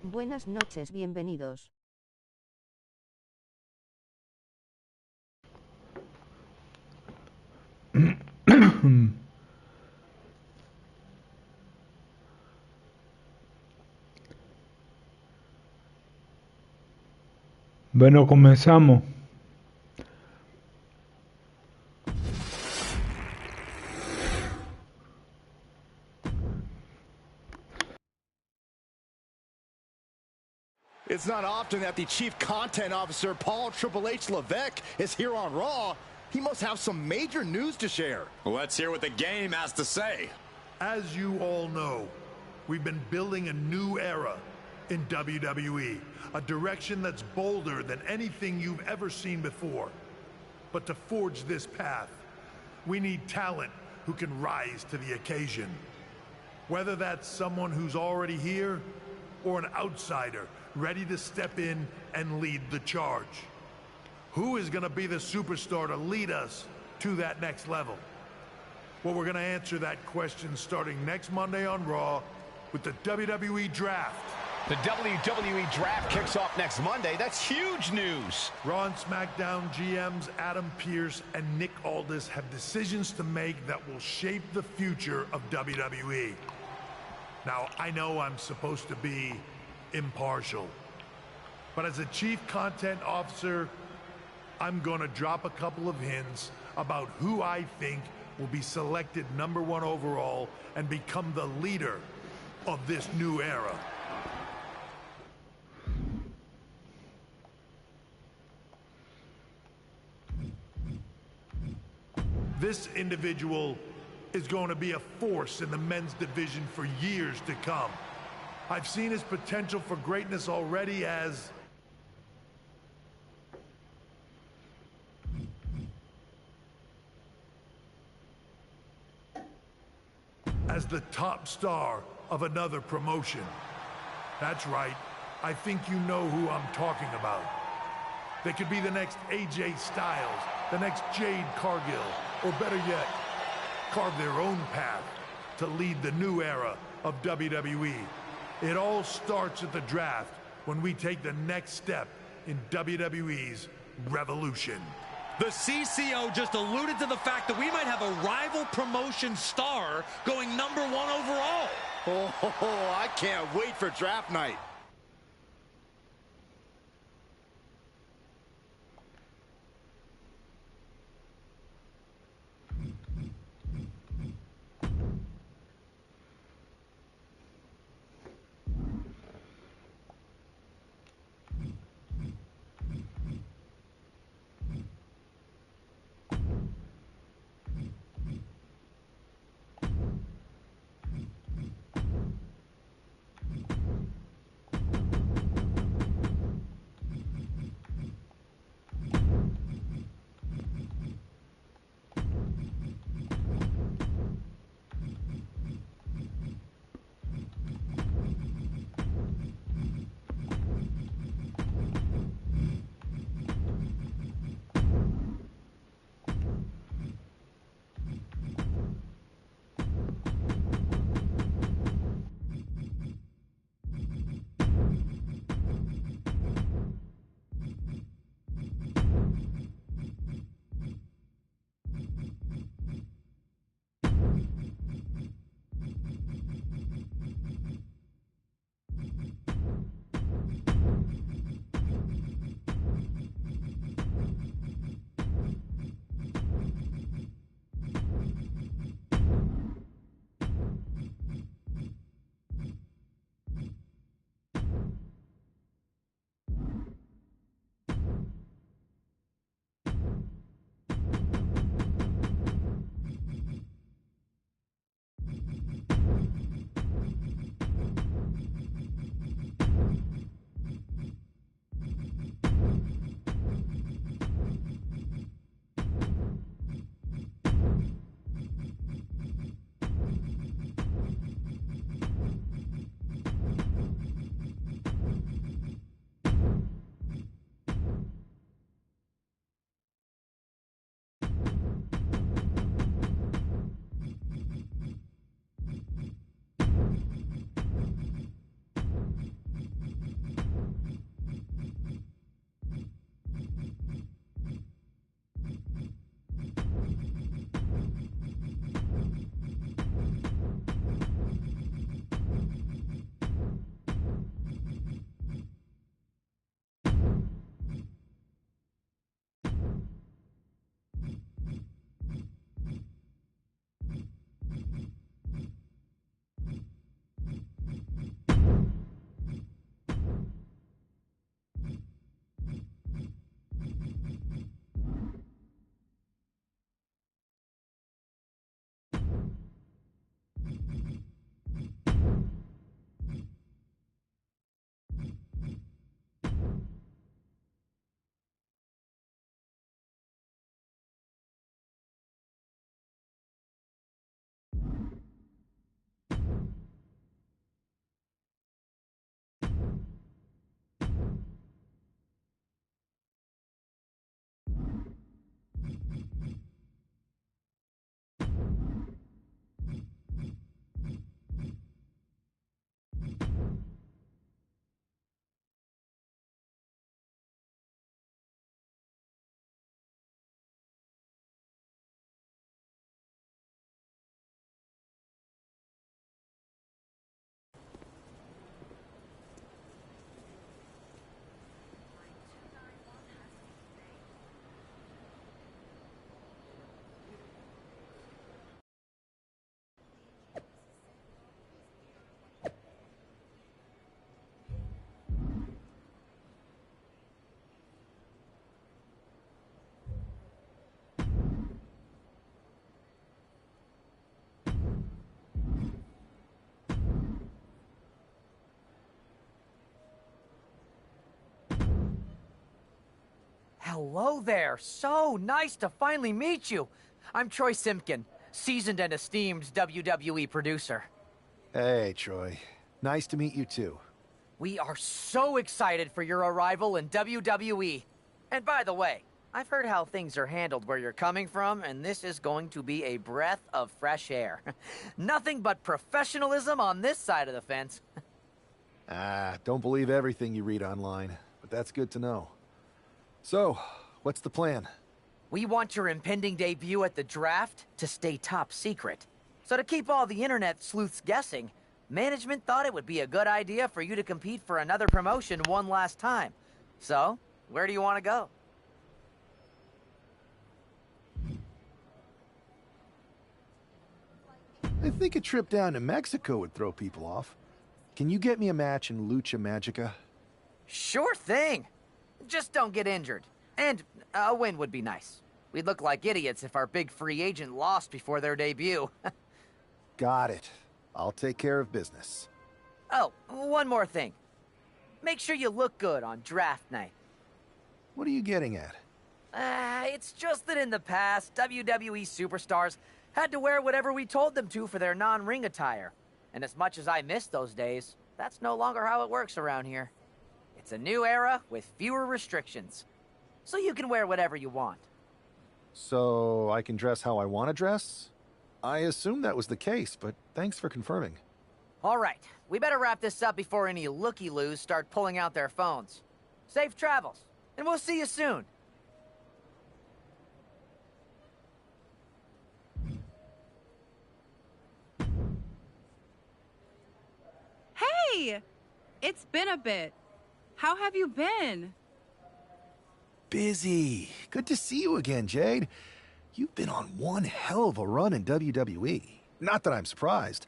Buenas noches, bienvenidos. Bueno, comenzamos. It's not often that the Chief Content Officer, Paul Triple H Levesque, is here on Raw. He must have some major news to share. Let's hear what the game has to say. As you all know, we've been building a new era in WWE, a direction that's bolder than anything you've ever seen before. But to forge this path, we need talent who can rise to the occasion. Whether that's someone who's already here or an outsider ready to step in and lead the charge. Who is going to be the superstar to lead us to that next level? Well, we're going to answer that question starting next Monday on Raw with the WWE Draft. The WWE Draft kicks off next Monday. That's huge news. Raw and SmackDown GMs Adam Pearce and Nick Aldis have decisions to make that will shape the future of WWE. Now, I know I'm supposed to be impartial, but as a Chief Content Officer, I'm gonna drop a couple of hints about who I think will be selected #1 overall and become the leader of this new era. This individual is going to be a force in the men's division for years to come. I've seen his potential for greatness already as the top star of another promotion. That's right. I think you know who I'm talking about. They could be the next AJ Styles, the next Jade Cargill, or better yet, carve their own path to lead the new era of WWE. It all starts at the draft when we take the next step in WWE's revolution. The CCO just alluded to the fact that we might have a rival promotion star going #1 overall. Oh, I can't wait for draft night. Hello there. So nice to finally meet you. I'm Troy Simpkin, seasoned and esteemed WWE producer. Hey, Troy. Nice to meet you too. We are so excited for your arrival in WWE. And by the way, I've heard how things are handled where you're coming from, and this is going to be a breath of fresh air. Nothing but professionalism on this side of the fence. Don't believe everything you read online, but that's good to know. So, what's the plan? We want your impending debut at the draft to stay top secret. So to keep all the internet sleuths guessing, management thought it would be a good idea for you to compete for another promotion one last time. So, where do you want to go? I think a trip down to Mexico would throw people off. Can you get me a match in Lucha Magica? Sure thing. Just don't get injured. And a win would be nice. We'd look like idiots if our big free agent lost before their debut. Got it. I'll take care of business. Oh, one more thing. Make sure you look good on draft night. What are you getting at? It's just that in the past, WWE superstars had to wear whatever we told them to for their non-ring attire. And as much as I miss those days, that's no longer how it works around here. It's a new era with fewer restrictions. So you can wear whatever you want. So I can dress how I want to dress? I assumed that was the case, but thanks for confirming. All right, we better wrap this up before any looky-loos start pulling out their phones. Safe travels, and we'll see you soon. Hey! It's been a bit. How have you been? Busy. Good to see you again, Jade. You've been on one hell of a run in WWE. Not that I'm surprised.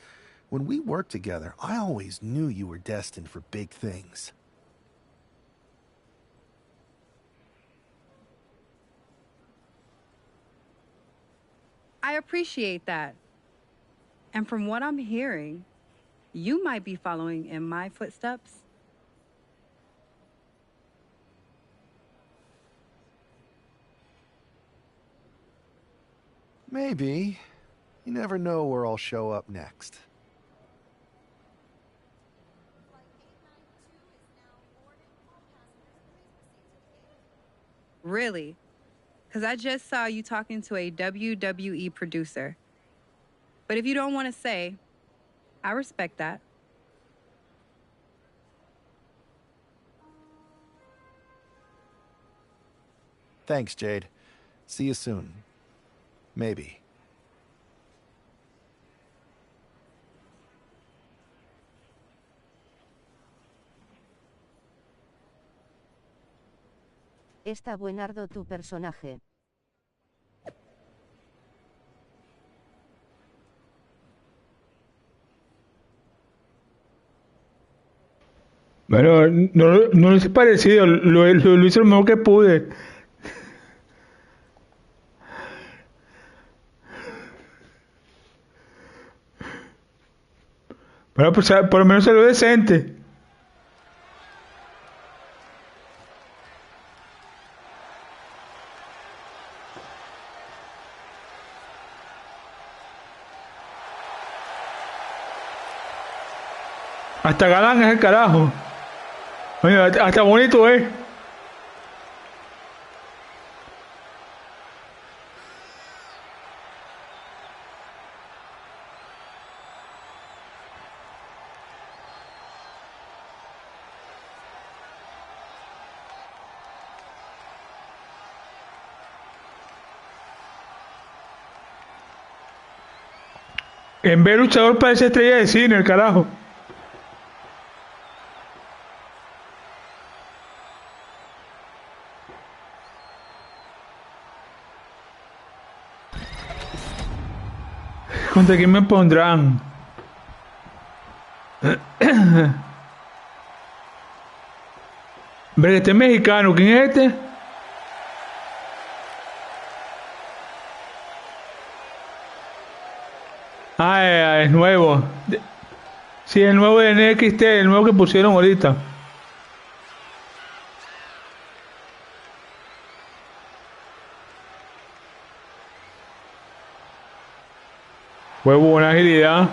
When we worked together, I always knew you were destined for big things. I appreciate that. And from what I'm hearing, you might be following in my footsteps. Maybe. You never know where I'll show up next. Really? Because I just saw you talking to a WWE producer. But if you don't want to say, I respect that. Thanks, Jade. See you soon. Maybe. Está buenardo tu personaje. Bueno, no lo hice parecido, lo hice lo mejor que pude. Bueno, pues por lo menos salió decente. Hasta galán es el carajo. Oye, hasta bonito es. En vez de luchador parece estrella de cine, el carajo. ¿Contra quién me pondrán? Hombre, este es mexicano. ¿Quién es este? Ah, es nuevo. Sí, el nuevo de NXT, el nuevo que pusieron ahorita. Fue buena agilidad.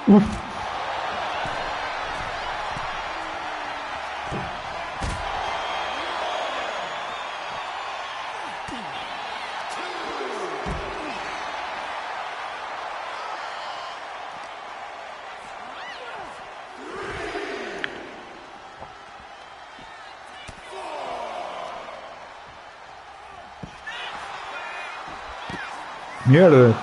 Uf. Mierda.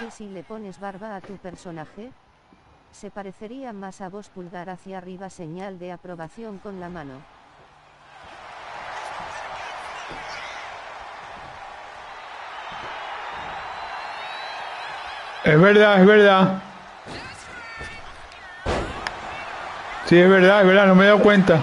¿Y si le pones barba a tu personaje? Se parecería más a vos. Pulgar hacia arriba, señal de aprobación con la mano. Es verdad, es verdad. Sí, es verdad, no me he dado cuenta.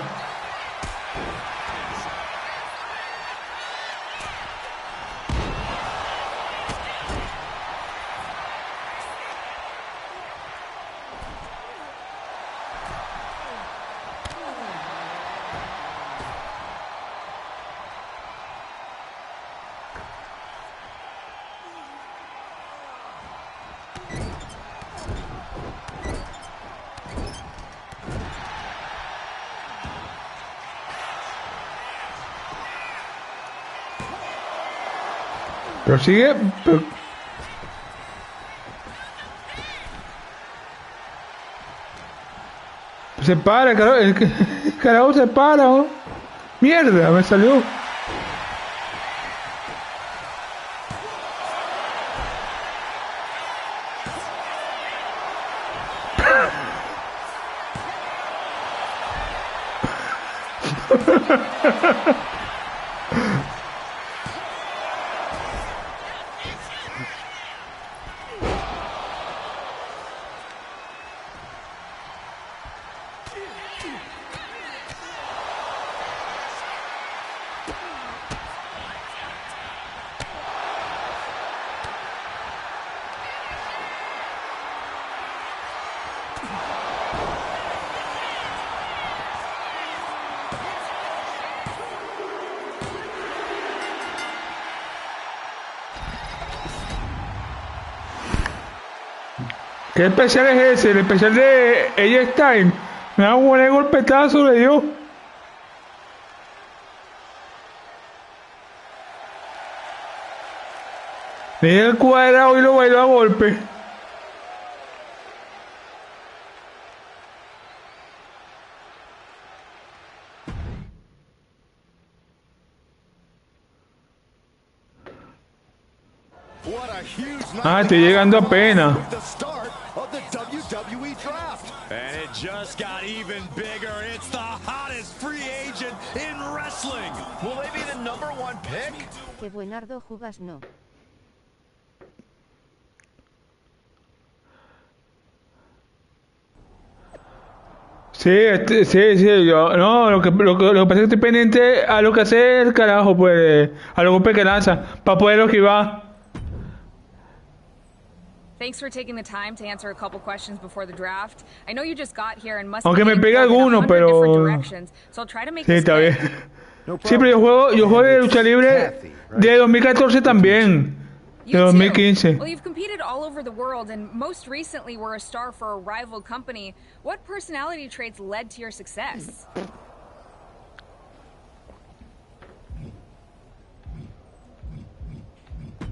Pero sigue. Pero... Se para, carajo, el carajo se para, ¿no? Mierda, me salió. ¿Qué especial es ese? El especial de ella Stein. Me da un buen golpetazo, le dio. Le dio el cuadrado y lo bailó a golpe. Ah, estoy llegando apenas. WWE Draft. And it just got even bigger. It's the hottest free agent in wrestling. Will they be the #1 pick? Qué buenardo jugas, no. Sí, sí, yo, no, lo que pasa es que estoy pendiente a lo que hace el carajo, pues, a los golpes que lanza, para poder esquivar. Thanks for taking the time to answer a couple questions before the draft. I know you just got here and must Aunque me pega alguno, pero so I'll try to make sí, está bien. No Sí, pero yo juego de lucha libre de 2014 también. De 2015. Well, you've competed all over the world and most recently were a star for a rival company. What personality traits led to your success?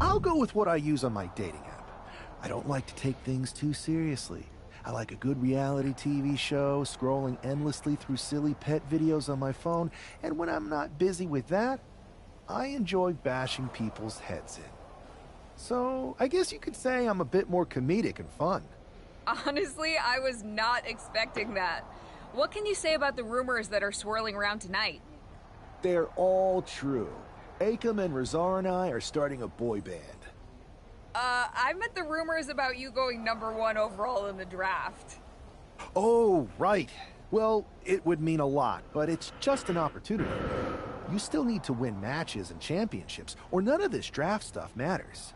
I'll go with what I use on my dating app. I don't like to take things too seriously. I like a good reality TV show, scrolling endlessly through silly pet videos on my phone, and when I'm not busy with that, I enjoy bashing people's heads in. So, I guess you could say I'm a bit more comedic and fun. Honestly, I was not expecting that. What can you say about the rumors that are swirling around tonight? They're all true. Akam and Razar and I are starting a boy band. I meant the rumors about you going #1 overall in the draft. Oh, right. Well, it would mean a lot, but it's just an opportunity. You still need to win matches and championships, or none of this draft stuff matters.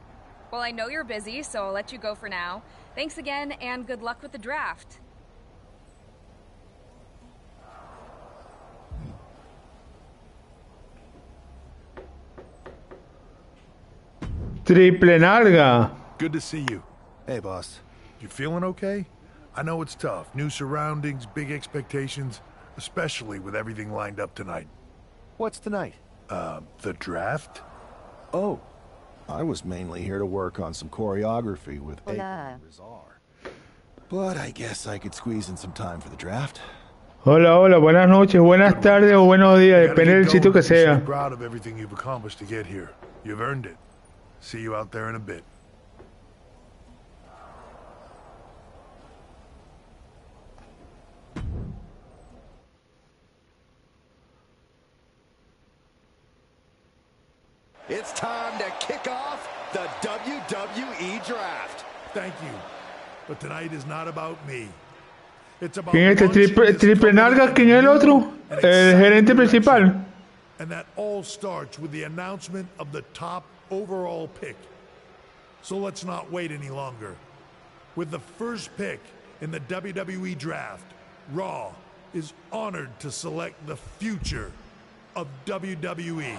Well, I know you're busy, so I'll let you go for now. Thanks again, and good luck with the draft. Triple nalga. Good to see you. Hey, boss. You feeling okay? I know it's tough. New surroundings, big expectations, especially with everything lined up tonight. What's tonight? The draft? Oh, I was mainly here to work on some choreography with Akam and Razar. But I guess I could squeeze in some time for the draft. Hola, hola, buenas noches, buenas tardes o buenos días, depende del sitio que sea. I'm proud of everything you've accomplished to get here. You've earned it. See you out there in a bit. It's time to kick off the WWE Draft. Thank you. But tonight is not about me. It's about ¿Quién es este triple nalga? ¿Quién es el otro? El gerente principal. And that all starts with the announcement of the top overall pick. So let's not wait any longer. With the first pick in the WWE Draft, Raw is honored to select the future of WWE.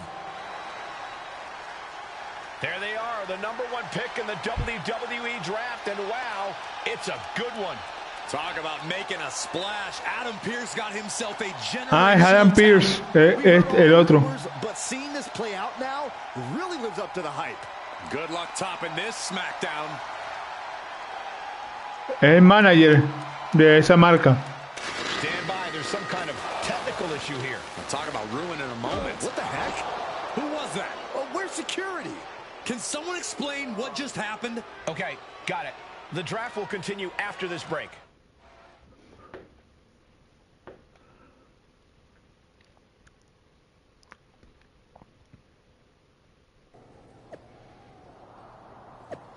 There they are, the #1 pick in the WWE Draft, and wow, it's a good one. Talk about making a splash. Adam Pearce got himself a generation. Ah, es Adam Pearce, el otro. But seeing this play out now really lives up to the hype. Good luck topping this SmackDown. Es el manager de esa marca. Stand by some kind of technical issue here. Talk about ruining a moment. What the heck? Who was that? Oh, where's security? Can someone explain what just happened? Okay, got it. The draft will continue after this break.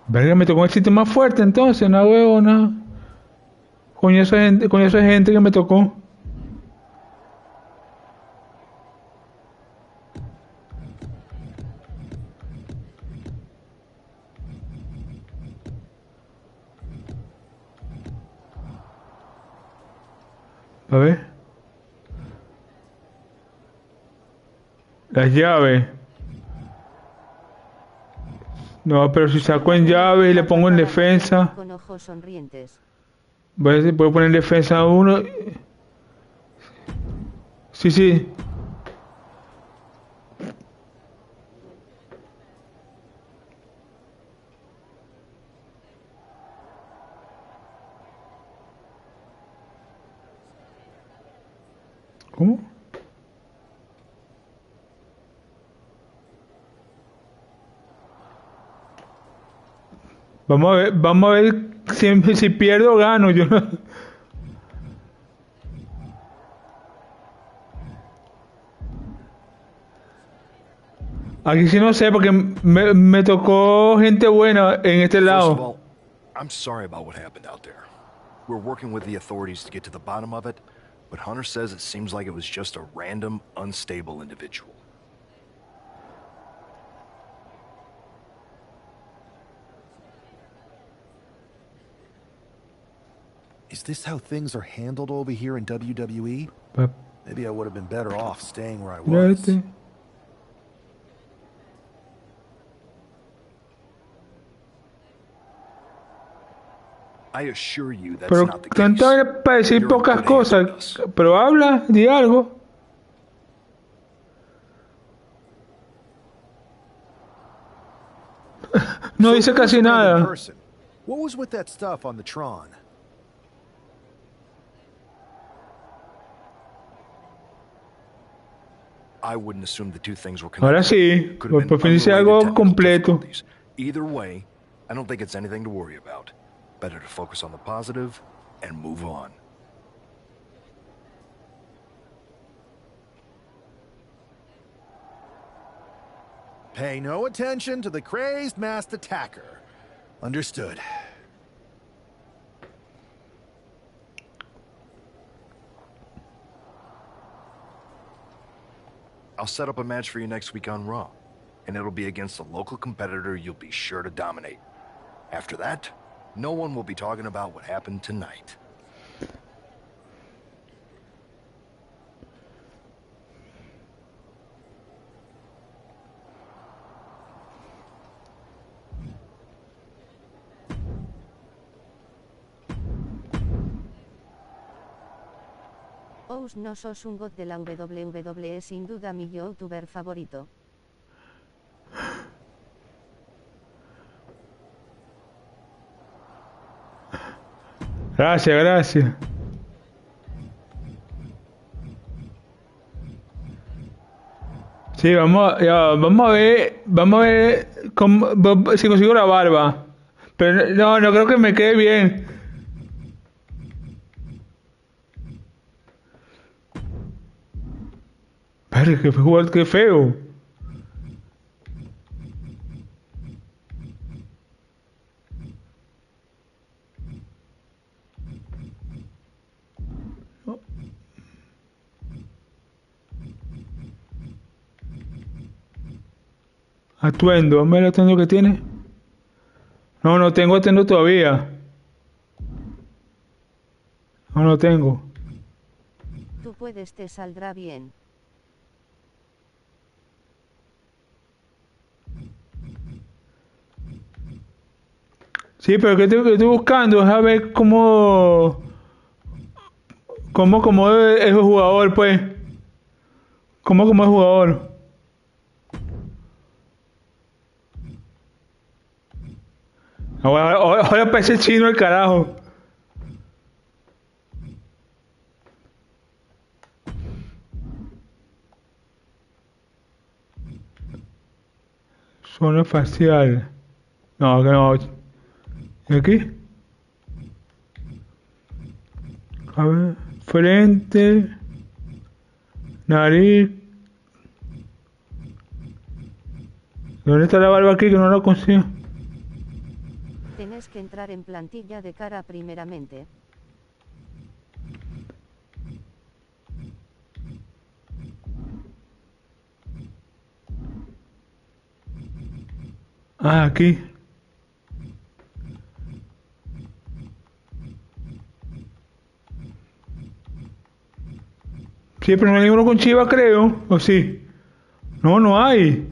Verga, me tocó el sitio más fuerte entonces, no huevo, nada. Con esa gente que me tocó. A ver. Las llaves. No, pero si saco en llave y le pongo en defensa. Con ojos sonrientes. Puedo poner en defensa a uno. Sí, sí. ¿Cómo? Vamos a ver si pierdo o gano. Yo no... Aquí sí no sé porque me tocó gente buena en este First of lado. all, I'm sorry about what happened out there. We're working with the authorities to get to the bottom of it, but Hunter says it seems like it was just a random, unstable individual. Is this how things are handled over here in WWE? Maybe I would have been better off staying where I was. I assure you that's Pero not the case. tanta para decir You're in pocas good hands with cosas. us. Pero habla, di algo. No dice So who was casi the random nada. person? What was with that stuff on the Tron? I wouldn't assume the two things were Ahora connected. sí, Could have been por fin dice unrelated algo technical completo. difficulties. Either way, I don't think it's anything to worry about. Better to focus on the positive and move on. Pay no attention to the crazed masked attacker. Understood. I'll set up a match for you next week on Raw, and it'll be against a local competitor you'll be sure to dominate. After that, no one will be talking about what happened tonight. Ous, no sos un god de la WWE, sin duda mi youtuber favorito. Gracias, gracias. Sí, vamos a ver si consigo la barba. Pero no creo que me quede bien. Pero que jugar, qué feo. Atuendo, vamos a ver el atuendo que tiene. No tengo atuendo todavía. No tengo. Tú puedes, te saldrá bien. Sí, pero que estoy buscando es a ver cómo es el jugador, pues. Cómo es el jugador. Ahora parece chino el carajo. Zona facial. No, que no. ¿Y aquí? A ver. Frente. Nariz. ¿Dónde está la barba aquí que no la consigo? Tenés que entrar en plantilla de cara primeramente. Ah, aquí. Sí, pero no hay uno con chiva, creo. ¿O sí? No, no hay.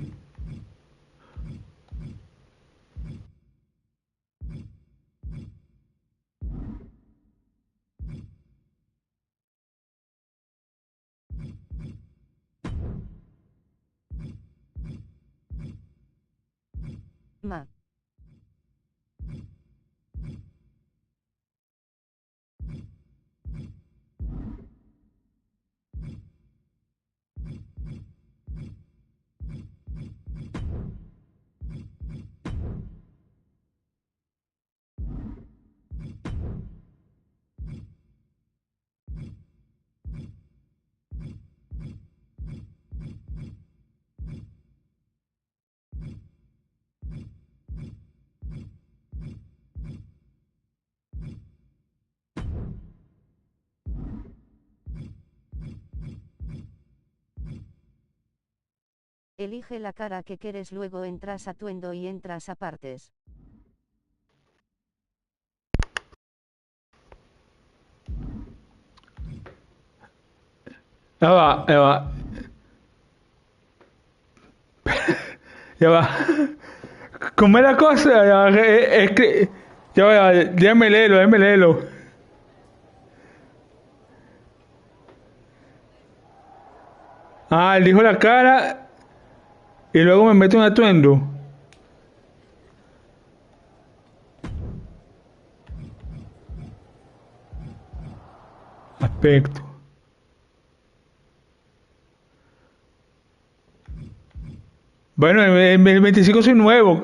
Ma. Elige la cara que quieres, luego entras a atuendo y entras a partes. Ya va, ya va. Ya va. ¿Cómo es la cosa? Ya va, es que... Ya va, déjame leerlo, déjame leerlo. Ah, elijo la cara y luego me meto un atuendo. Aspecto. Bueno, en el 25 soy nuevo.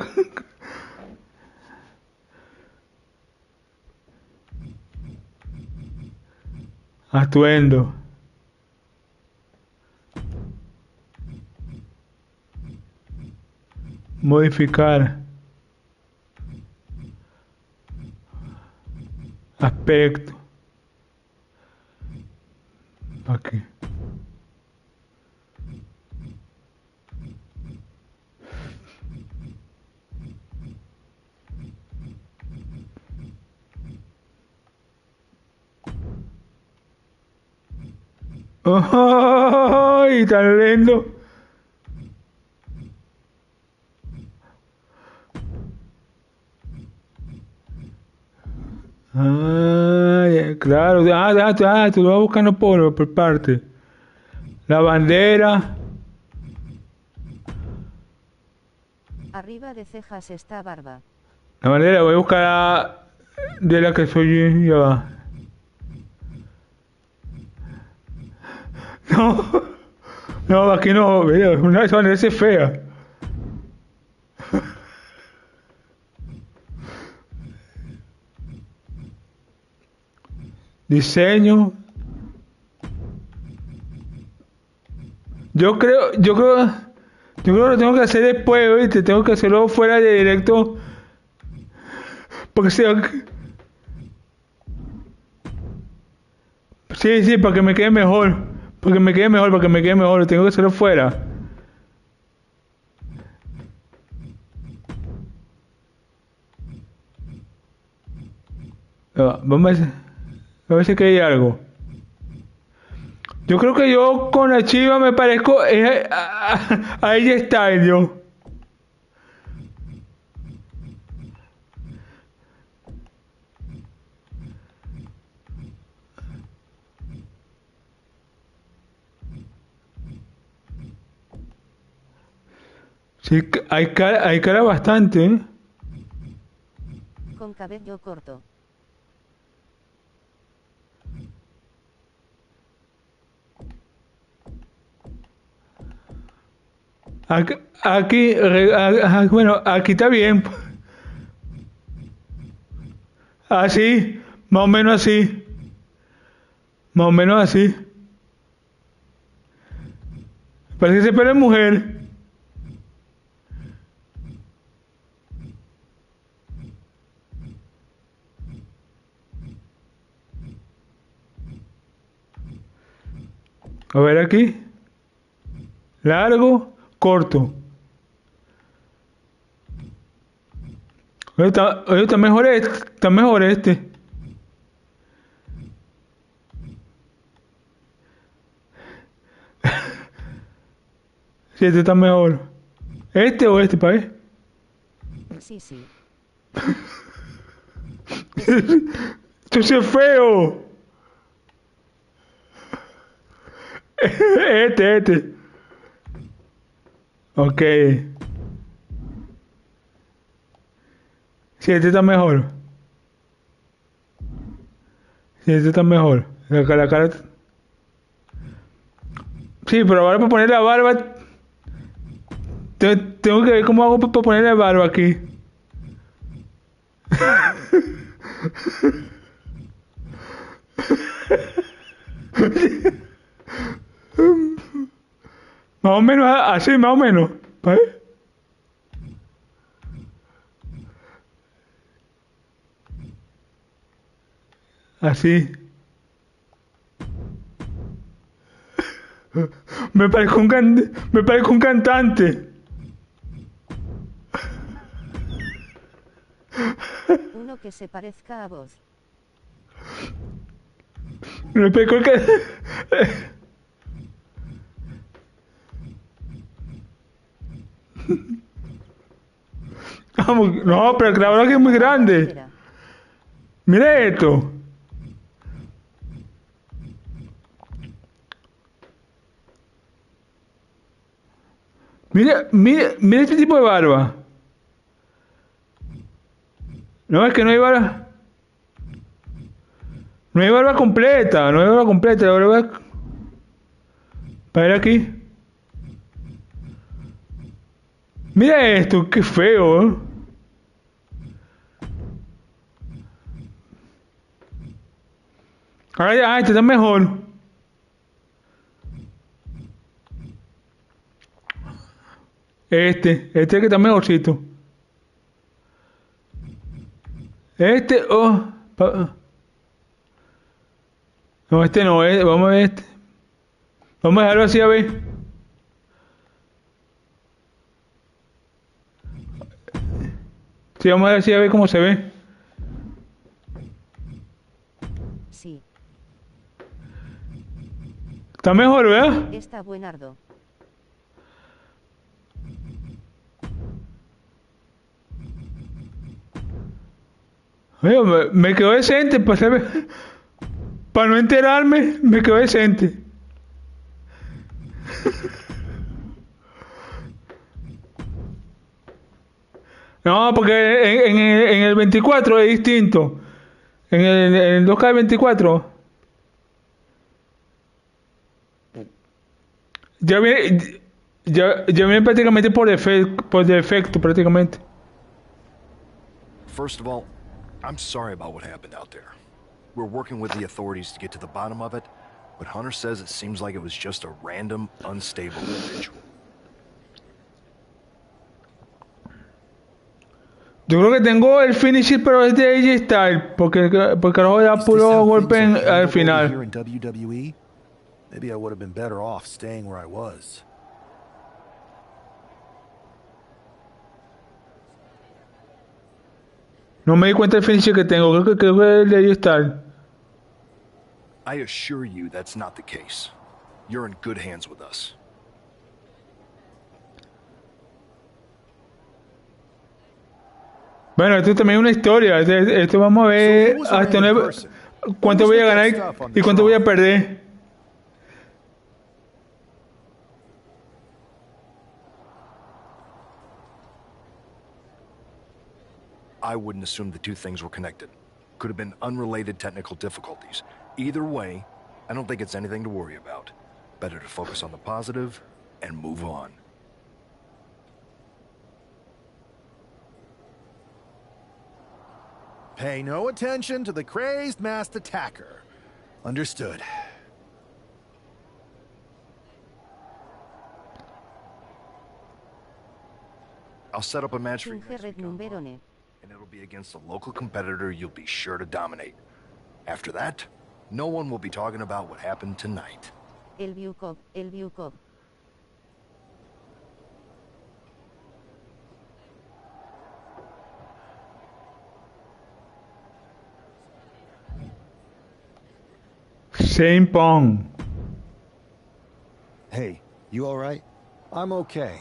Atuendo. Modificar. Aspecto. Aquí. ¡Ay, tan lindo! Ah, claro. Tú lo vas buscando por parte. La bandera. Arriba de cejas está barba. La bandera, voy a buscar de la que soy yo. Ya va. No, no, aquí no. Mira, una bandera es fea. Diseño. Yo creo que lo tengo que hacer después, ¿viste? Tengo que hacerlo fuera de directo. Porque si... Sí, sí, para que me quede mejor. Para que me quede mejor, para que me quede mejor. Tengo que hacerlo fuera. Vamos a ver si aquí hay algo. Yo creo que yo con la chiva me parezco a ella está yo. Sí, hay cara bastante, ¿eh? Con cabello corto. Bueno, aquí está bien. Así, más o menos así. Más o menos así. Parece que ese pelo es mujer. A ver aquí. Largo, corto. Oye, está mejor este. Está mejor este. Sí, este está mejor. ¿Este o este, pa' ver? Sí, sí. Esto sí es feo. Este. Ok. Sí, este está mejor. Sí, este está mejor. La cara... Sí, pero ahora para poner la barba... Tengo que ver cómo hago para poner la barba aquí. Más o menos así, más o menos. ¿Vale? Así. Me parezco un cantante. Uno que se parezca a vos. Me parezco el cantante. Vamos, no, pero claro que es muy grande. Mira esto. Mira este tipo de barba. No, es que no hay barba. No hay barba completa, no hay barba completa. La barba... Para ver aquí. Mira esto, qué feo, ¿eh? Este está mejor. Este que está mejorcito. No, este no es. Vamos a ver este. Vamos a dejarlo así a ver. Sí, vamos a ver así a ver cómo se ve. Sí. Está mejor, ¿verdad? Está buenardo. Oye, me quedó decente, para no enterarme, me quedó decente. No, porque en el 24 es distinto. En el 2K 24 ya viene prácticamente por defecto prácticamente. First of all, I'm sorry about what happened out there. We're working with the authorities to get to the bottom of it, but Hunter says it seems like it was just a random, unstable individual. Yo creo que tengo el finisher, pero es de AJ Styles, porque carajo da puro golpe al final. Here in WWE, maybe I would have been better off staying where I was. No me di cuenta del finisher que tengo, creo que es el de AJ Styles. I assure you that's not the case. You're in good hands with us. Bueno, esto también es una historia. Esto vamos a ver hasta cuánto voy a ganar y cuánto voy a perder. I wouldn't assume the two things were connected. Could have been unrelated technical difficulties. Either way, I don't think it's anything to worry about. Better to focus on the positive and move on. Pay no attention to the crazed masked attacker. Understood. I'll set up a match for you Finge red numberone. and it'll be against a local competitor you'll be sure to dominate. After that, no one will be talking about what happened tonight. El Viukov, el Viukov. Same pong. Hey, you all right? I'm okay.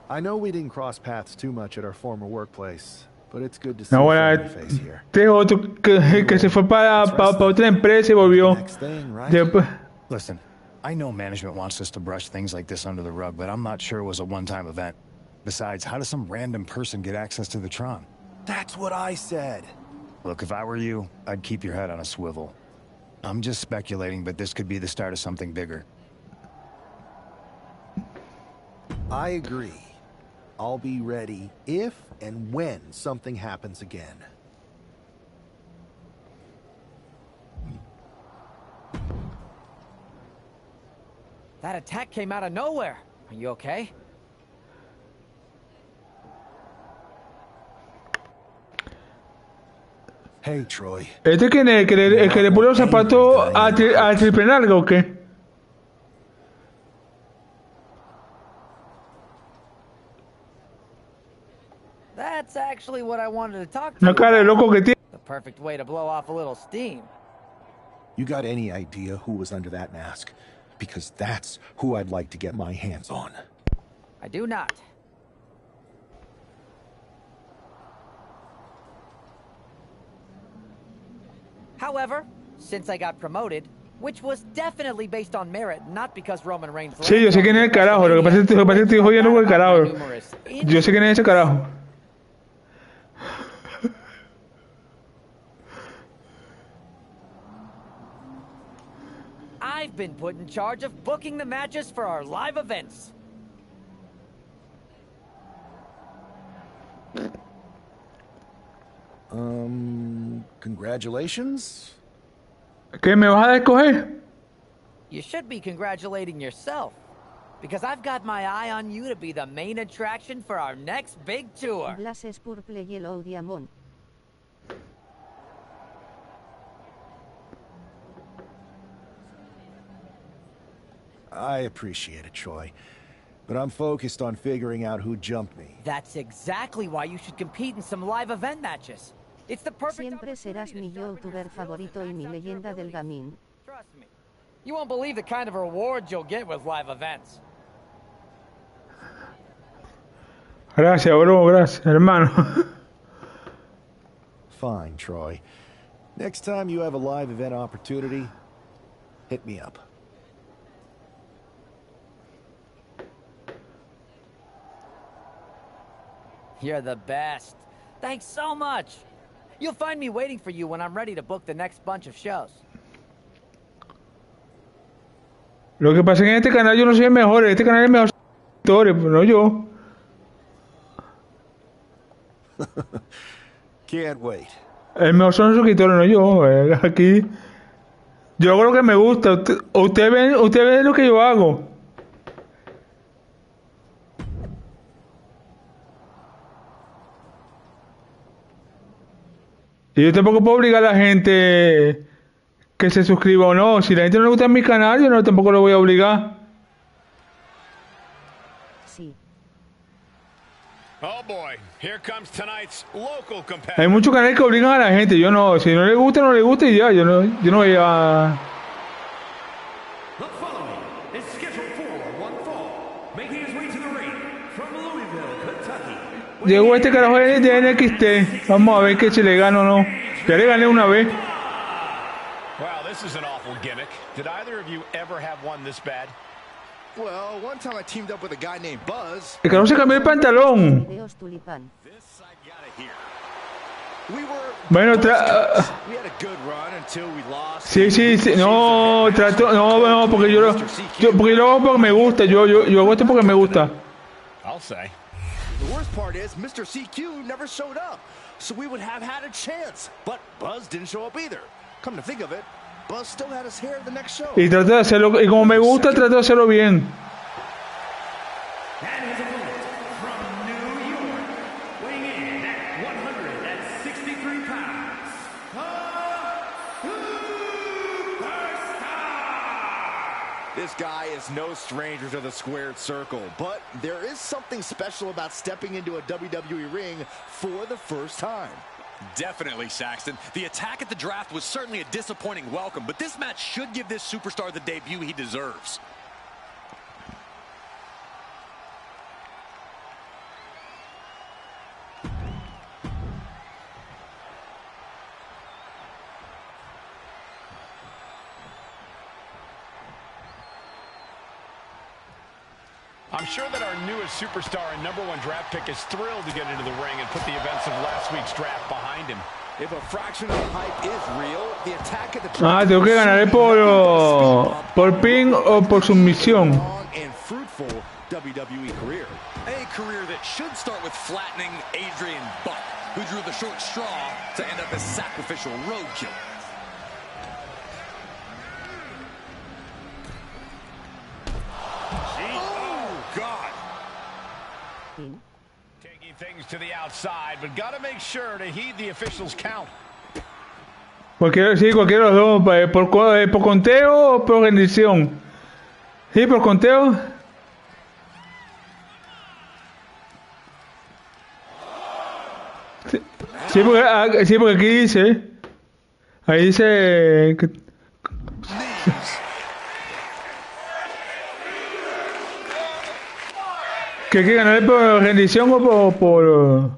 I know we didn't cross paths too much at our former workplace, but it's good to see Ahora, your face here. este otro que se fue para otra empresa y volvió. Next thing, right? Después, Listen, I know management wants us to brush things like this under the rug, but I'm not sure it was a one-time event. Besides, how does some random person get access to the Tron? That's what I said. Look, if I were you, I'd keep your head on a swivel. I'm just speculating, but this could be the start of something bigger. I agree. I'll be ready if and when something happens again. That attack came out of nowhere. Are you okay? Hey, Troy. ¿este quién es? ¿El que le pone los zapatos al triple largo o qué? That's actually what I wanted to talk to you Una cara de about. loco que tiene. The perfect way to blow off a little steam. You got any idea who was under that mask? Because that's who I'd like to get my hands on. I do not. However, since I got promoted, which was definitely based on merit, not because Roman Reigns... Sí, yo sé quién es el carajo. Lo que pasa es que estoy jodiendo con el carajo. Yo sé quién es ese carajo. I've been put in charge of booking the matches for our live events. Congratulations. ¿Qué me vas a escoger? You should be congratulating yourself, because I've got my eye on you to be the main attraction for our next big tour. Glasses purple yellow diamond. I appreciate it, Troy. But I'm focused on figuring out who jumped me. That's exactly why you should compete in some live event matches. It's the perfect Siempre serás mi youtuber favorito y mi leyenda del gaming. Trust me. You won't believe the kind of rewards you'll get with live events. Gracias, bro. Gracias, hermano. Fine, Troy. Next time you have a live event opportunity, hit me up. You're the best. Thanks so much. You'll find me waiting for you when I'm ready to book the next bunch of shows. Lo que pasa es que en este canal yo no soy el mejor. En este canal es el mejor suscriptores, pero no yo. Can't wait. El mejor son los suscriptores, no yo. Aquí yo hago lo que me gusta. Usted ve lo que yo hago. Y yo tampoco puedo obligar a la gente que se suscriba o no. Si a la gente no le gusta mi canal, yo tampoco lo voy a obligar. Sí. Oh boy, here comes tonight's local competitor. Hay muchos canales que obligan a la gente. Yo no. Si no le gusta, no le gusta y ya. Yo no voy a... The following is scheduled for one fall, making his way to the ring from Louisville, Kentucky. Llegó este carajo de NXT. Vamos a ver que si le gano o no. Ya le gané una vez. Wow, this is an awful gimmick. Did either of you ever have one this bad? Well, one time I teamed up with a guy named Buzz. El carajo se cambió el pantalón. Videos tulipán. This I gotta hear. We were Bueno, we had a good run until we lost. sí. No, porque yo lo hago porque me gusta. Yo hago esto porque me gusta. I'll say. The worst part is Mr. CQ never showed up. so we would have had a chance. But Buzz didn't show up either. Come to think of it, Buzz still had his hair the next show. Y trato de hacerlo, y como me gusta, trato de hacerlo bien. And his opponent from New York, weighing in at 163 pounds, This guy is no stranger to the squared circle, but there is something special about stepping into a WWE ring for the first time. Definitely, Saxton. The attack at the draft was certainly a disappointing welcome, but this match should give this superstar the debut he deserves. I'm sure that our newest superstar and #1 draft pick is thrilled to get into the ring and put the events of last week's draft behind him. If a fraction of the hype is real, the attack at the draft tengo que ganar por pin o por sumisión. and fruitful WWE career. A career that should start with flattening Adrian Buck, who drew the short straw to end up as sacrificial roadkill. Taking things to the outside, but gotta make sure to heed the officials' count. Cualquiera de los dos, por conteo o por rendición. Sí, por conteo. Sí, porque aquí dice. Ahí dice. ¿Que hay que ganar por rendición o por...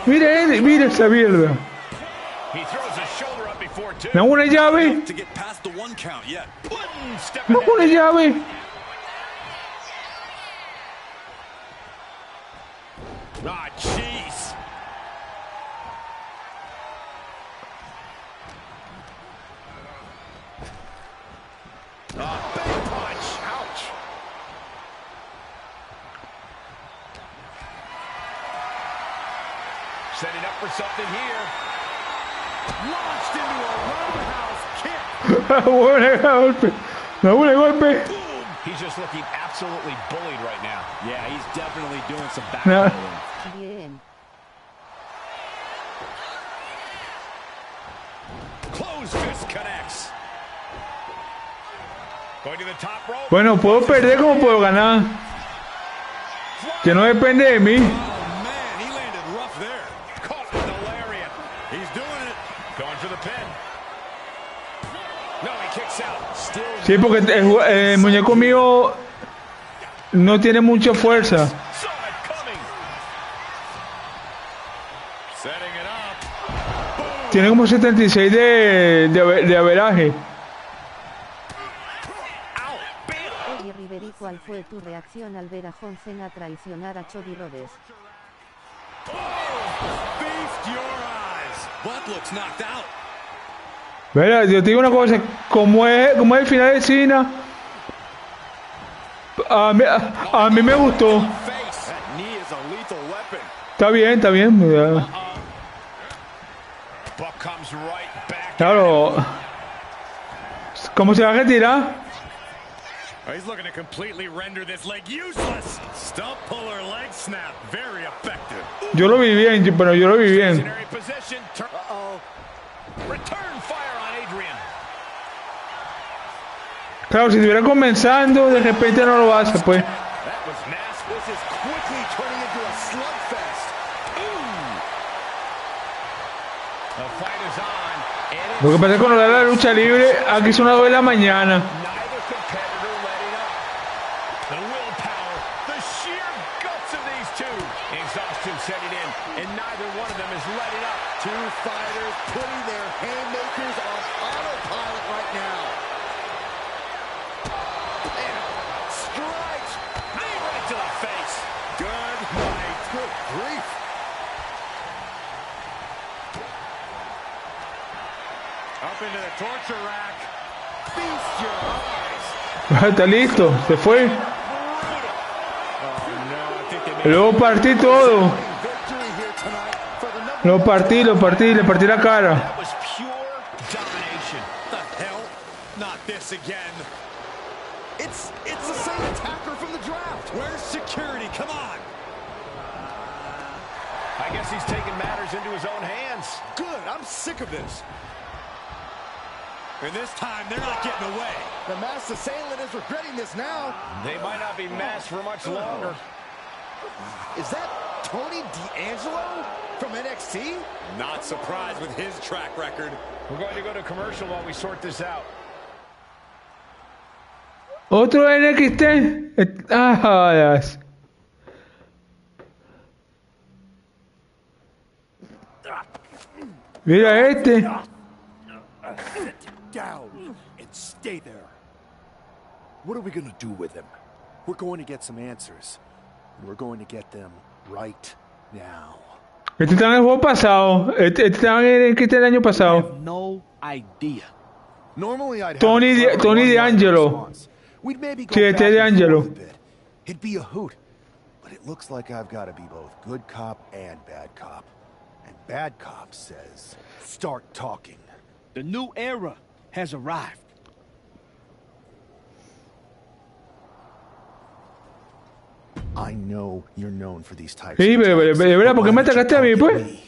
Mira esa mierda. ¿Me hago una llave? ¿Me hago una llave? Ah, jeez. Big punch. Ouch. Setting up for something here. Launched into a roundhouse kick. Buena golpe. He's just looking absolutely bullied right now. Yeah, he's definitely doing some backpedaling. Bien. Close fist connects. Going to the top rope. Bueno, puedo perder como puedo ganar. Que no depende de mí. Oh man, he landed rough there. Caught with the lariat. He's doing it. Going for the pin. No, he kicks out. Still. Sí, porque el muñeco mío no tiene mucha fuerza. Tiene como 76 de averaje. Oye Riveri, ¿cuál fue tu reacción al ver a John Cena traicionar a Cody Rhodes? Mira, yo te digo una cosa, como es el final de Cena, a mí me gustó. Está bien. Claro. ¿Cómo se va a retirar? He's looking to completely render this leg useless. Stump puller leg snap, very effective. Yo lo vi bien, pero yo lo vi bien. Return fire on Adrian. Claro, si estuviera comenzando, de repente no lo hace, pues. That was nasty. This is quickly turning into a slugfest. The fight is on. Lo que pasa es que cuando da la lucha libre, aquí son las 2 de la mañana. Setting in, and neither one of them is letting up. Two fighters putting their haymakers on autopilot right now. And strikes. Knee right to the face. Good night. Good grief. Está listo, se fue. Luego partí todo. Lo partí, le partí la cara. It's the same attacker from the draft. Where's security? Come on. I guess he's taking matters into his own hands. Good. I'm sick of this. And this time, they're not getting away. The masked assailant is regretting this now. They might not be masked for much longer. Is that Tony D'Angelo from NXT? Not surprised with his track record. We're going to go to commercial while we sort this out. Otro NXT. Jodas. Mira este. Sit down and stay there. What are we going to do with him? We're going to get some answers. And we're going to get them right now. Este estaba en el juego pasado. Este estaba en NXT el año pasado. No idea. Normally I'd Tony D'Angelo. We'd maybe go Sí, este es D'Angelo. It'd be a hoot. But it looks like I've got to be both good cop and bad cop. And bad cop says, start talking. The new era has arrived. I know you're known for these types. Sí, de verdad, ¿por qué me atacaste a mí, pues?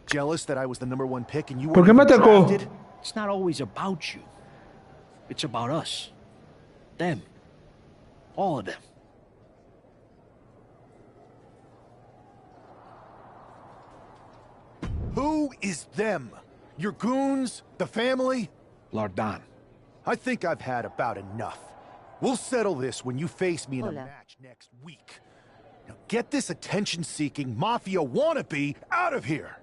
Jealous that I was the #1 pick and you ¿Por qué me atacó? It's not always about you. It's about us. Them. All of them. Who is them? Your goons? The family? Lardan. I think I've had about enough. We'll settle this when you face me in a match next week. Now get this attention-seeking mafia wannabe out of here!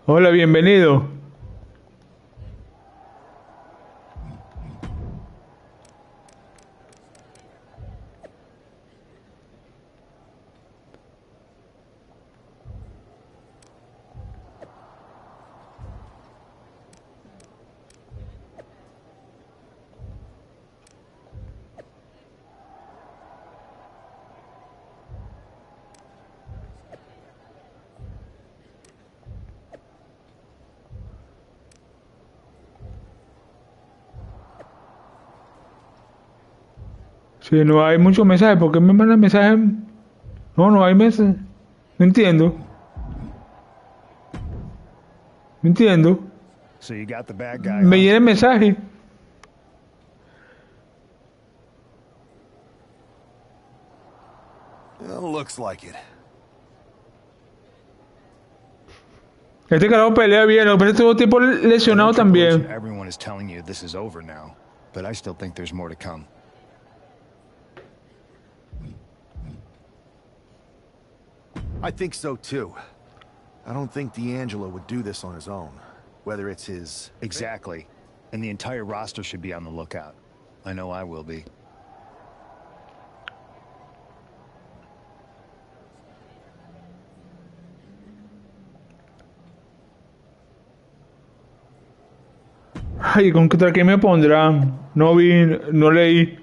Hola, bienvenido. Si no hay muchos mensajes, ¿por qué me mandan mensajes? No hay mensajes. No entiendo. No entiendo. So you got the bad guy. Me llena el mensaje. Well, looks like it. Este carajo pelea bien, pero este tuvo tipo lesionado también. Everyone is telling you this is over now, but I still think there's more to come. I think so too. I don't think D'Angelo would do this on his own. Whether it's his... Exactly. And the entire roster should be on the lookout. I know I will be. Ay, ¿contra qué me pondrán? No vi, no leí.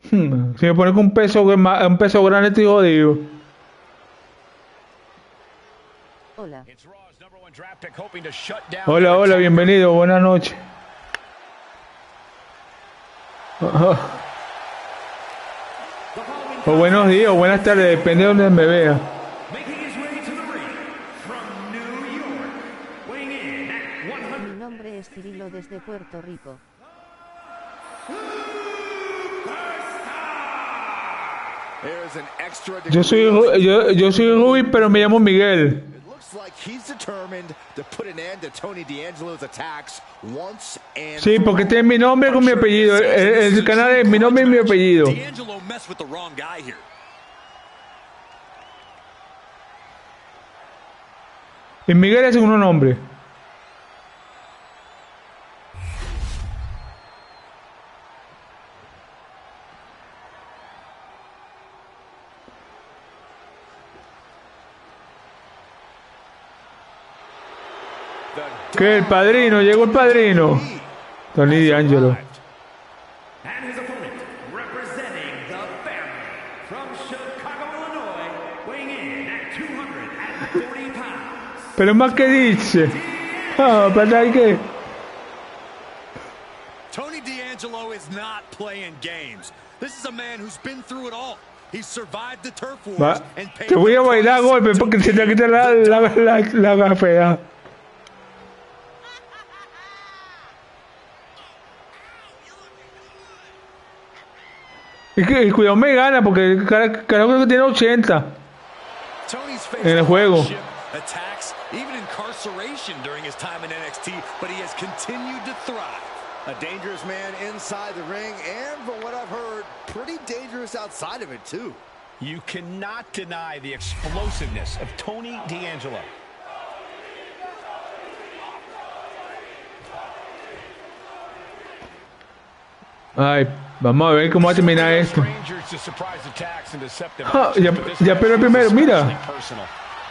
Si me pone con un peso grande, estoy jodido. Hola. Hola, bienvenido, buenas noches. O buenos días, o buenas tardes, depende de donde me vea. Mi nombre es Cirilo desde Puerto Rico. Yo soy Ruby, pero me llamo Miguel. Sí, porque este es mi nombre con mi apellido. El canal es mi nombre y mi apellido. Y Miguel es el segundo nombre. Que el padrino, llegó el padrino. Tony D'Angelo. And his opponent, representing the family, from Chicago, Illinois, weighing in at 240 pounds. Pero más que dice. Ah, ¿para qué? Tony D'Angelo is not playing games. This is a man who's been through it all. He survived the turf wars and paid. Te voy a bailar golpe porque se te quita la gafea. Y cuidado me gana porque creo que tiene 80 en el juego. Attacks, even incarceration during his time in NXT, but he has continued to thrive. A dangerous man inside the ring, and from what I've heard, pretty dangerous outside of it too. You cannot deny the explosiveness of Tony D'Angelo. Ay, vamos a ver cómo va a terminar esto. Ya pero el primero, mira.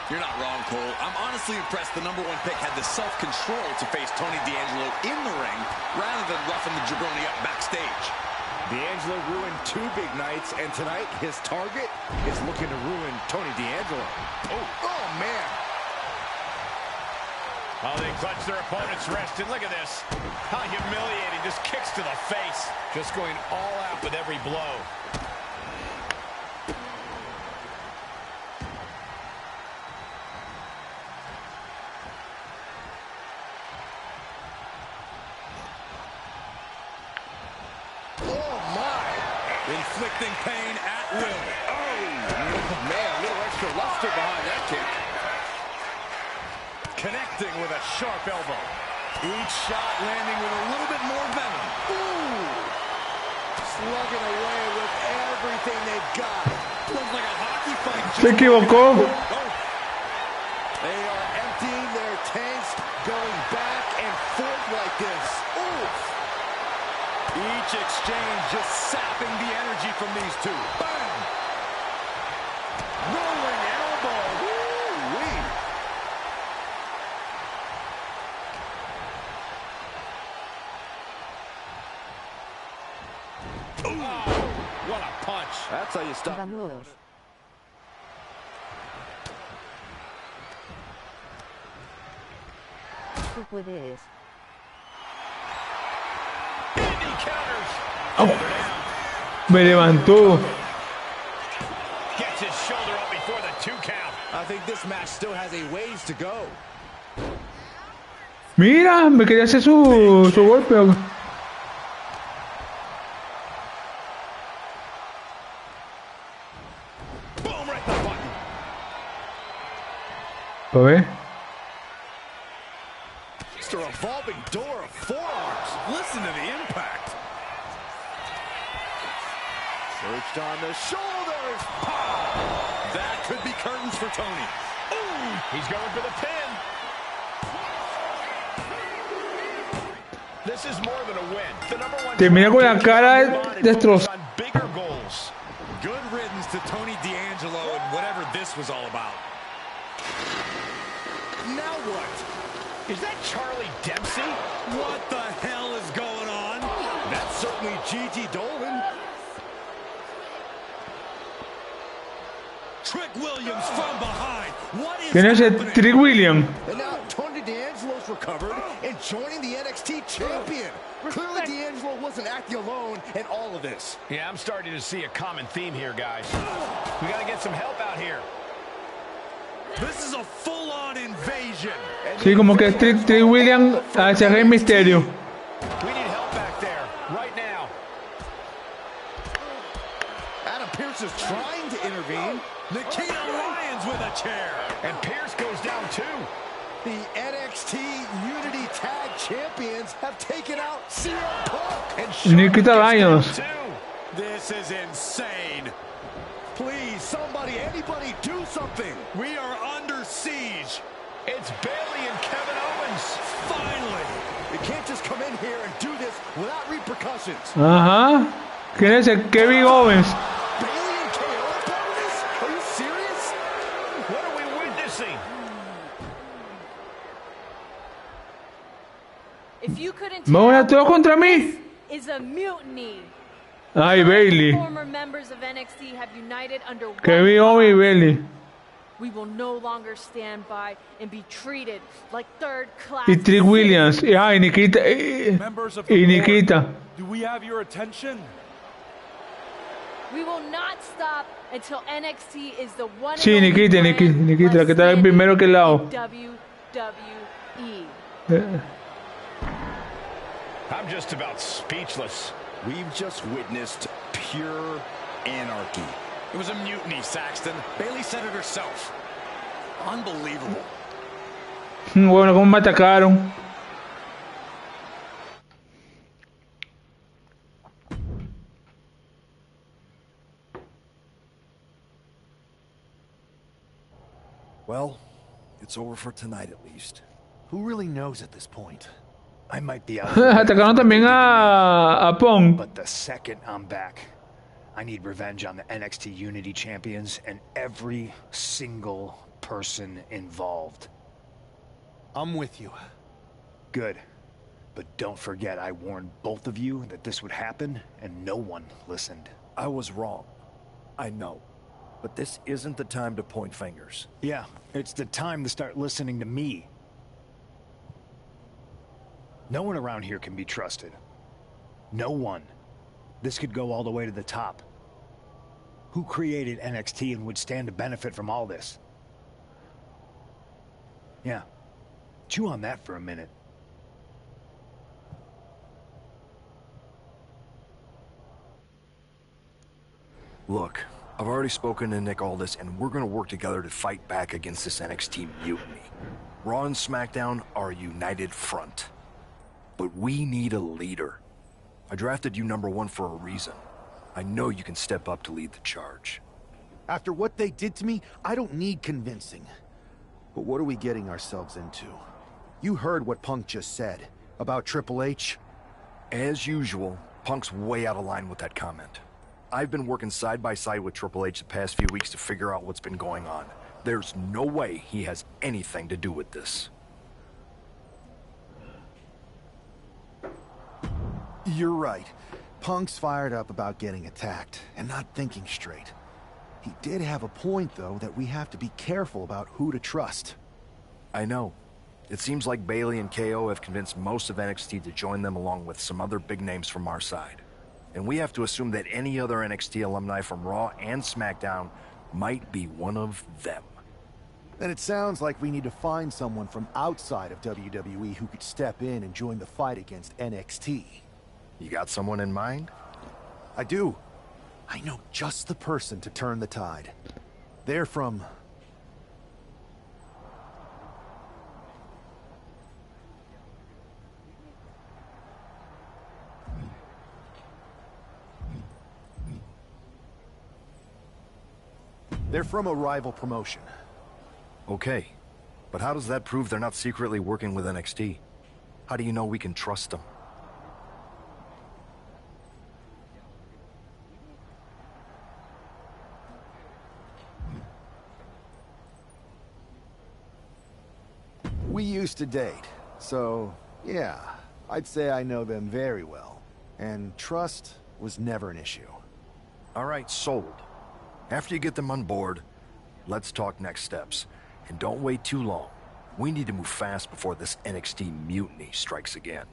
You're not wrong, Cole. I'm honestly impressed the #1 pick had the self-control to face Tony D'Angelo in the ring rather than roughing the jabroni up backstage. D'Angelo ruined 2 big nights, and tonight his target is looking to ruin Tony D'Angelo. Oh, man. Oh, they clutch their opponent's wrist, and look at this. How humiliating, just kicks to the face. Just going all out with every blow. Oh, my. Inflicting pain at will. Oh, man, a little extra luster behind that kick. Connecting with a sharp elbow. Each shot landing with a little bit more venom. Ooh. Slugging away with everything they've got. Looks like a hockey fight. Se equivocó. They are emptying their tanks, going back and forth like this. Ooh. Each exchange just sapping the energy from these two. Bam! Rolling elbow. Woo-wee. What a punch. That's how you stop. Vamos. Tú puedes. Oh, me levantó. Gets his shoulder up before the 2 count. I think this match still has a ways to go. Mira, me quería hacer su golpe. Boom, right the button. A ver. It's a revolving door of forearms. Listen to the impact. Perched on the shoulders. That could be curtains for Tony. Ooh, he's going for the pin. This is more than a win. The #1 Termina con la cara destrozada. Bigger goals. Good riddance to Tony D'Angelo and whatever this was all about. Now what? Is that Charlie Dempsey? What the hell is going on? That's certainly Gigi Dolan. Trick Williams from behind. What is ¿Quién es el happening? Trick Williams? And now Tony D'Angelo's recovered and joining the NXT champion. Clearly D'Angelo wasn't acting alone in all of this. Yeah, I'm starting to see a common theme here, guys. We got to get some help out here. This is a full-on invasion. Sí, como que Trick Williams hacia Rey Misterio. We need help back there right now. Adam Pearce is trying to intervene. Nikita Lyons with a chair. And Pierce goes down too. The NXT Unity Tag Champions have taken out CM Punk. And Nikita Lyons. This is insane. Please, somebody, anybody, do something. We are under siege. It's Bayley and Kevin Owens. Finally. You can't just come in here and do this without repercussions. Ajá. ¿Quién es el Kevin Owens? Bayley and KO opponents? Are you serious? What are we witnessing? If you couldn't ¿Me van a tell, todo contra mí? this is a mutiny. Ay, Bailey. Former members of NXT have united under one Kevin Owens y cause. Bailey. We will no longer stand by and be treated like third-class Y Trick Williams. Y Nikita. Members of Y the Nikita. board, do we have your attention? We will not stop until NXT is the one Sí, and only Nikita, brand Nikita, la que está left primero que el lado. standing in WWE. I'm just about speechless. We've just witnessed pure anarchy. It was a mutiny, Saxton. Bailey said it herself. Unbelievable. Bueno, cómo me atacaron. Well, it's over for tonight at least. Who really knows at this point? I might be out. Atacaron también a Pong. But the second I'm back, I need revenge on the NXT Unity Champions and every single person involved. I'm with you. Good. But don't forget, I warned both of you that this would happen, and no one listened. I was wrong. I know. But this isn't the time to point fingers. Yeah, it's the time to start listening to me. No one around here can be trusted. No one. This could go all the way to the top. Who created NXT and would stand to benefit from all this? Yeah. Chew on that for a minute. Look, I've already spoken to Nick Aldis, and we're gonna work together to fight back against this NXT mutiny. Raw and SmackDown are a united front. But we need a leader. I drafted you #1 for a reason. I know you can step up to lead the charge. After what they did to me, I don't need convincing. But what are we getting ourselves into? You heard what Punk just said about Triple H. As usual, Punk's way out of line with that comment. I've been working side by side with Triple H the past few weeks to figure out what's been going on. There's no way he has anything to do with this. You're right. Punk's fired up about getting attacked and not thinking straight. He did have a point, though, that we have to be careful about who to trust. I know. It seems like Bailey and KO have convinced most of NXT to join them along with some other big names from our side. And we have to assume that any other NXT alumni from Raw and SmackDown might be one of them. Then it sounds like we need to find someone from outside of WWE who could step in and join the fight against NXT. You got someone in mind? I do. I know just the person to turn the tide. They're from... They're from a rival promotion. Okay. But how does that prove they're not secretly working with NXT? How do you know we can trust them? We used to date, so yeah, I'd say I know them very well. And trust was never an issue. All right, sold. After you get them on board, let's talk next steps. And don't wait too long. We need to move fast before this NXT mutiny strikes again.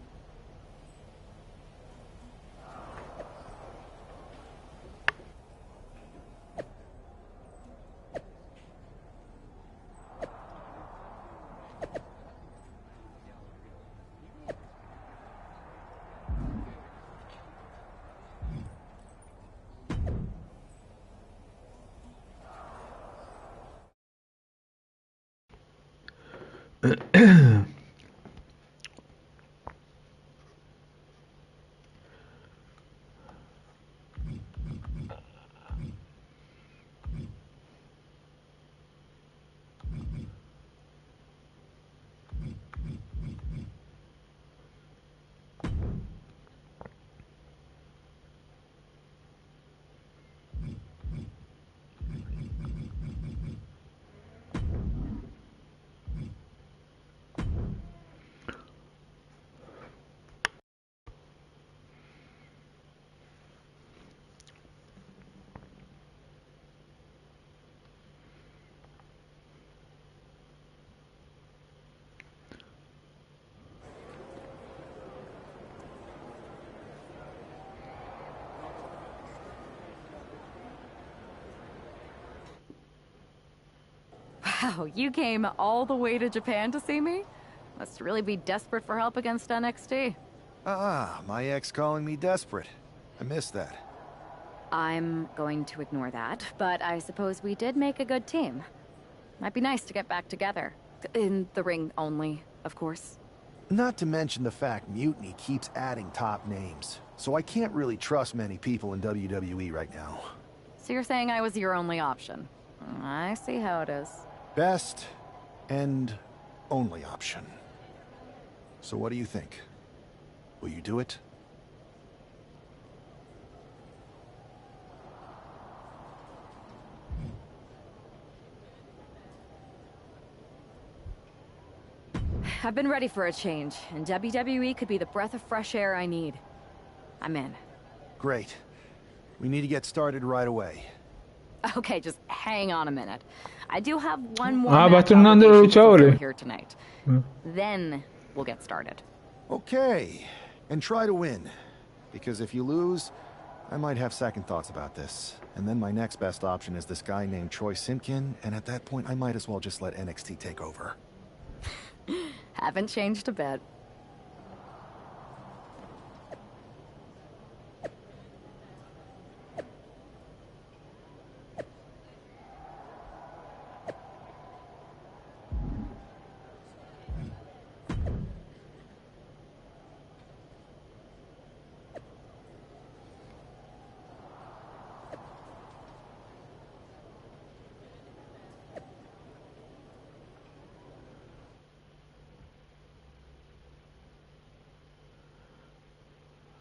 Wow, you came all the way to Japan to see me? Must really be desperate for help against NXT. My ex calling me desperate. I missed that. I'm going to ignore that, but I suppose we did make a good team. Might be nice to get back together. In the ring only, of course. Not to mention the fact Mutiny keeps adding top names, so I can't really trust many people in WWE right now. So you're saying I was your only option? I see how it is. Best and only option. So what do you think? Will you do it? I've been ready for a change, and WWE could be the breath of fresh air I need. I'm in. Great. We need to get started right away. Okay, just hang on a minute. I do have one more va tornando los luchadores. here tonight. Then we'll get started. Okay. And try to win. Because if you lose, I might have second thoughts about this. And then my next best option is this guy named Troy Simpkin, and at that point I might as well just let NXT take over. Haven't changed a bit.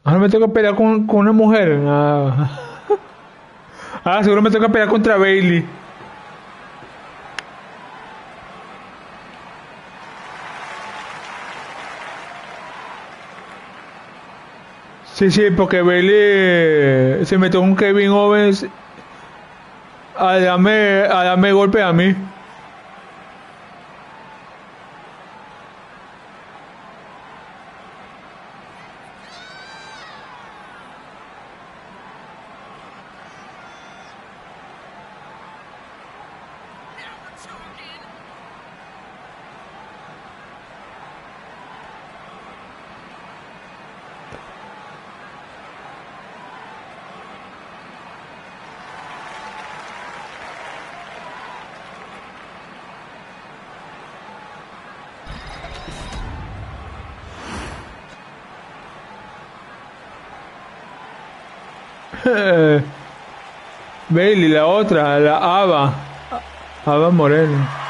Ahora me toca pelear con una mujer. Seguro me toca pelear contra Bailey. Sí, porque Bailey se metió con Kevin Owens a darme golpe a mí. Bailey, la otra, la Ava Moreno.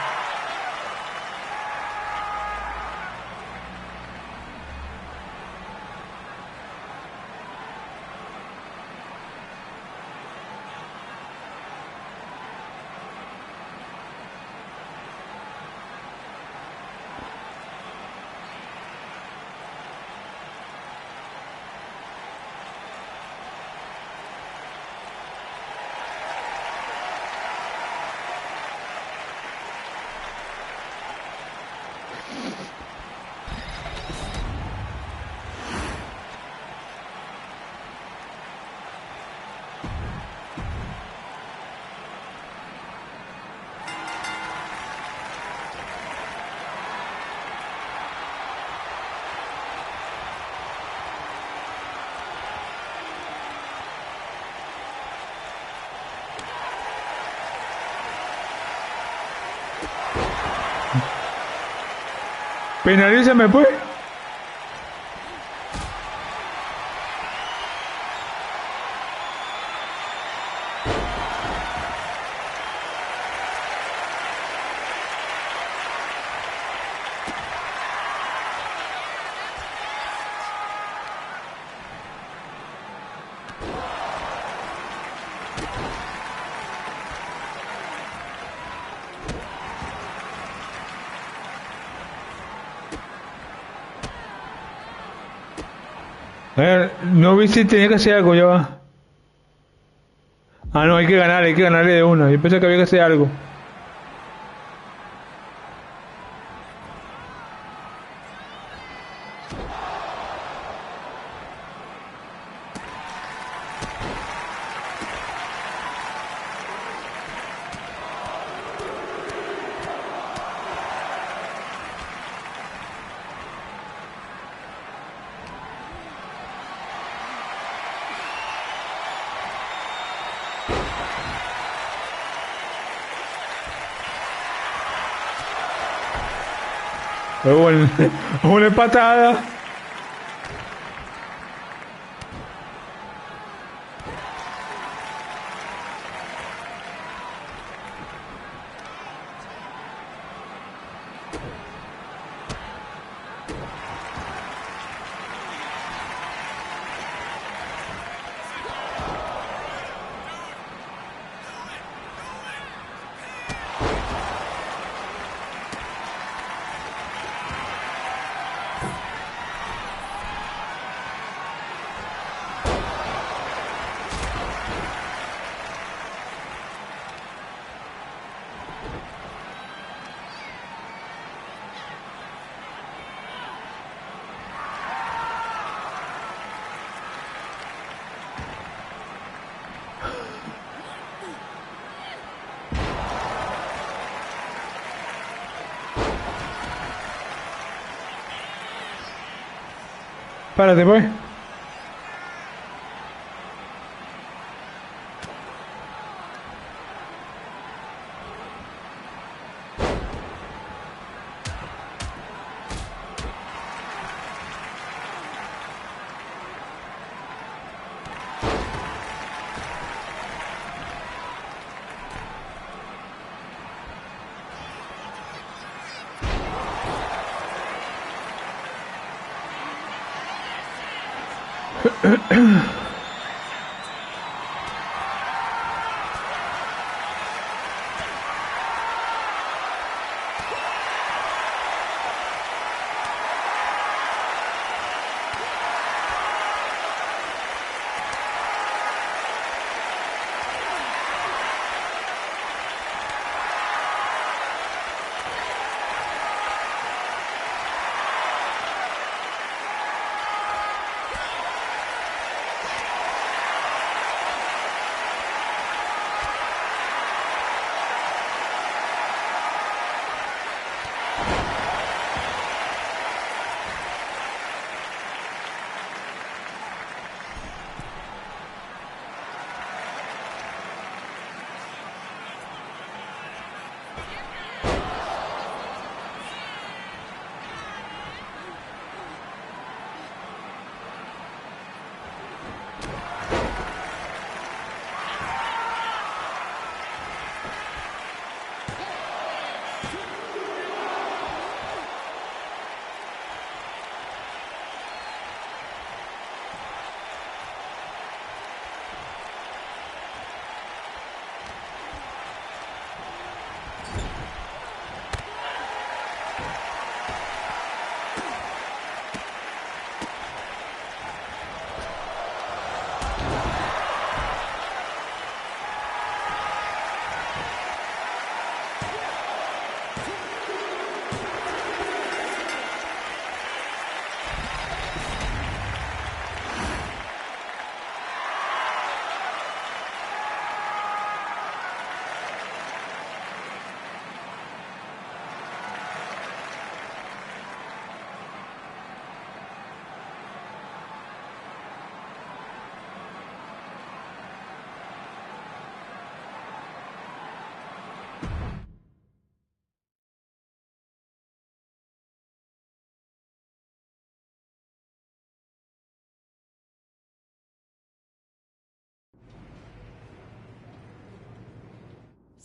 Penalízame pues. No vi si tenía que hacer algo, ya va. No, hay que ganarle de una. Yo pensé que había que hacer algo. Una patada. Párate, pues.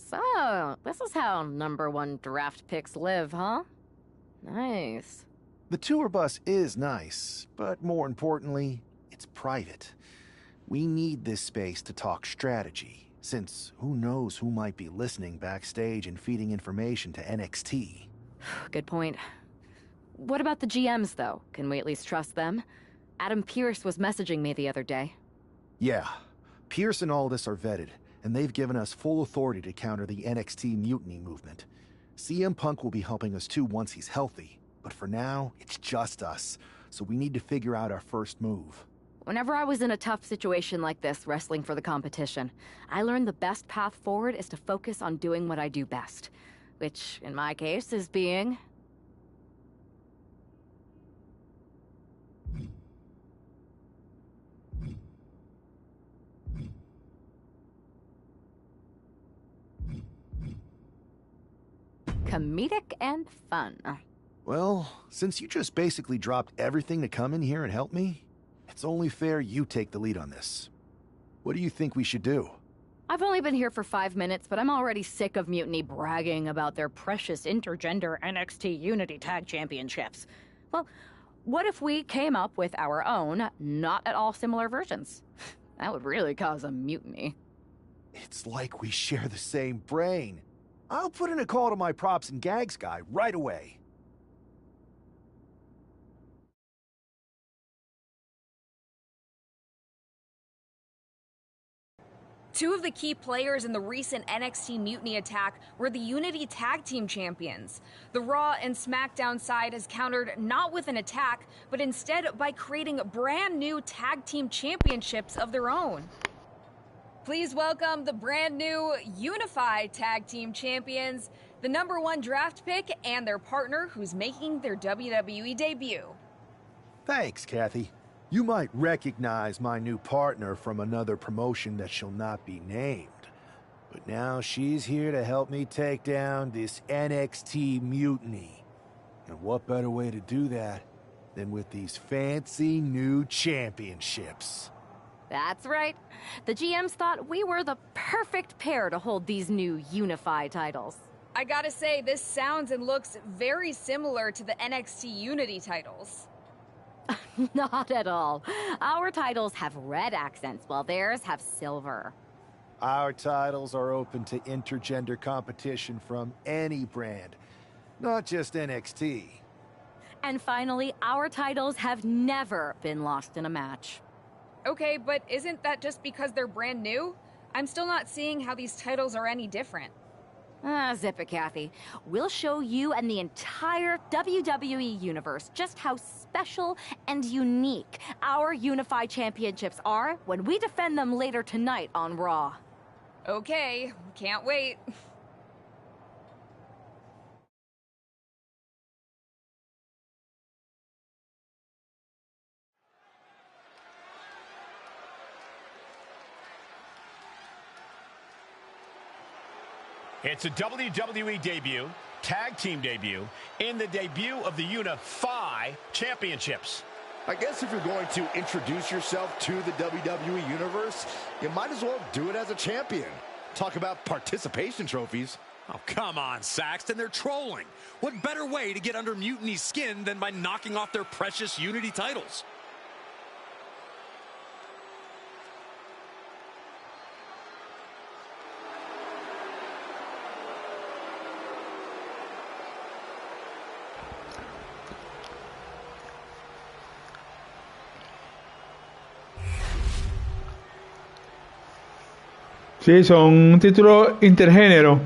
So, this is how #1 draft picks live, huh? Nice. The tour bus is nice, but more importantly, it's private. We need this space to talk strategy, since who knows who might be listening backstage and feeding information to NXT. Good point. What about the GMs, though? Can we at least trust them? Adam Pearce was messaging me the other day. Yeah, Pierce and Aldis are vetted, and they've given us full authority to counter the NXT mutiny movement. CM Punk will be helping us too once he's healthy, but for now, it's just us, so we need to figure out our first move. Whenever I was in a tough situation like this, wrestling for the competition, I learned the best path forward is to focus on doing what I do best. Which, in my case, is being... comedic and fun. Well, since you just basically dropped everything to come in here and help me, it's only fair you take the lead on this. What do you think we should do? I've only been here for 5 minutes, but I'm already sick of Mutiny bragging about their precious intergender NXT Unity Tag Championships. Well, what if we came up with our own, not at all similar versions? That would really cause a mutiny. It's like we share the same brain. I'll put in a call to my props and gags guy right away. Two of the key players in the recent NXT Mutiny attack were the Unity Tag Team Champions. The Raw and SmackDown side has countered not with an attack, but instead by creating brand new Tag Team Championships of their own. Please welcome the brand new Unified Tag Team Champions, the #1 draft pick, and their partner who's making their WWE debut. Thanks, Kathy. You might recognize my new partner from another promotion that shall not be named. But now she's here to help me take down this NXT mutiny. And what better way to do that than with these fancy new championships? That's right. The GMs thought we were the perfect pair to hold these new Unified titles. I gotta say, this sounds and looks very similar to the NXT Unity titles. Not at all. Our titles have red accents, while theirs have silver. Our titles are open to intergender competition from any brand, not just NXT. And finally, our titles have never been lost in a match. Okay, but isn't that just because they're brand new? I'm still not seeing how these titles are any different. Zip it, Kathy. We'll show you and the entire WWE universe just how special and unique our Unified Championships are when we defend them later tonight on Raw. Okay, can't wait. It's a WWE debut, tag team debut, in the debut of the Unify Championships. I guess if you're going to introduce yourself to the WWE Universe, you might as well do it as a champion. Talk about participation trophies. Oh, come on, Saxton, they're trolling. What better way to get under Mutiny's skin than by knocking off their precious Unity titles? Sí, son títulos intergénero.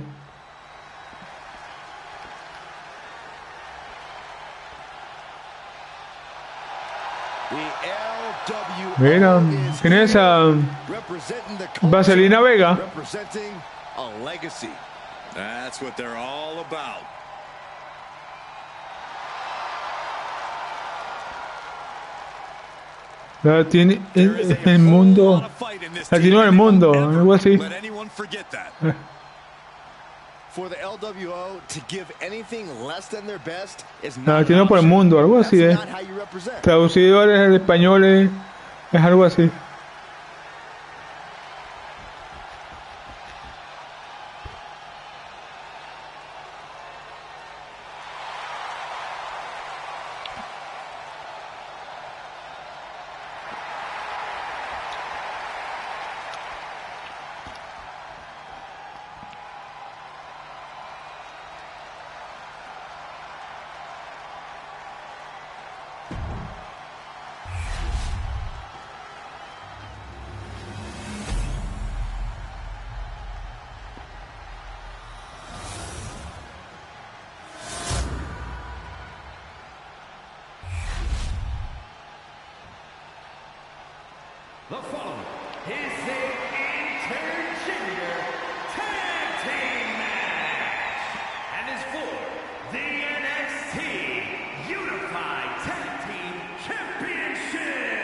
Mira, ¿quién es esa? Vaselina Vega. A legacy. That's what they're all about. Tiene el mundo. Latino del mundo, algo así. For the LWO to give anything less than their best is Latino por el mundo, algo así, Traducido al español es algo así. The following is the intergender tag team match and is for the NXT Unified Tag Team Championship.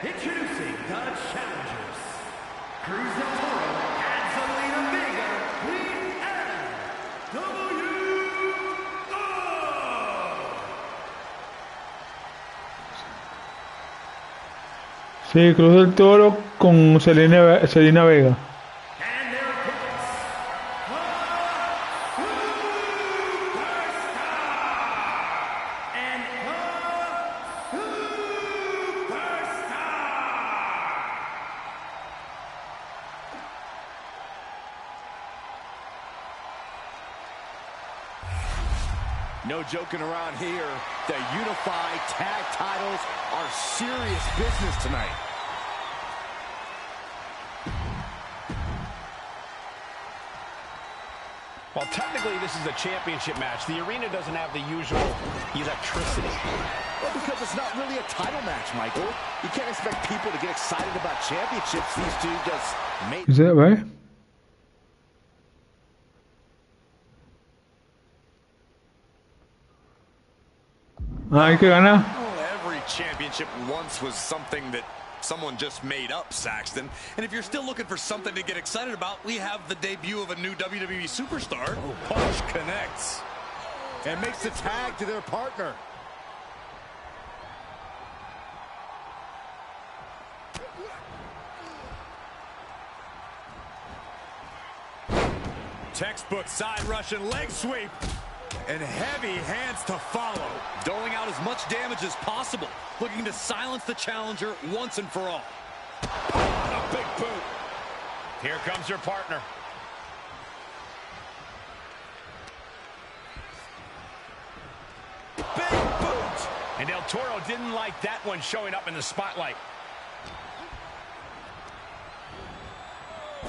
Introducing the challengers, Cruz del Toro and Zelina Vega, Queen and WO. Sí, Cruz del Toro con Selena Vega. No joking around here. The unified tag titles are serious business tonight. Well, technically, this is a championship match. The arena doesn't have the usual electricity. Well, because it's not really a title match, Michael. You can't expect people to get excited about championships. These two just made... Is that right? Hay que ganar. Every championship once was something that someone just made up, Saxton. And if you're still looking for something to get excited about, we have the debut of a new WWE superstar. Oh, punch connects and makes the tag to their partner. Textbook side Russian leg sweep. And heavy hands to follow. Doling out as much damage as possible. Looking to silence the challenger once and for all. A big boot. Here comes your partner. Big boot. And El Toro didn't like that one showing up in the spotlight.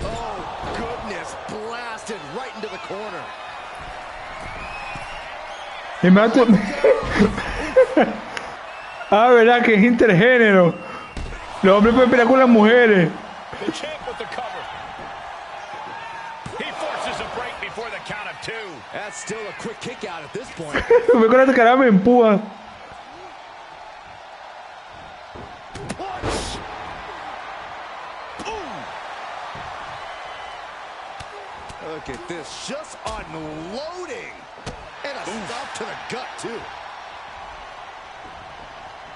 Oh, goodness. Blasted right into the corner. Y mate... Ah, verdad que es intergénero. Los hombres pueden pelear con las mujeres. The champ with the cover. He forces a break before the count of 2. That's still a quick kick out at this point. Me con esta cara me empuja. Punch. Boom. Look at this, just unloading. And a stop to the gut, too.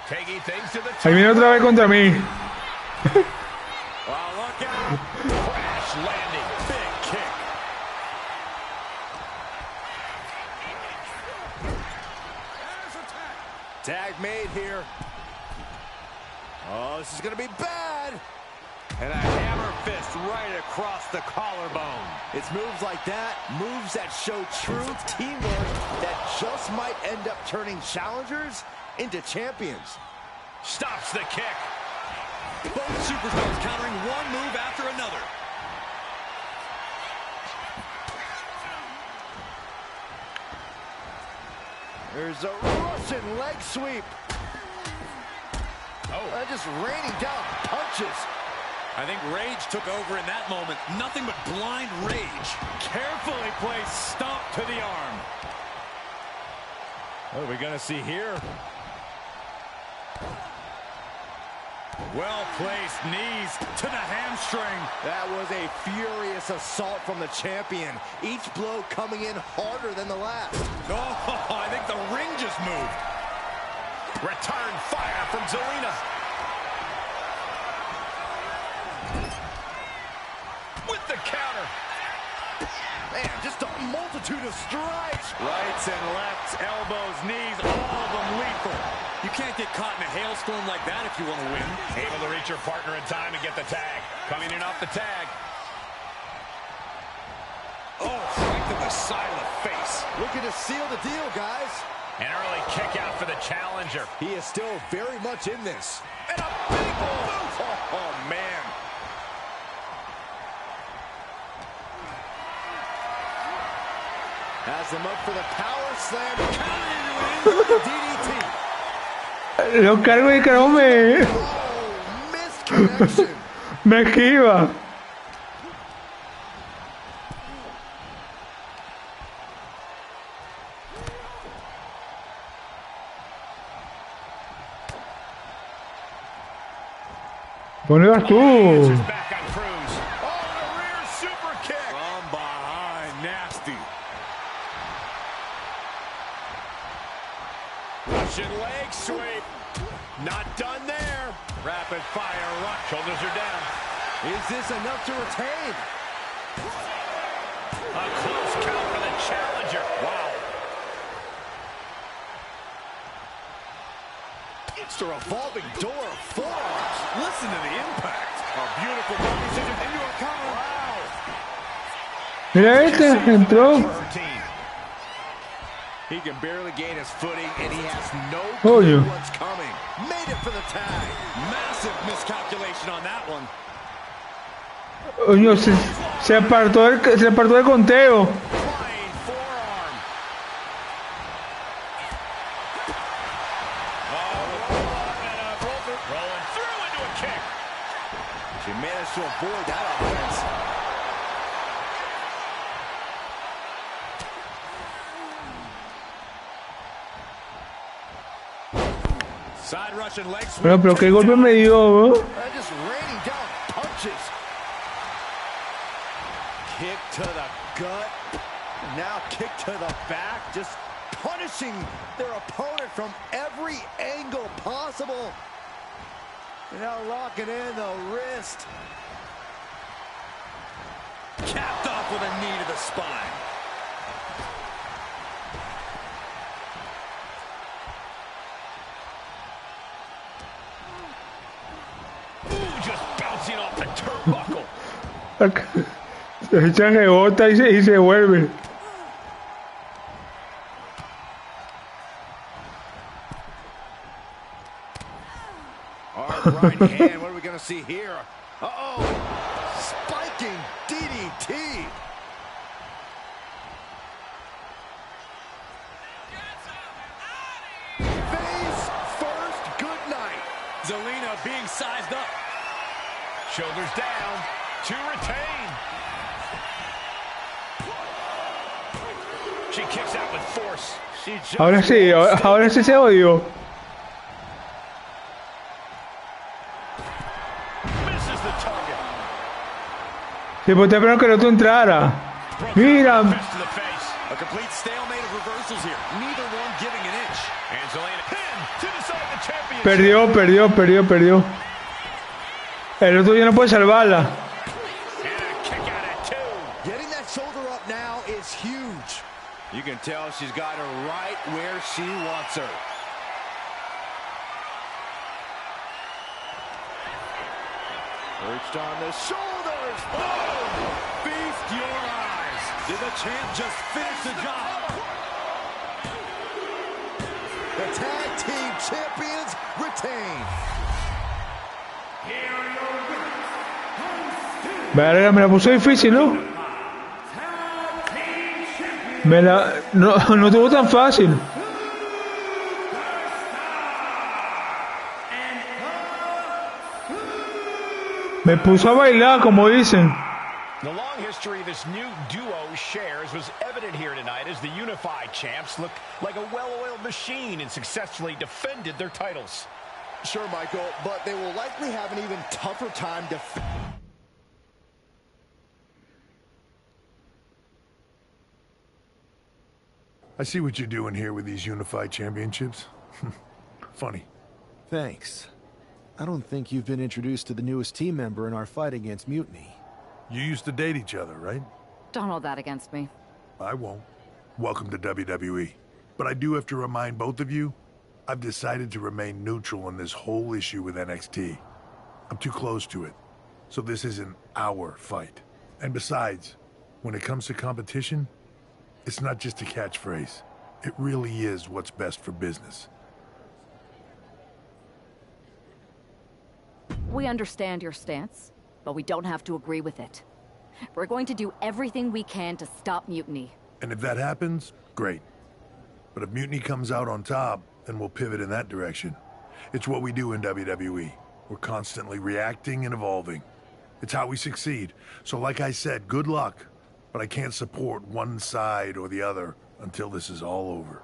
Taking things to the top. Ahí viene otra vez contra mí. Well, look out. Crash landing. Big kick. Tag made here. Oh, this is going to be bad. And a hammer fist right across the collarbone. It's moves like that, moves that show true teamwork that just might end up turning challengers into champions. Stops the kick. Both superstars countering one move after another. There's a Russian leg sweep. Oh. Just raining down punches. I think rage took over in that moment. Nothing but blind rage. Carefully placed stomp to the arm. What are we going to see here? Well-placed knees to the hamstring. That was a furious assault from the champion. Each blow coming in harder than the last. Oh, I think the ring just moved. Return fire from Zelina. With the counter. Man, just a multitude of strikes. Rights and lefts, elbows, knees, all of them lethal. You can't get caught in a hailstorm like that if you want to win. Able to reach your partner in time and get the tag. Coming in off the tag. Oh, right to the side of the face. Looking to seal the deal, guys. An early kick out for the challenger. He is still very much in this. And a big boot. Oh, man. Has him up for the power slam. Counted into DDT. Lo cargo y que no me... Oh, missed connection. Me esquiva. ¿Dónde vas tú? Back on Cruz. Oh, the rear super kick. From behind, nasty. Russian leg sweep. Not done there. Rapid fire rush. Shoulders are down. Is this enough to retain? A close count for the challenger. Wow. It's the revolving door of forearms. Listen to the impact. A beautiful decision into a cover. Wow. Mira entró. He can barely gain his footing, and he has no Oh, clue yeah. what's coming. Made it for the tag. Massive miscalculation on that one. Coño, se apartó el conteo. Flying forearm. Rolling through into a kick. She managed to avoid that offense. Side Russian leg sweep. Bueno, pero qué golpe me dio, ¿no? Just raining down punches. Kick to the gut. Now kick to the back. Just punishing their opponent from every angle possible. Now locking in the wrist. Capped off with a knee to the spine. Ooh, just bouncing off the turnbuckle. Se echa rebota y se vuelve. Hard right hand. What are we going to see here? Uh-oh. Spiking DDT. Face first. Good night. Zelina being sized up. Shoulders down to retain. She kicks out with force. Ahora sí se odió. Misses the target. Sí, pues te espero que el otro entrara. Mira. Fist to the face. A complete stalemate of reversals here. Neither one giving an inch. And Zelina pin to decide the championship. Perdió. El otro ya no puede salvarla. And a kick out at two. Getting that shoulder up now is huge. You can tell she's got her right where she wants her. Perched on the shoulders. Boom! Feast your eyes. Did the champ just finish the job? The tag team champions retain. Verga, me la puso difícil, ¿no? No estuvo tan fácil. Me puso a bailar, como dicen. The long history this new duo shares was evident here tonight as the unified champs looked like a well-oiled machine and successfully defended their titles. Sure, Michael, but they will likely have an even tougher time I see what you're doing here with these unified championships. Funny. Thanks. I don't think you've been introduced to the newest team member in our fight against Mutiny. You used to date each other, right? Don't hold that against me. I won't. Welcome to WWE. But I do have to remind both of you, I've decided to remain neutral in this whole issue with NXT. I'm too close to it. So this isn't our fight. And besides, when it comes to competition, it's not just a catchphrase. It really is what's best for business. We understand your stance, but we don't have to agree with it. We're going to do everything we can to stop Mutiny. And if that happens, great. But if Mutiny comes out on top, then we'll pivot in that direction. It's what we do in WWE. We're constantly reacting and evolving. It's how we succeed. So like I said, good luck. But I can't support one side or the other until this is all over.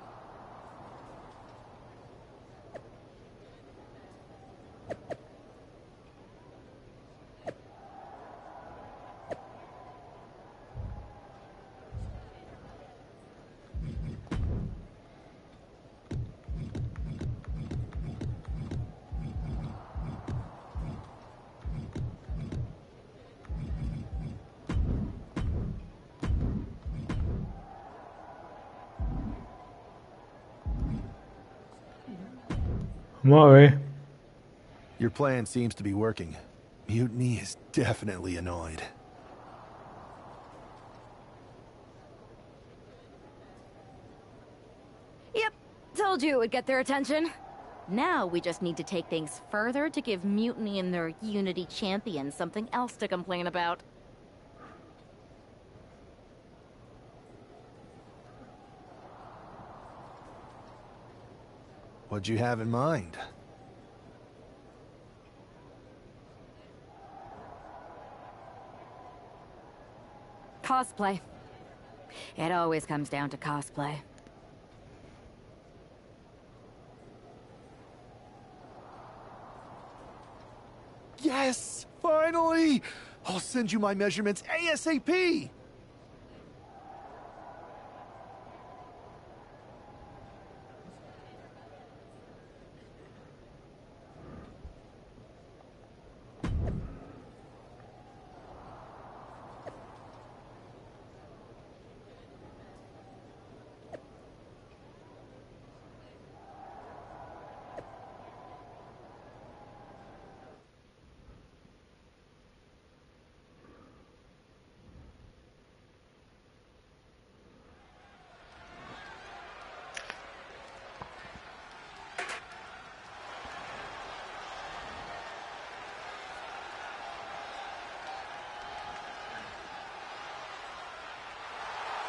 Vamos a ver. Your plan seems to be working. Mutiny is definitely annoyed. Yep, told you it would get their attention. Now we just need to take things further to give Mutiny and their Unity champion something else to complain about. What'd you have in mind? Cosplay. It always comes down to cosplay. Yes! Finally! I'll send you my measurements ASAP!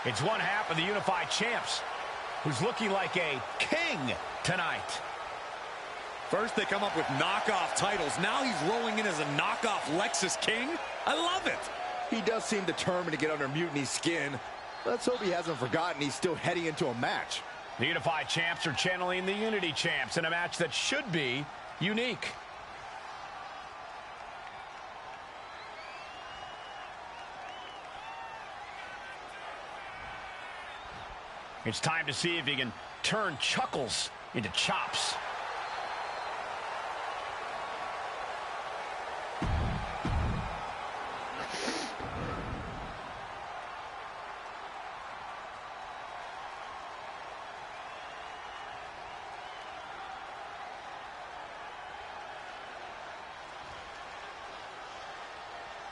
It's one half of the Unified Champs, who's looking like a king tonight. First they come up with knockoff titles. Now he's rolling in as a knockoff Lexus King. I love it. He does seem determined to get under Mutiny's skin. Let's hope he hasn't forgotten he's still heading into a match. The Unified Champs are channeling the Unity Champs in a match that should be unique. It's time to see if he can turn chuckles into chops.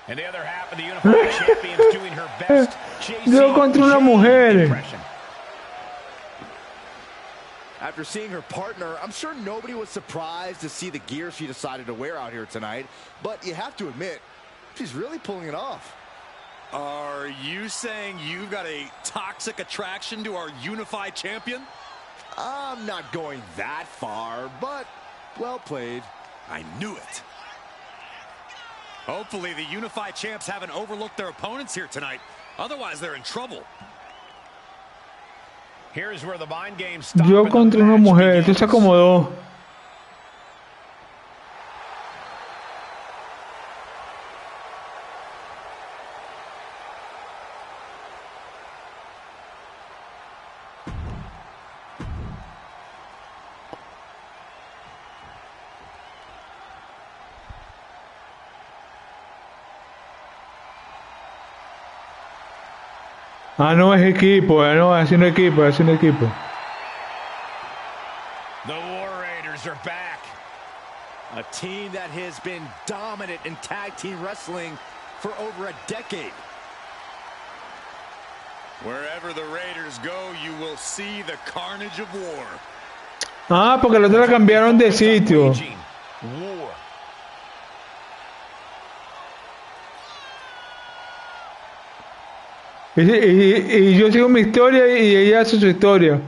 And the other half of the Unified Champions doing her best. Yo contra una mujer. After seeing her partner, I'm sure nobody was surprised to see the gear she decided to wear out here tonight. But you have to admit, she's really pulling it off. Are you saying you've got a toxic attraction to our Unified Champion? I'm not going that far, but well played. I knew it. Hopefully the Unified Champs haven't overlooked their opponents here tonight. Otherwise, they're in trouble. Here's where the mind game stops. Yo contra una mujer, esto se acomodó. Ah, no es equipo, no, es un equipo, es un equipo. The War Raiders are back. A team that has been dominant in tag team wrestling for over a decade. Wherever the Raiders go, you will see the carnage of war. Ah, porque los otros cambiaron de sitio. War. Y yo sigo mi historia y ella hace su historia.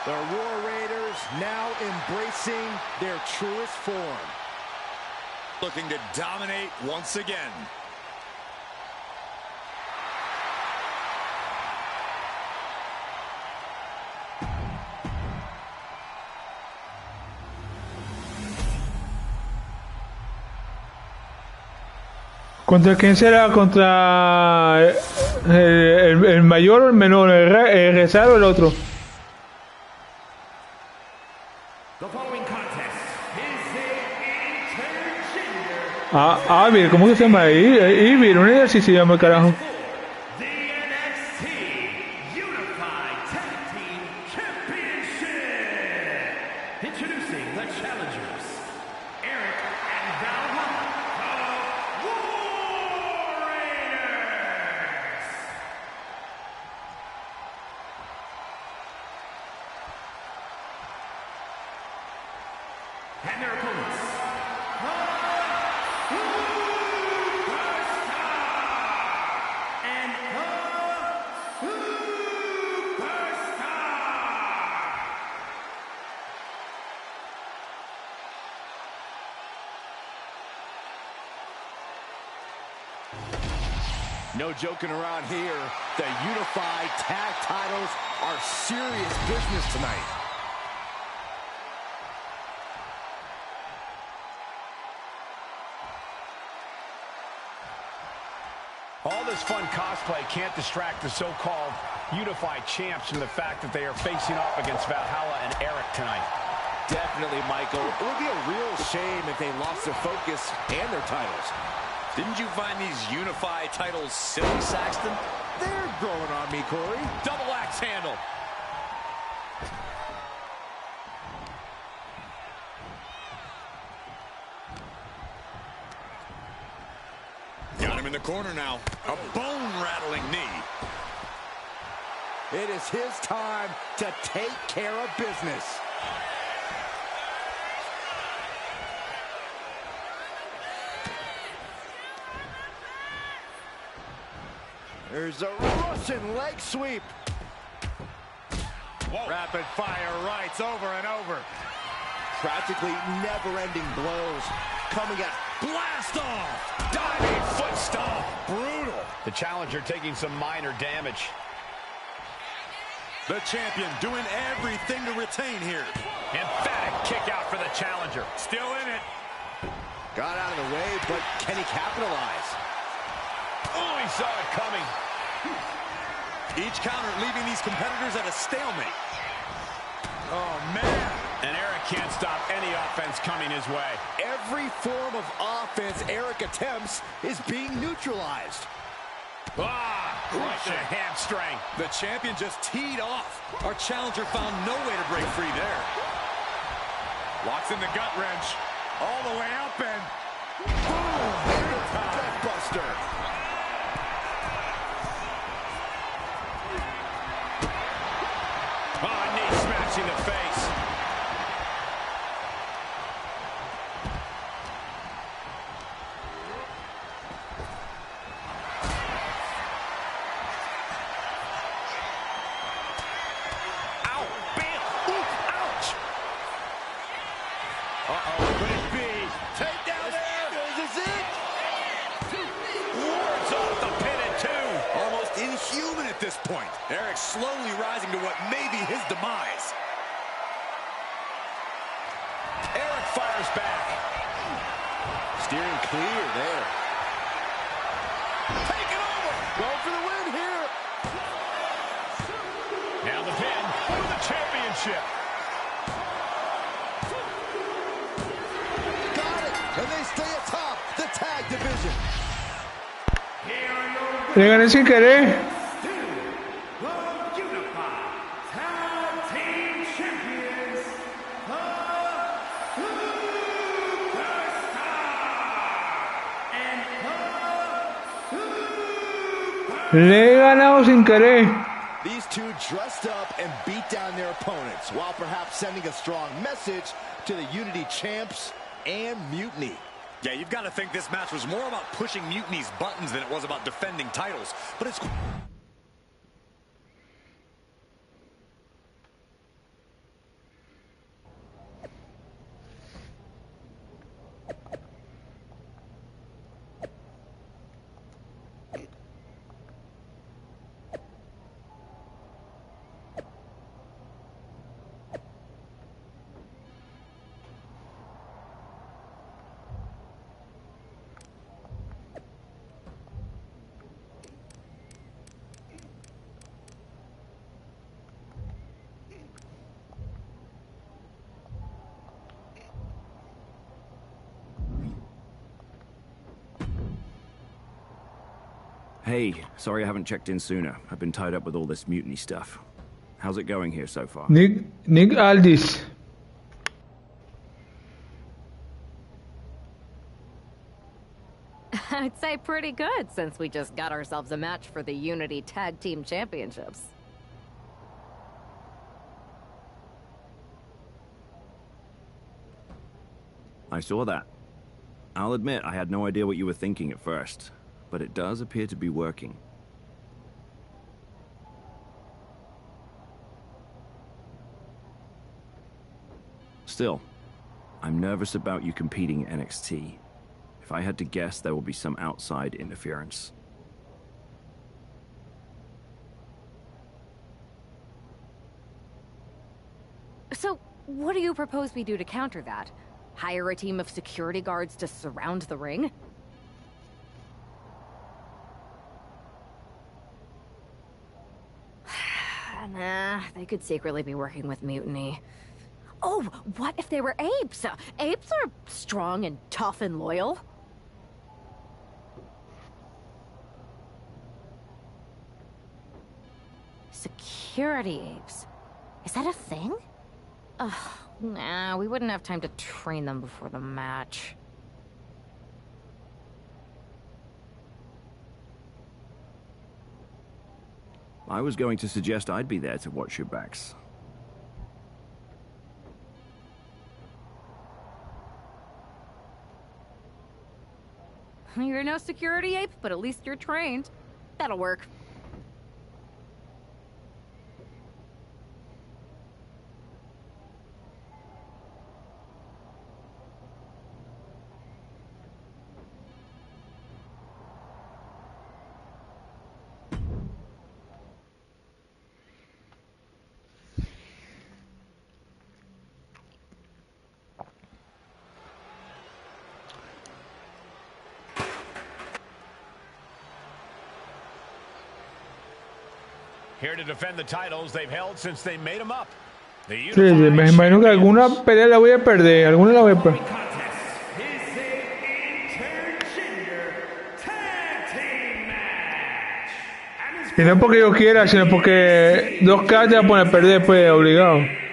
The War Raiders now embracing their truest form. Looking to dominate once again. ¿Contra quién será? ¿Contra el mayor o el menor? ¿El rezar o el otro? Ivy, ¿cómo que se llama? Ivy, un ejercicio se llama el carajo. No joking around here. The unified tag titles are serious business tonight. All this fun cosplay can't distract the so-called unified champs from the fact that they are facing off against Valhalla and Eric tonight. Definitely, Michael. It would be a real shame if they lost their focus and their titles. Didn't you find these unified titles silly, Saxton? They're growing on me, Corey. Double axe handle. Got him in the corner now. A bone-rattling knee. It is his time to take care of business. There's a Russian leg sweep. Whoa. Rapid fire rights over and over. Practically never-ending blows coming at blast off. Diving foot stomp. Brutal. The challenger taking some minor damage. The champion doing everything to retain here. Emphatic kick out for the challenger. Still in it. Got out of the way, but can he capitalize? Oh, he saw it coming. Each counter leaving these competitors at a stalemate. Oh, man. And Eric can't stop any offense coming his way. Every form of offense Eric attempts is being neutralized. Right to the hamstring. The champion just teed off. Our challenger found no way to break free there. Locks in the gut wrench. All the way up and... boom! Buster. Knee smashing the face. Ow! Bam! Ooh! Ouch! Uh-oh, could it be? Take down there! Is this it? Wards off the pin at two. Almost inhuman at this point. Eric slowly rising to what may be his demise. Eric fires back. Steering clear there. Taking over. Going for the win here. Now the pin for the championship. Got it. And they stay atop the tag division. Le gané sin querer. Le he ganado sin querer. These two dressed up and beat down their opponents, while perhaps sending a strong message to the Unity champs and Mutiny. Yeah, you've got to think this match was more about pushing Mutiny's buttons than it was about defending titles. But it's... Hey, sorry I haven't checked in sooner. I've been tied up with all this mutiny stuff. How's it going here so far? Nick Aldis. I'd say pretty good, since we just got ourselves a match for the Unity Tag Team Championships. I saw that. I'll admit I had no idea what you were thinking at first, but it does appear to be working. Still, I'm nervous about you competing in NXT. If I had to guess, there will be some outside interference. So, what do you propose we do to counter that? Hire a team of security guards to surround the ring? Nah, they could secretly be working with Mutiny. Oh, what if they were apes? Apes are strong and tough and loyal. Security apes? Is that a thing? Ugh, nah, we wouldn't have time to train them before the match. I was going to suggest I'd be there to watch your backs. You're no security ape, but at least you're trained. That'll work. Here to defend the titles they've held since they made them up. Sí, me imagino que alguna pelea la voy a perder, alguna la voy a perder. Y no porque yo quiera, sino porque 2K te va a poner a perder, pues, obligado.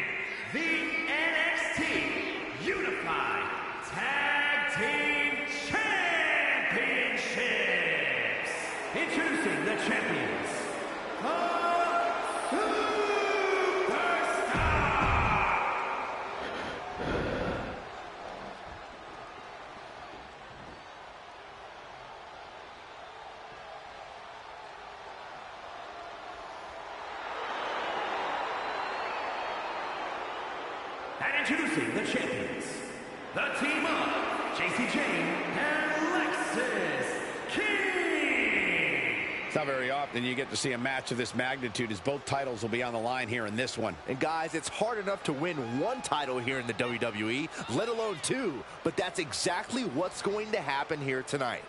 And introducing the champions, the team of JC Jane and Lexis King. It's not very often you get to see a match of this magnitude, as both titles will be on the line here in this one. And guys, it's hard enough to win one title here in the WWE, let alone two. But that's exactly what's going to happen here tonight.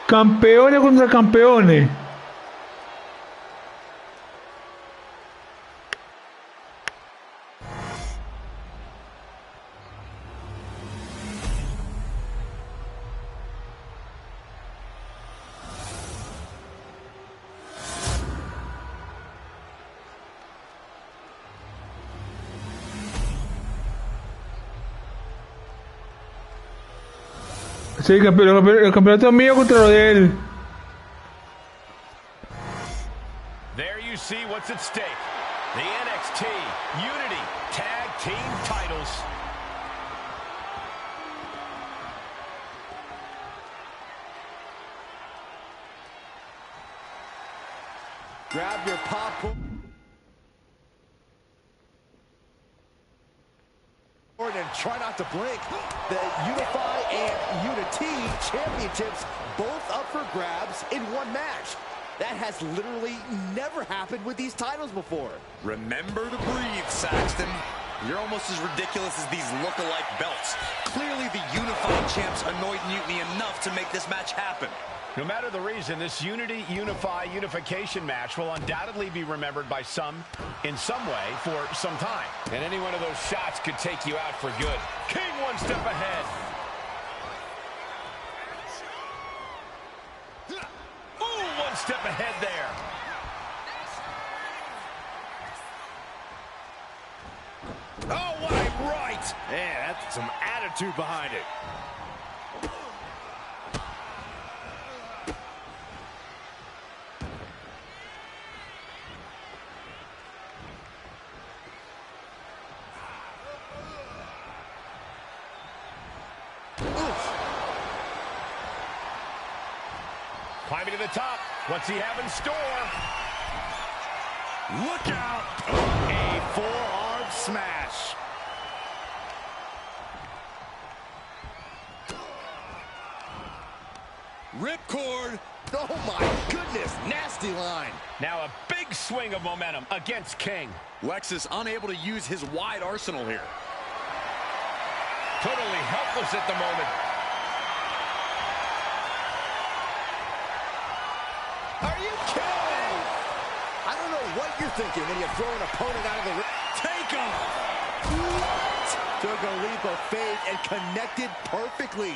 Campeones contra campeones. Sí, el campeonato es mío contra lo de él. There you see what's at stake. The NXT Unity Tag Team titles. Grab your popcorn and try not to blink. The Unify and Unity championships both up for grabs in one match. That has literally never happened with these titles before. Remember to breathe, Saxton. You're almost as ridiculous as these look-alike belts. Clearly the Unified champs annoyed Mutiny enough to make this match happen. No matter the reason, this unification match will undoubtedly be remembered by some in some way for some time. And any one of those shots could take you out for good. King one step ahead. Ooh, one step ahead there. Oh, what a right! Man, that's some attitude behind it. Climbing to the top. What's he have in store? Look out! A forearm smash. Ripcord. Oh my goodness, nasty line. Now a big swing of momentum against King. Lexus unable to use his wide arsenal here. Totally helpless at the moment. Are you kidding? I don't know what you're thinking when you throw an opponent out of the ring. Take off! What? Took a leap of faith and connected perfectly.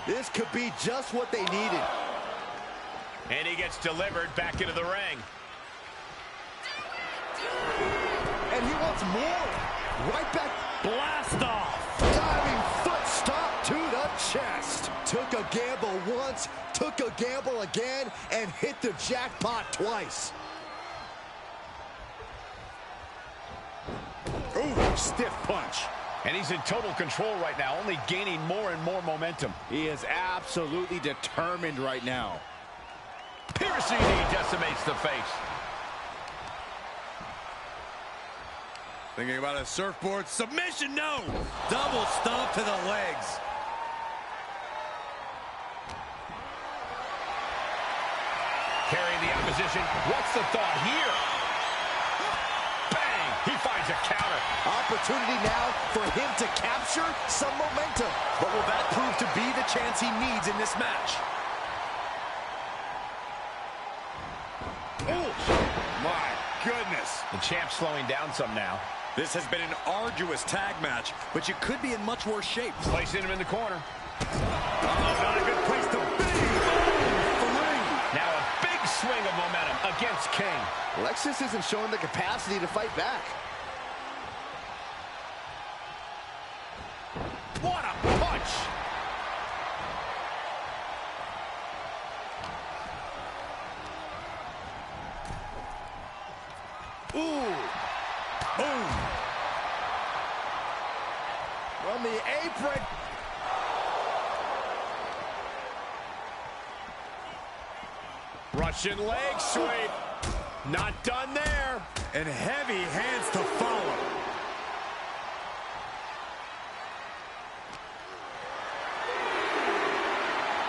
This could be just what they needed. And he gets delivered back into the ring. And he wants more. Right back. Blast off! Diving foot stop to the chest. Took a gamble once, took a gamble again, and hit the jackpot twice. Ooh, stiff punch. And he's in total control right now, only gaining more and more momentum. He is absolutely determined right now. Piercing knee decimates the face. Thinking about a surfboard submission, no! Double stomp to the legs. Carrying the opposition. What's the thought here? Bang! He finds a counter. Opportunity now for him to capture some momentum. But will that prove to be the chance he needs in this match? Oh, my goodness. The champ's slowing down some now. This has been an arduous tag match, but you could be in much worse shape. Placing him in the corner. Not a good place to be. Now a big swing of momentum against King. Lexus isn't showing the capacity to fight back. What a punch! Ooh. Boom. From the apron. Russian leg sweep. Not done there. And heavy hands to follow.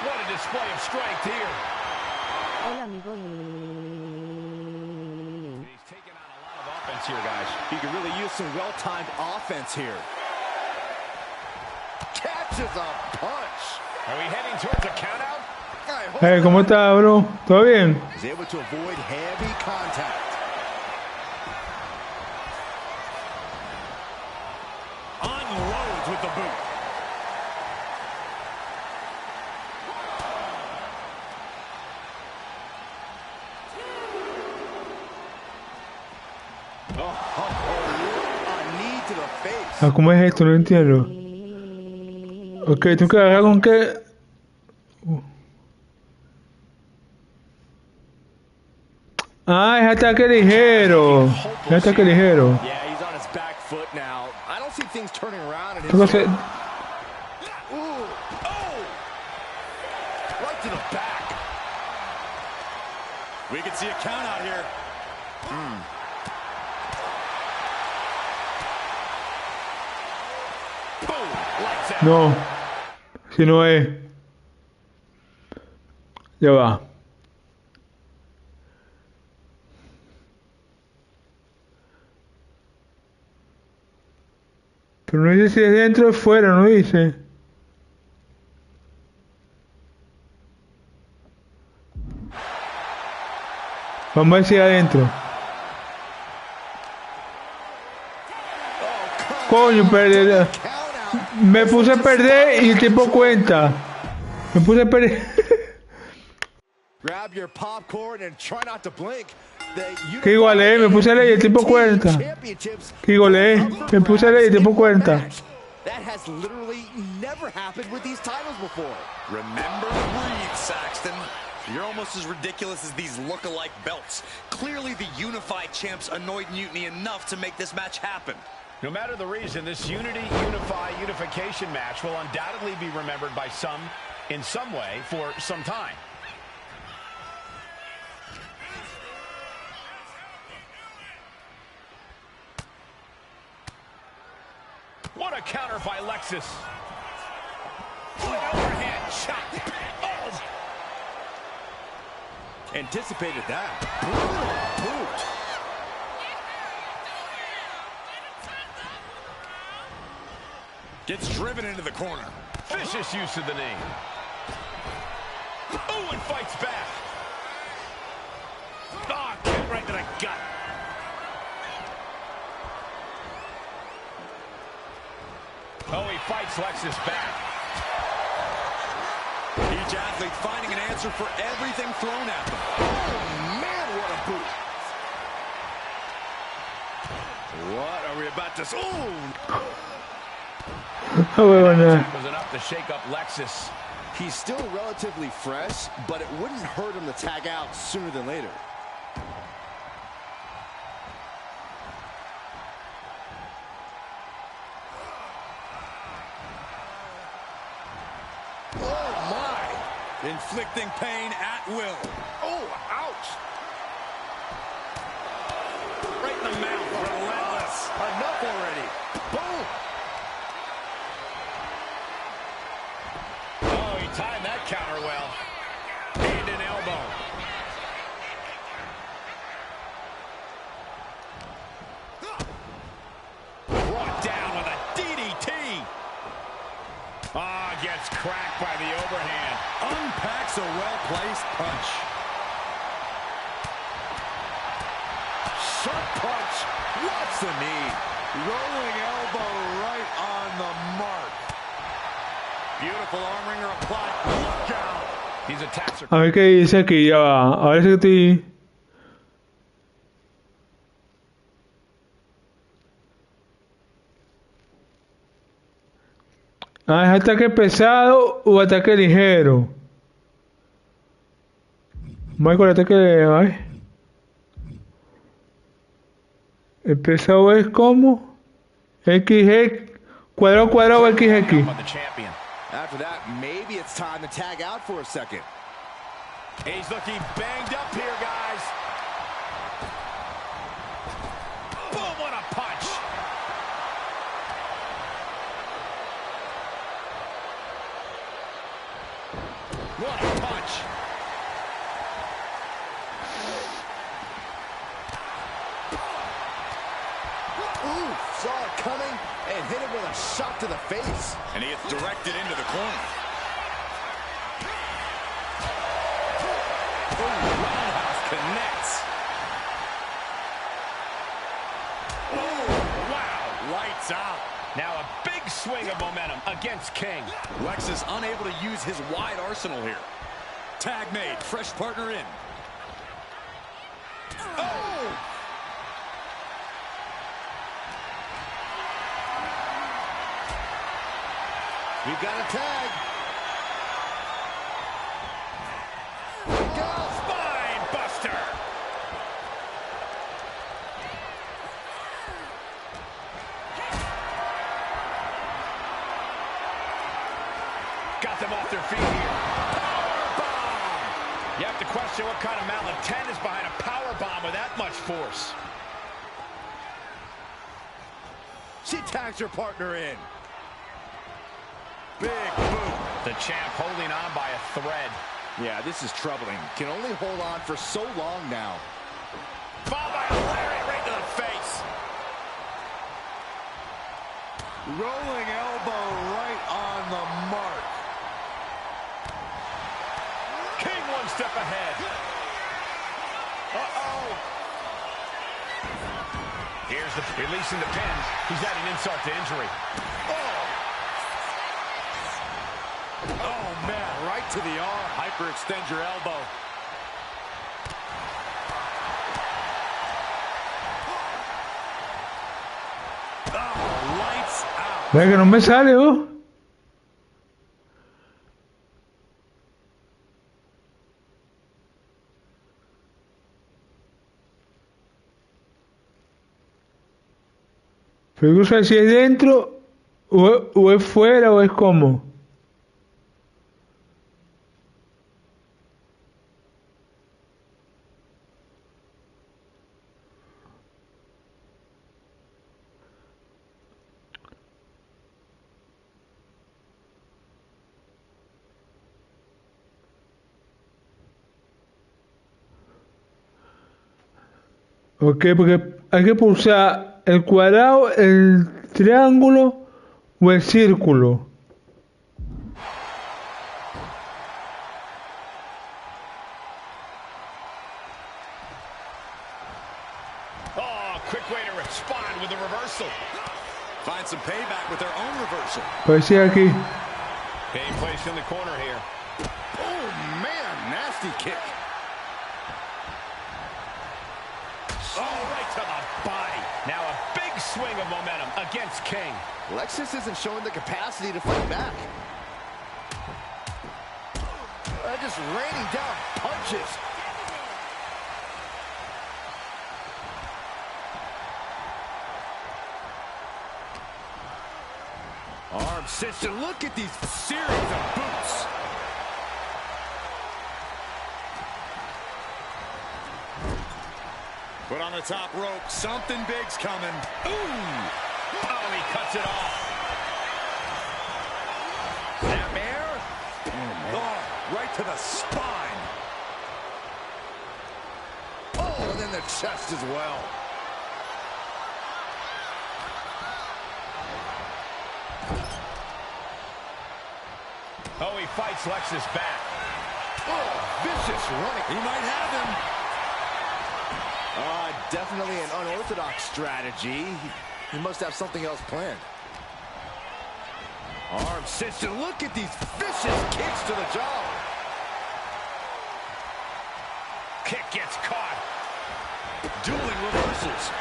What a display of strength here. Hola amigo. He's taking on a lot of offense here, guys. He could really use some well-timed offense here. Catches a punch. Are we heading towards a countout? Hey, ¿cómo está, bro? ¿Todo bien? He's able to avoid heavy contact. Unloads with the boot. A knee to the face. Ah, ¿cómo es esto? No entiendo. Ok, tengo que agarrar con qué. Ah, es ataque ligero. Es ataque ligero. Yeah, he's on his back foot now. I don't see things turning around in his Tengo que hacer. Ooh. Oh! Right to the back. We can see a count out here. Boom! No. Si no es. Ya va. Pero no dice si es dentro o fuera, no dice. Vamos a ver si adentro. Coño, perdí. Me puse a perder y el tipo cuenta. Me puse a perder. Grab your popcorn and try not to blink. Que igualé, me puse a leer y el tipo cuenta. Que igualé, me puse a leer y el tipo cuenta. That has literally never happened with these titles before. Remember the breed, Saxton. You're almost as ridiculous as these look-alike belts. Clearly the unified champs annoyed Mutiny enough to make this match happen. No matter the reason, this unification match will undoubtedly be remembered by some, in some way, for some time. What a counter by Lexus. What an overhand shot. Oh. Anticipated that. Boot. Gets driven into the corner. Vicious use of the knee. Oh, and fights back. Oh, kick right to the gut. Oh, he fights Lexus back. Each athlete finding an answer for everything thrown at them. Oh, man, what a boot. What are we about to... Was enough to shake up Lexus. He's still relatively fresh, but it wouldn't hurt him to tag out sooner than later. Inflicting pain at will. Oh, ouch. Right in the mouth. Relentless. Enough already. Boom. Oh, he timed that counter well. Hand and elbow. Brought down with a DDT. Ah, gets cracked by the overhand. Unpacks a well-placed punch. Sharp punch. What's the knee? Rolling elbow right on the mark. Beautiful arm wringer applied. Look out. These attacks are... A ver qué dice aquí, ya va. Ahora sí que estoy... Ah, ¿es ataque pesado o ataque ligero? Voy con el ataque de... Ay. El pesado es como... XX... Cuadrado, cuadrado, XX. After that, maybe it's time to tag out for a second. He's looking banged up here, guys. Boom, what a punch. What a punch. Ooh, saw it coming and hit him with a shot to the face. And he gets directed into the corner. Ooh, roundhouse connects. Oh, wow. Lights out. Now a big swing of momentum against King. Lexus unable to use his wide arsenal here. Tag made. Fresh partner in. Oh! We've got a tag. Go! Spine buster. Got them off their feet here. Power bomb. You have to question what kind of malintent is behind a power bomb with that much force. She tags her partner in. Big boot. The champ holding on by a thread. Yeah, this is troubling. Can only hold on for so long now. Followed by a lariat right to the face. Rolling elbow right on the mark. King one step ahead. Uh-oh. Here's the releasing the pin. He's adding insult to injury. Oh, man, right to the arm. Hyperextend your elbow. Oh, lights out. Ve que no me sale, oh. Pero no sé si es dentro o es fuera o es como. Ok, porque hay que pulsar el cuadrado, el triángulo o el círculo. Oh, quick way to respond with a reversal. Find some payback with their own reversal. Parecía aquí. Being placed in the corner here. Oh, man, nasty kick. Oh, right to the body. Now a big swing of momentum against King. Lexus isn't showing the capacity to fight back. Just raining down punches. Arm system. Look at these series of boots. Put on the top rope. Something big's coming. Ooh! Oh, he cuts it off. Snap air. Oh, right to the spine. Oh, and then the chest as well. Oh, he fights Lexus back. Oh, vicious running. He might have him. Definitely an unorthodox strategy. He must have something else planned. Arm system. Look at these vicious kicks to the jaw. Kick gets caught. Dueling reversals.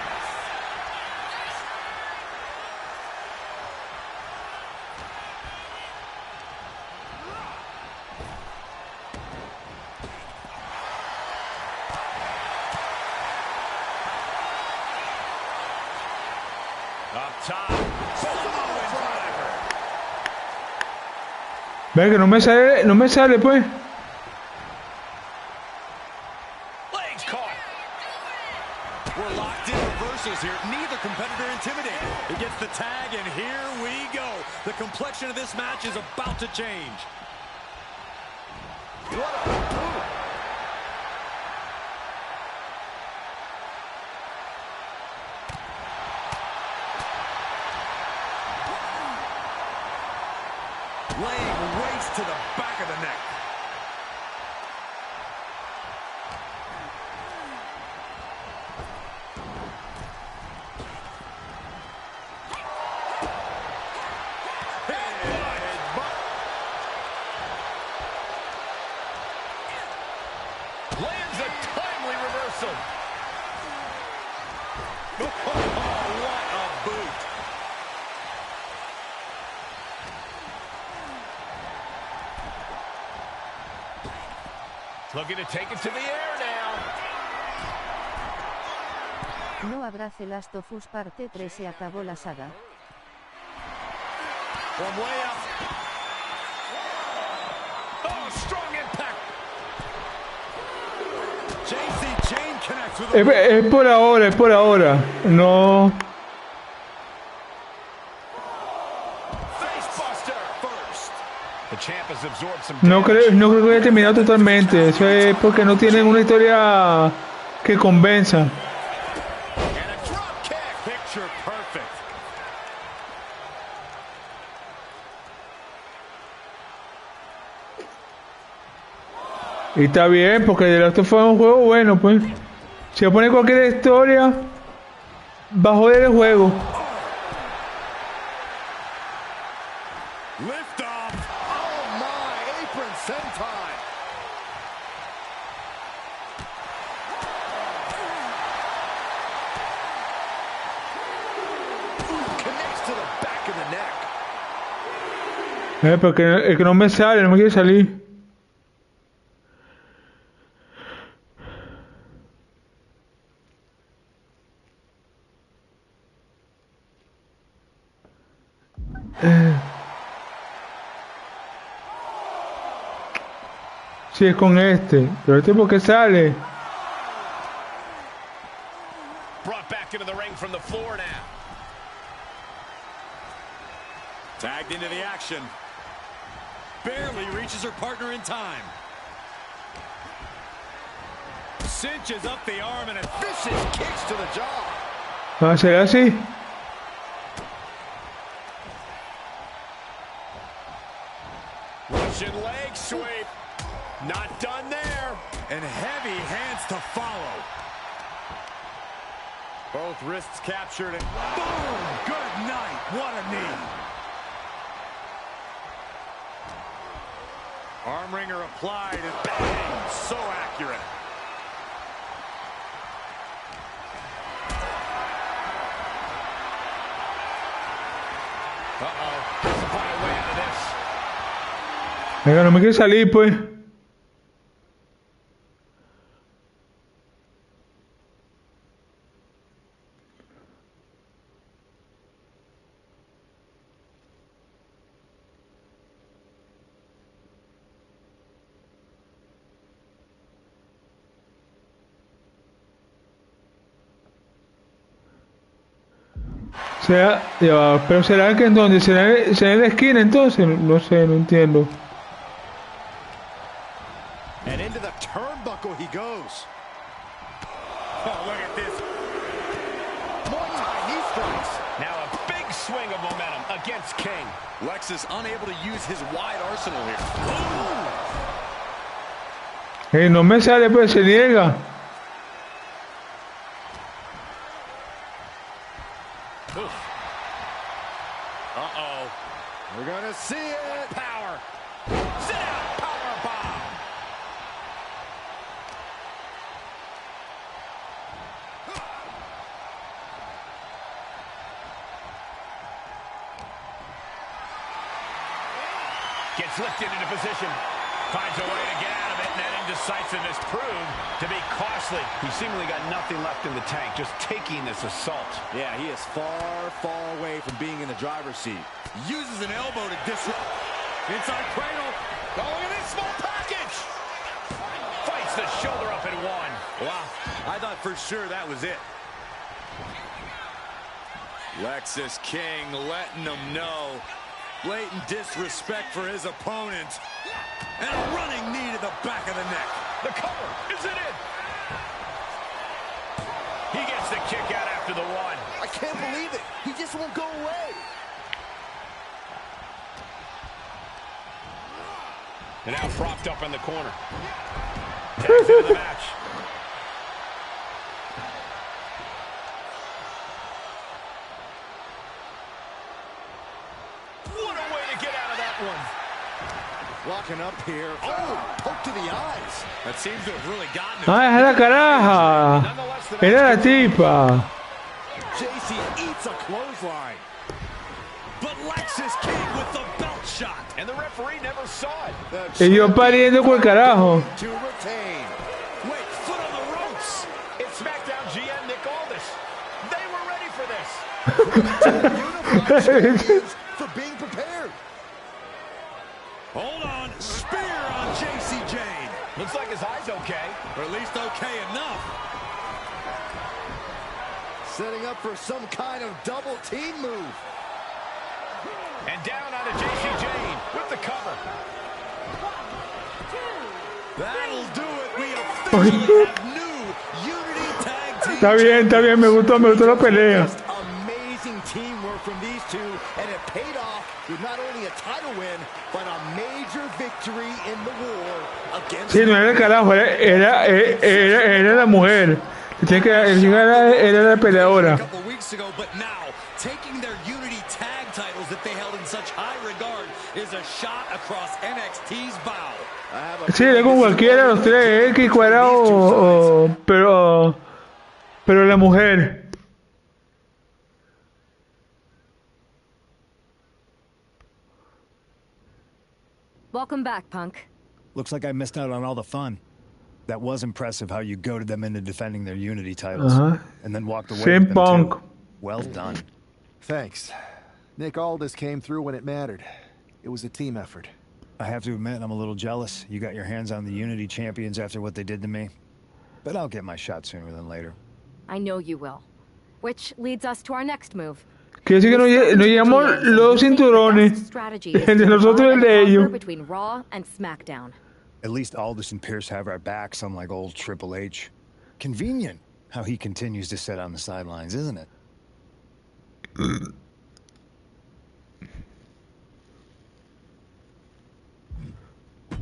Up top. Ve que no me sale pues. Legs caught. We're locked in reversals here. Neither competitor intimidated. He gets the tag, and here we go. The complexion of this match is about to change. What a boot. Laying weights to the back of the neck. Lands a timely reversal. Oh, what a boot. Looking to take it to the air now. No habrá The Last of Us parte 3, se acabó la saga. From way up. Oh, strong impact. JC Chain connects with Es por ahora. No. Face buster first. No creo que haya terminado totalmente. Eso es porque no tienen una historia que convenza. Y está bien, porque The Last of Us es un juego bueno, pues. Si le pone cualquier historia, va a joder el juego. Porque es que no me sale, no me quiere salir. Si es con este, pero este porque sale. Brought back into the ring from the floor now. Tagged into the action. Barely reaches her partner in time. Cinches up the arm and vicious kicks to the jaw. ¿Va a ser así? Russian leg sweep. Not done there. And heavy hands to follow. Both wrists captured and boom! Good night. What a knee. Arm wringer applied and bang! So accurate. Uh-oh. There's a find way out of this. Venga, no me quiere salir, pues. Pero será que en donde será en la esquina entonces, no sé, no entiendo. And into the turnbuckle he goes. Oh, look at this. Muay Thai knee strikes. Now a big swing of momentum against King. Lex is unable to use his wide arsenal here. No me sale, pues se niega. Uh-oh. We're gonna see it. Power. Sit out. Power bomb. Gets lifted into position. Finds a way to get out of it, and that indecisiveness proved to be costly. He seemingly got nothing left in the tank, just taking this assault. Yeah, he is far, far away from being in the driver's seat. Uses an elbow to disrupt. Inside cradle. Going in a small package. Fights the shoulder up in one. Wow, I thought for sure that was it. Lexis King letting them know. Blatant disrespect for his opponent. And a running knee to the back of the neck. The cover. Is it in? He gets the kick out after the one. I can't believe it. He just won't go away. And now propped up in the corner. Tags into the match. What a way to get out of that one. Walking up here. Oh, poke to the eyes. That seems to have really gotten him. ¡Ay, es la caraja! Era la tipa. JC eats a clothesline. But Lexis King with the belt shot. And the referee never saw it. Y yo pariendo con el carajo. To retain. Wait, foot on the ropes. It's SmackDown GM Nick Aldis. They were ready for this. Champions for being prepared. Hold on. Spear on JC Jane. Looks like his eye's okay. Or at least okay enough. Setting up for some kind of double team move. And down onto JC Jane. with the cover. That'll do it. We officially have new Unity Tag Team. Está bien, me gustó la pelea. Just amazing teamwork from these two, and it paid off with not only a title win, but a major victory in the war against. Sí, no era el carajo, era la mujer. Era la peleadora. A couple weeks ago, but now taking their Unity Tag titles that they held in such high regard is a shot across NXT's bow. Sí, era con cualquiera de los tres, X, Cuadrado, pero la mujer. Welcome back, Punk. Looks like I missed out on all the fun. That was impressive how you goaded them into defending their Unity titles. And then walked away with them Punk. too. Well done. Thanks. Nick Aldis came through when it mattered. It was a team effort. I have to admit, I'm a little jealous. You got your hands on the Unity champions after what they did to me. But I'll get my shot sooner than later. I know you will. Which leads us to our next move. Quiere decir que no llevamos los cinturones. El de nosotros y el de ellos. Between Raw and SmackDown. At least Aldis and Pierce have our backs, unlike old Triple H. Convenient how he continues to sit on the sidelines, isn't it?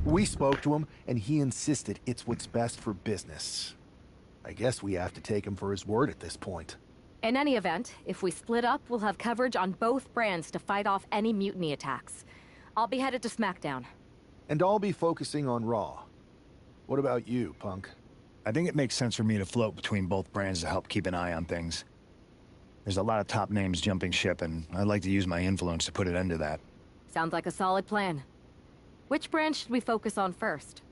We spoke to him, and he insisted it's what's best for business. I guess we have to take him for his word at this point. In any event, if we split up, we'll have coverage on both brands to fight off any mutiny attacks. I'll be headed to SmackDown. And I'll be focusing on Raw. What about you, Punk? I think it makes sense for me to float between both brands to help keep an eye on things. There's a lot of top names jumping ship, and I'd like to use my influence to put an end to that. Sounds like a solid plan. Which brand should we focus on first?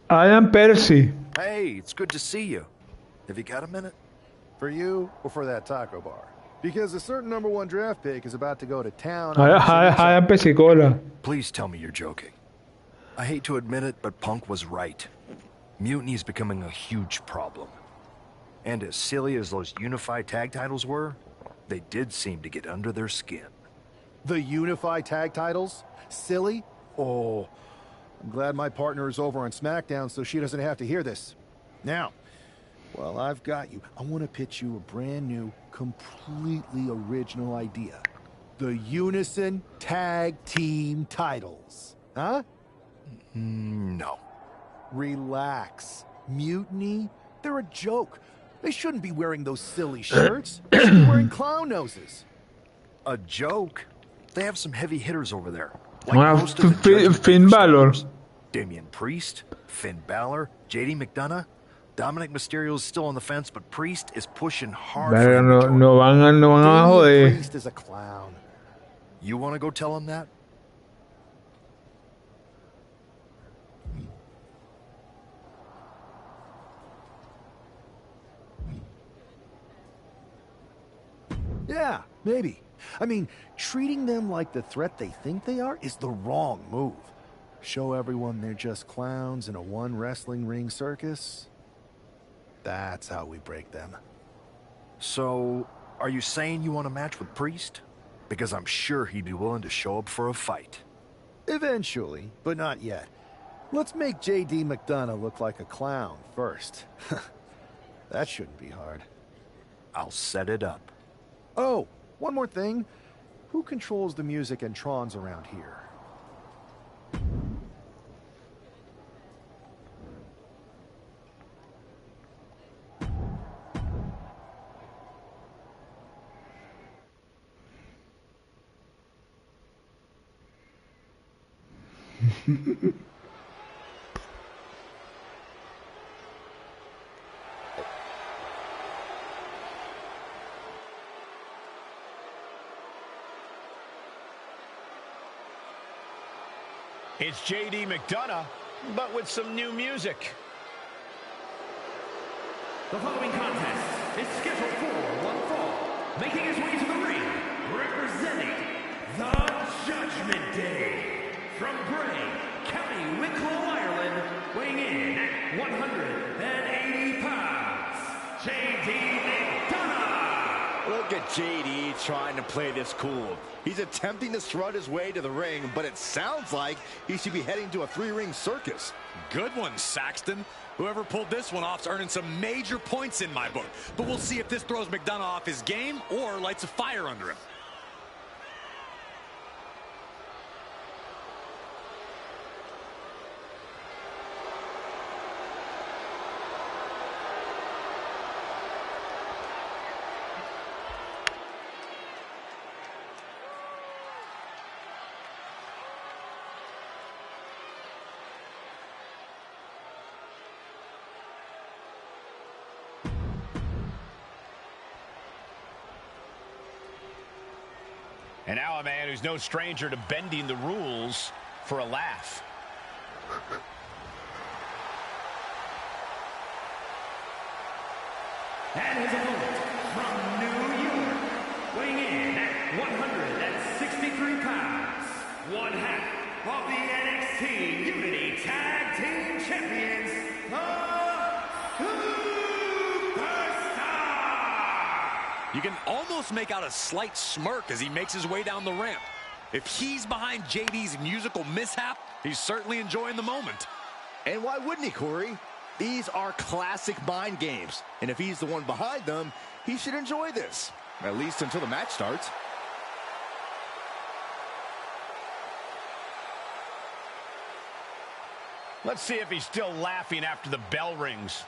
Adam Percy. Hey, it's good to see you. Have you got a minute? For you or for that taco bar? Because a certain #1 draft pick is about to go to town. Adam Percy cola. Please tell me you're joking. I hate to admit it, but Punk was right. Mutiny is becoming a huge problem. And as silly as those unified tag titles were, they did seem to get under their skin. The unified tag titles? Silly? Oh, I'm glad my partner is over on SmackDown so she doesn't have to hear this. Now, while I've got you, I want to pitch you a brand new, completely original idea. The Unison Tag Team titles. Huh? No. Relax. Mutiny? They're a joke. They shouldn't be wearing those silly shirts. They should be wearing clown noses. A joke? They have some heavy hitters over there. Finn Balor. Damian Priest, Finn Balor, JD McDonough. Dominic Mysterio is still on the fence, but Priest is pushing hard. No van a joder. Priest is a clown. You want to go tell him that? Yeah, maybe. I mean, treating them like the threat they think they are is the wrong move. Show everyone they're just clowns in a one wrestling ring circus. That's how we break them. So, are you saying you want a match with Priest? Because I'm sure he'd be willing to show up for a fight. Eventually, but not yet. Let's make JD McDonough look like a clown first. That shouldn't be hard. I'll set it up. Oh, one more thing. Who controls the music and Trons around here? It's JD McDonough, but with some new music. The following contest is scheduled for one fall. Making his way to the ring, representing the Judgment Day. From Bray, County Wicklow, Ireland, weighing in at 180 pounds, JD McDonough. Look at JD trying to play this cool. He's attempting to strut his way to the ring, but it sounds like he should be heading to a three-ring circus. Good one, Saxton. Whoever pulled this one off's earning some major points in my book. But we'll see if this throws McDonough off his game or lights a fire under him. And now a man who's no stranger to bending the rules for a laugh. And his opponent from New York, weighing in at 163 pounds, one half of the NXT Unity Tag Team Champions, the Superstar! You can almost make out a slight smirk as he makes his way down the ramp. If he's behind JD's musical mishap, he's certainly enjoying the moment. And why wouldn't he, Corey? These are classic mind games. And if he's the one behind them, he should enjoy this. At least until the match starts. Let's see if he's still laughing after the bell rings.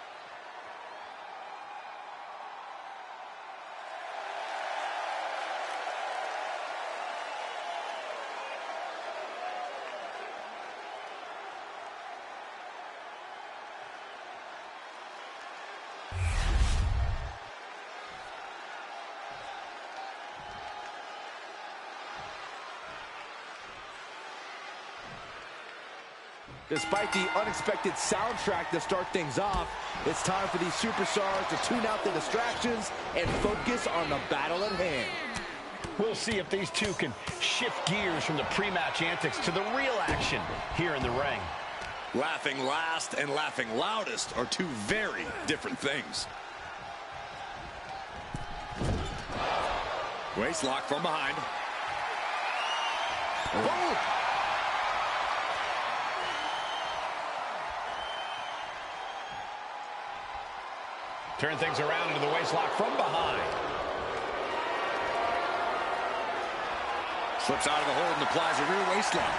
Despite the unexpected soundtrack to start things off, it's time for these superstars to tune out the distractions and focus on the battle at hand. We'll see if these two can shift gears from the pre-match antics to the real action here in the ring. Laughing last and laughing loudest are two very different things. Waist lock from behind. Boom! Turn things around into the waistlock from behind. Slips out of the hold and applies a rear waistlock.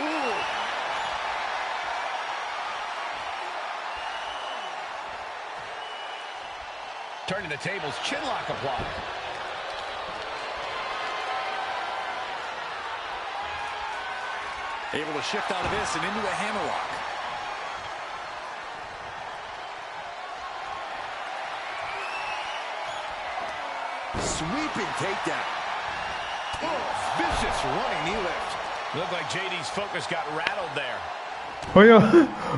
Ooh. Turning the tables, chinlock applied. Able to shift out of this and into a hammerlock. Sweeping takedown. Oh, vicious running knee lift. Looked like JD's focus got rattled there. Oye,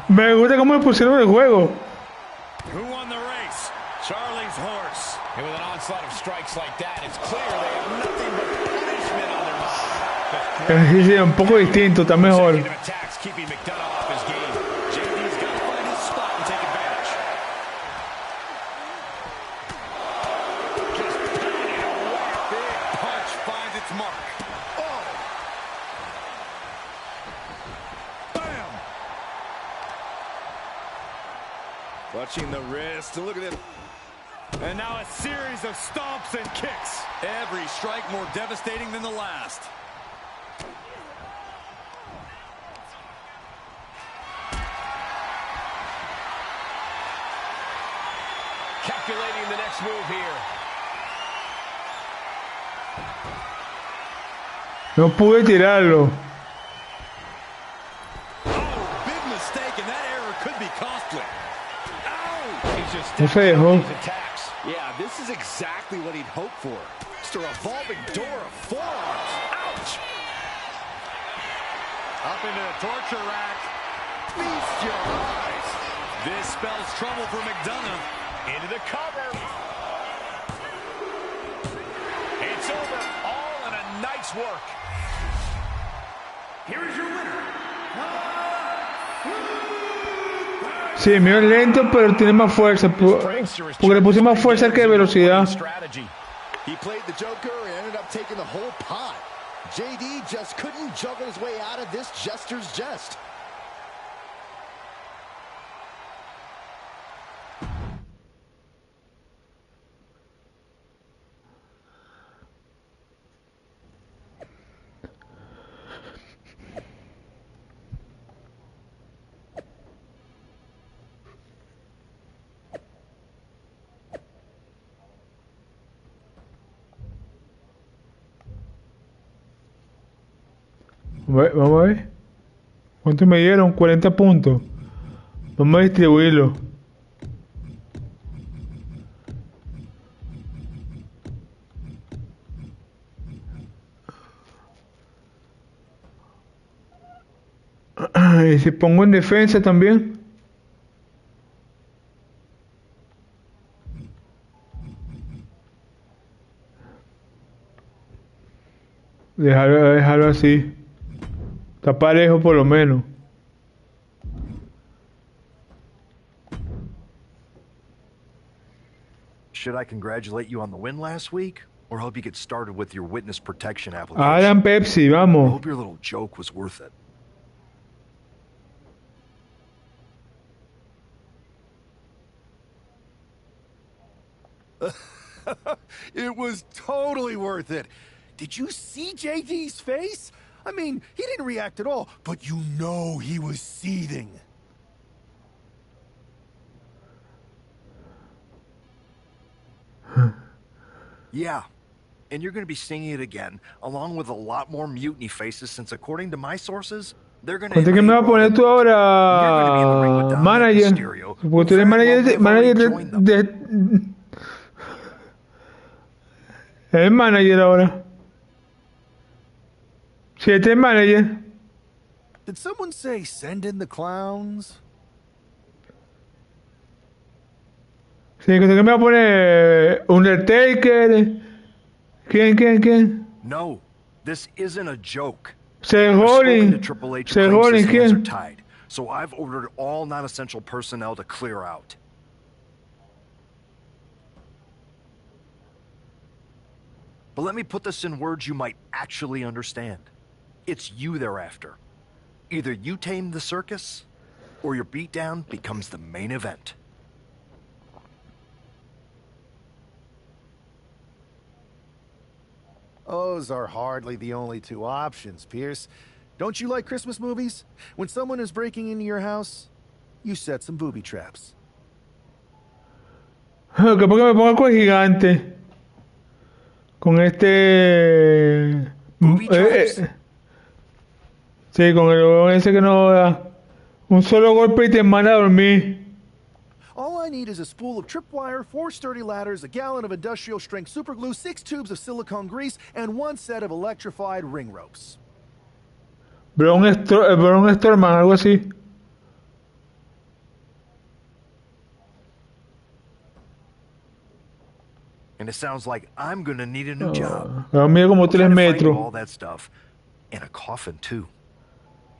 me gusta cómo le pusieron el juego. Who won the race? Charlie's horse. And with an onslaught of strikes like that, it's clear they have nothing but punishment on their mind. Sí, un poco distinto, está mejor. Attacks keeping McDonough off his game. JD's got to find his spot and take advantage. Just pounding away. Big punch finds its mark. Oh! Bam! Clutching the wrist. Look at it. And now a series of stomps and kicks. Every strike more devastating than the last. Calculating the next move here. No pude tirarlo. Oh, big mistake, and that error could be costly. Ow! He's just No se dejó. attacks. Yeah, this is exactly what he'd hoped for. Just a revolving door of forearms. Ouch! Up into the torture rack. Feast your eyes. This spells trouble for McDonough. Into the cover. It's over. All in a night's work. Here is your winner. Sí, medio lento, pero tiene más fuerza. Porque le puse más fuerza que velocidad. He played the Joker and ended up taking the whole pot. JD just couldn't juggle his way out of this jester's jest. Vamos a ver. ¿Cuánto me dieron? 40 puntos. Vamos a distribuirlo. Y si pongo en defensa también. Dejarlo así. Está parejo por lo menos. Should I congratulate you on the win last week, or help you get started with your witness protection application? Adam Pepsi, vamos. I hope your little joke was worth it. It was totally worth it. Did you see JD's face? I mean, he didn't react at all, but you know he was seething. Yeah, and you're going to be singing it again, along with a lot more mutiny faces, since according to my sources, they're going to... ¿Cuánto que me vas a poner tú ahora, manager? Porque tú eres manager el manager ahora. Sí, este es manager. Did someone say send in the clowns? Sí, ¿cuánto que me va a poner Undertaker? ¿Quién? No, this isn't a joke. Seth Rollins, ¿quién? Tied, so I've ordered all non-essential personnel to clear out. But let me put this in words you might actually understand. It's you they're after. Either you tame the circus, or your beatdown becomes the main event. Those are hardly the only two options, Pierce. Don't you like Christmas movies? When someone is breaking into your house, you set some booby traps. ¿Por qué me pongo con el gigante? Con este... sí, con el ese que no da un solo golpe y te manda a dormir. All I need is a spool of tripwire, 4 sturdy ladders, a gallon of industrial-strength superglue, 6 tubes of silicone grease, and 1 set of electrified ring ropes. Braun Strowman, algo así. And it sounds like I'm gonna need a new job. Mide como 3 metros. All that stuff, and a coffin too.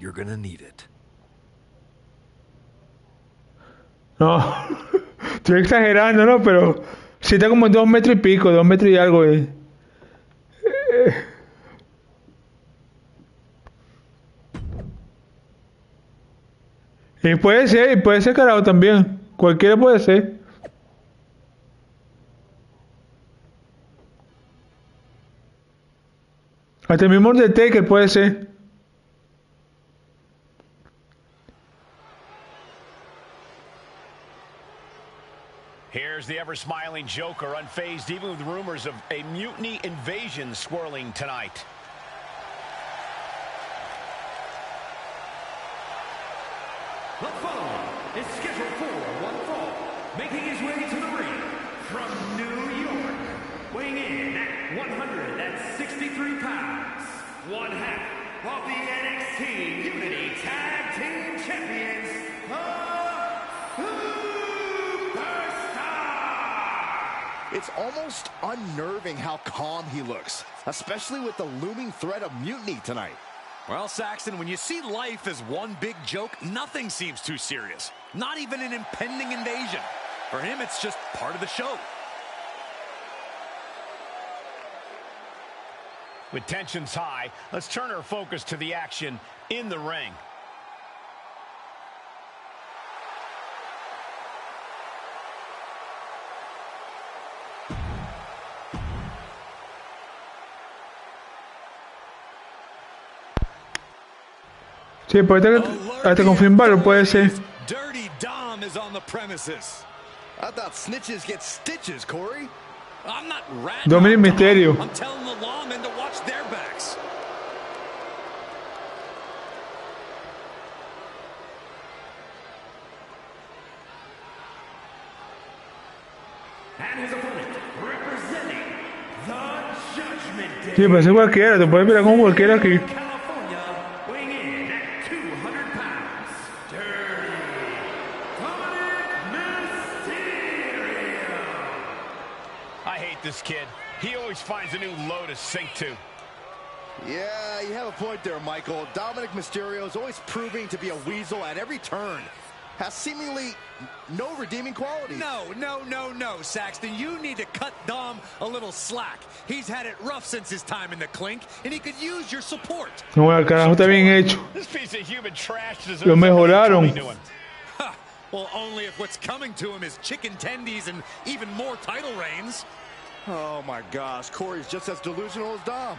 You're gonna need it. No, estoy exagerando, ¿no? Pero sí está como 2 metros y pico, 2 metros y algo. Y puede ser carajo también. Cualquiera puede ser. Hasta el mismo Undertaker puede ser. Here's the ever-smiling Joker, unfazed even with rumors of a mutiny invasion swirling tonight. The following is scheduled for one fall, making his way to the ring from New York, weighing in at 163 pounds, one half of the NXT Unity Tag Team Champions, the It's almost unnerving how calm he looks, especially with the looming threat of mutiny tonight. Well, Saxton, when you see life as one big joke, nothing seems too serious. Not even an impending invasion. For him, it's just part of the show. With tensions high, let's turn our focus to the action in the ring. Sí, puede hasta confirmarlo, puede ser. Dirty Dom is on the premises. I thought snitches get stitches, Corey. I'm not ratting. Dominic Mysterio. I'm telling the lawmen to watch their backs. And his opponent, representing the Judgment Day. Sí, puede ser cualquiera, te puedes mirar con cualquiera aquí. California, weighing in at 200 pounds, Dirty Mysterio. I hate this kid. He always finds a new low to sink to. Yeah, you have a point there, Michael. Dominic Mysterio is always proving to be a weasel at every turn. Has seemingly no redeeming qualities. No, Saxton. You need to cut Dom a little slack. He's had it rough since his time in the clink, and he could use your support. No, el carajo está bien hecho. This piece of human trash deserves Lo mejoraron. Well, only if what's coming to him is chicken tendies and even more title reigns. Oh my gosh, Corey's just as delusional as Dom.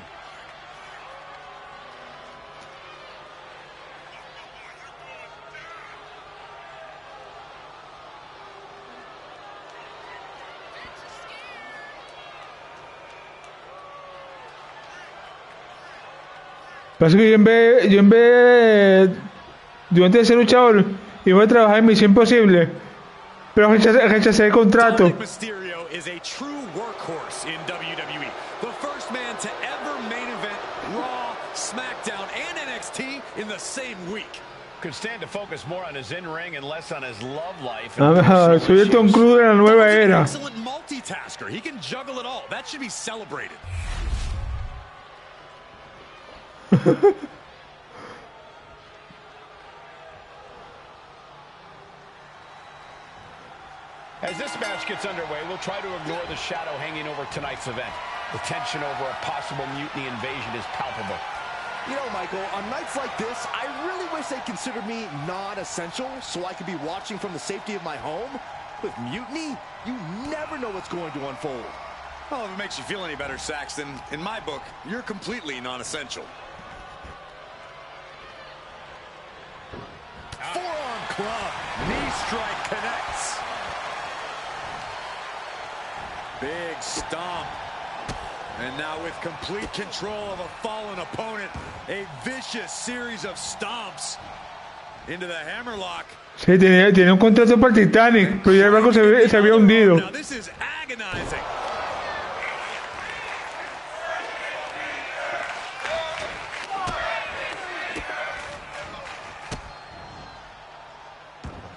Pasa que yo antes de ser luchador iba a trabajar en Misión Imposible, pero rechacé el contrato. Dominic Mysterio is a true workhorse in WWE. The first man to ever main event Raw, SmackDown, and NXT in the same week. Could stand to focus more on his in-ring and less on his love life. Soy el Tom Cruise de la nueva era. Excellent multitasker. He can juggle it all. That should be celebrated. As this match gets underway, we'll try to ignore the shadow hanging over tonight's event. The tension over a possible mutiny invasion is palpable. You know, Michael, on nights like this, I really wish they considered me non-essential so I could be watching from the safety of my home. With mutiny, you never know what's going to unfold. Oh, if it makes you feel any better, Saxton, in my book, you're completely non-essential. Forearm club. Knee strike connects. Big stomp. And now with complete control of a fallen opponent, a vicious series of stomps into the hammerlock. Sí, tenía un contrato para Titanic, pero ya el barco se había hundido. Now this is agonizing.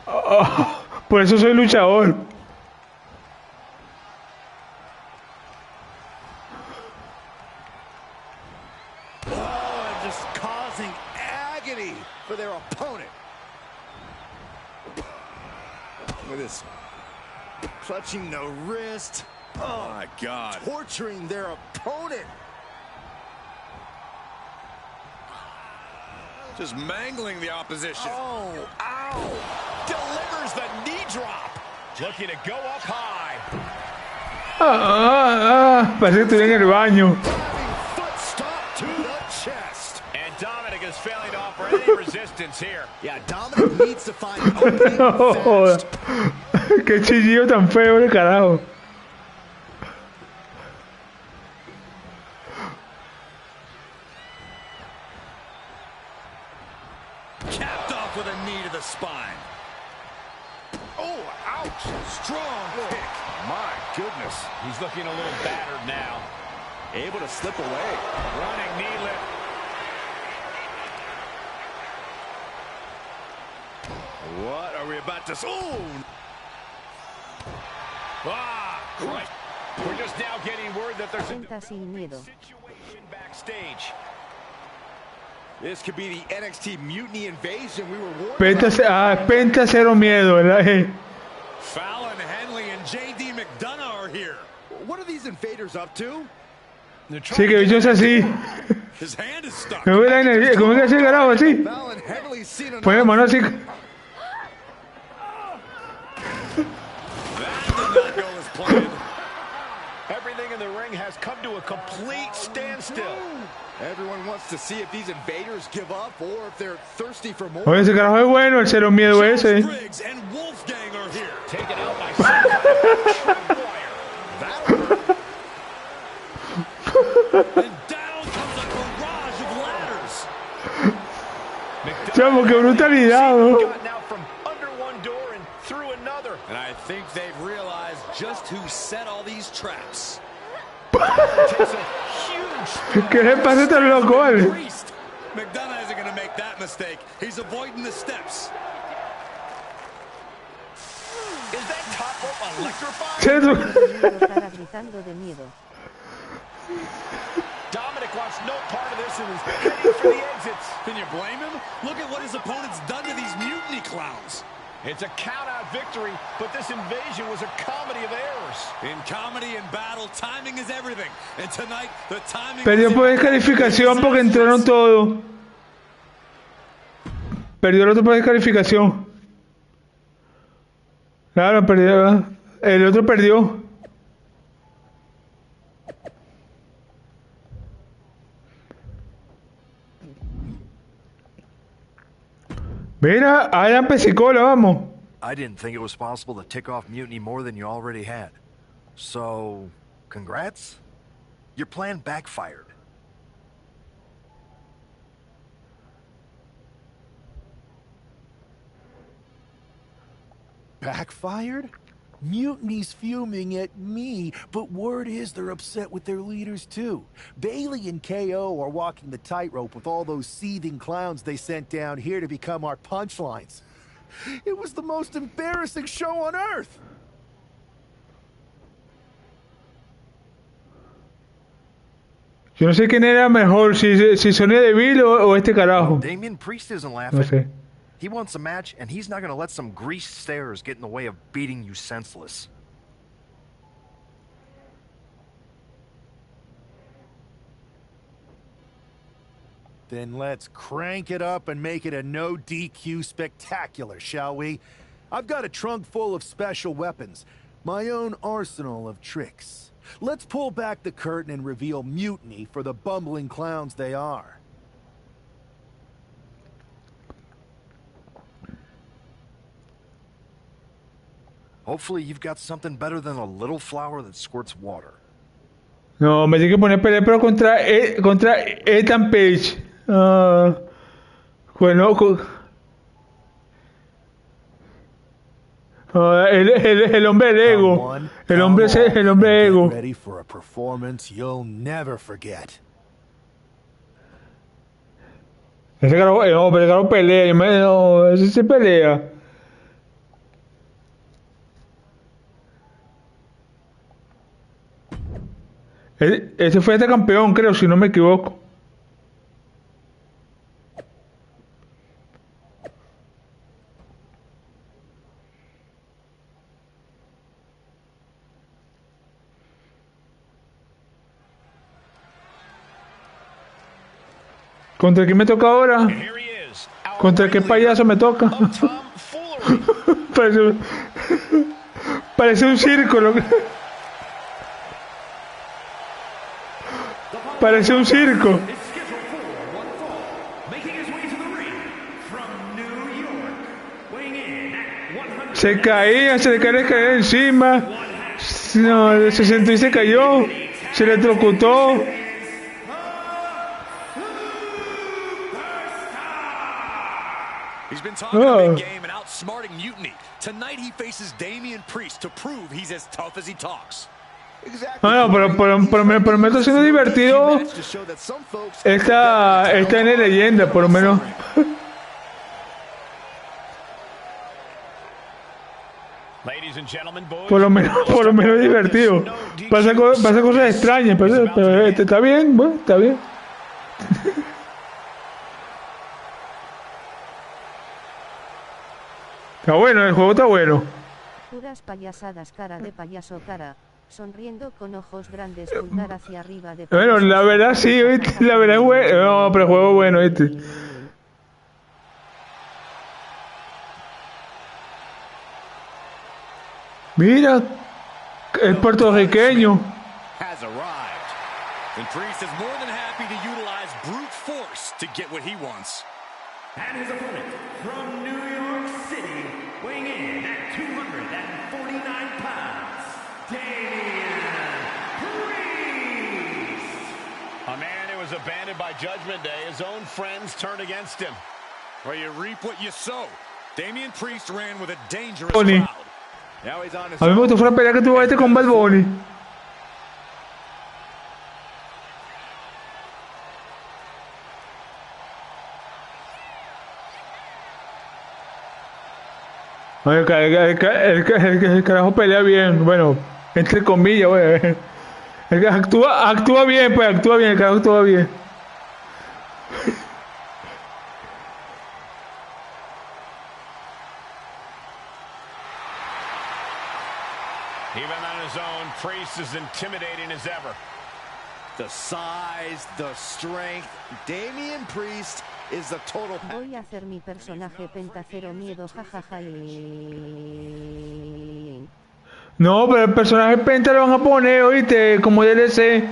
Oh, por eso soy luchador. For their opponent. Look at this. Clutching the wrist. Oh my God. Torturing their opponent. Just mangling the opposition. Oh, ow. Delivers the knee drop. Looking to go up high. Parece que estoy en el baño. Foot stomp to the chest. And Dominic is failing to offer any resistance here. Yeah, Dominic needs to find an opening fast. Qué chillido tan feo de carajo. Capped off with a knee to the spine. Oh, ouch. Strong kick. My goodness. He's looking a little battered now. Able to slip away. Running knee lift. What are we about to... Oh! Ah, Christ. We're just now getting word that there's Cuenta sin miedo. situation backstage. This could be the NXT Mutiny Invasion we were warned Penta cero miedo, ¿verdad? Fallon Henley and JD McDonough are here. What are these invaders up to? Sí, que bicho es así. His hand is stuck. ¿Cómo es que hace carajo así? Pone la mano así. That did not go as planned. Everything in the ring has come to a complete standstill. Everyone wants to see if these invaders give up or if they're thirsty for more. Oye, ese carajo es bueno, el cero miedo ese. Briggs and Wolfgang are here. Taken out by some And down comes a barrage of ladders. Chamo, qué brutalidad, ¿no? gotten out from under one door and through another. And I think they've realized just who set all these traps. Takes a huge ¿Qué le pasa a este loco, vale? Priest. McDonough isn't going to make that mistake. He's avoiding the steps. Is that top rope electrified? Cara gritando de miedo. Dominic wants no part of this and is heading for the exits. Can you blame him? Look at what his opponent's done to these mutiny clowns. It's a count-out victory, but this invasion was a comedy of errors. In comedy and battle, timing is everything. And tonight, the timing Perdió por descalificación porque entraron todos. Perdió el otro por descalificación. Claro, perdió. El otro perdió. Mira, Adam Ps5, vamos. I didn't think it was possible to tick off Mutiny more than you already had. So, congrats? Your plan backfired. Backfired? Mutiny's fuming at me, but word is they're upset with their leaders too. Bailey and KO are walking the tightrope with all those seething clowns they sent down here to become our punchlines. It was the most embarrassing show on earth. Yo no sé quién era mejor, si Sonya Deville o este carajo. Damien Priest isn't laughing. No sé. He wants a match, and he's not going to let some greased stairs get in the way of beating you senseless. Then let's crank it up and make it a no DQ spectacular, shall we? I've got a trunk full of special weapons, my own arsenal of tricks. Let's pull back the curtain and reveal Mutiny for the bumbling clowns they are. Hopefully you've got something better than a little flower that squirts water. No, me tiene que poner a pelear pero contra Ethan Page. Bueno, el hombre del ego. El hombre ego. Ready for a performance you'll never forget. Ese carajo, el carajo pelea, no, ese se pelea. Ese fue este campeón, creo, si no me equivoco. ¿Contra quién me toca ahora? ¿Contra qué payaso me toca? Parece un circo. Parece un circo. Se caía, se le caía la escalera encima. No, se sentó y se cayó. Se electrocutó. He's been talking a big game and outsmarting Mutiny. Tonight he faces Damien Priest to prove he's as tough as he talks. No, pero me está siendo divertido esta Mi Leyenda, por lo menos. Por lo menos divertido. Pasa cosas extrañas, pero está bien, bueno, está bien. Está bueno, el juego está bueno. Puras payasadas, cara de payaso, cara. Sonriendo con ojos grandes, pulgar hacia arriba de payaso. Bueno, la verdad sí, ¿viste? La verdad es bueno. No, pero el juego es bueno, ¿viste? Mira, el puertorriqueño. Has arrived. And Priest is more than happy to utilize brute force to get what he wants. And his opponent from New York City, weighing in at 249 pounds, Damian Priest. A man who was abandoned by Judgment Day, his own friends turned against him. Well, you reap what you sow. Damian Priest ran with a dangerous crowd. Now he's on his A mí me gustó una pelea que tuvo con Bad Bunny. El carajo pelea bien, bueno, entre comillas, güey. Actúa bien, pues actúa bien, el carajo actúa bien. Even on his own, Priest is intimidating as ever. The size, the strength. Damian Priest is the total. Voy a hacer mi personaje penta cero miedo, jajaja. No, pero el personaje penta lo van a poner, oíste, como DLC.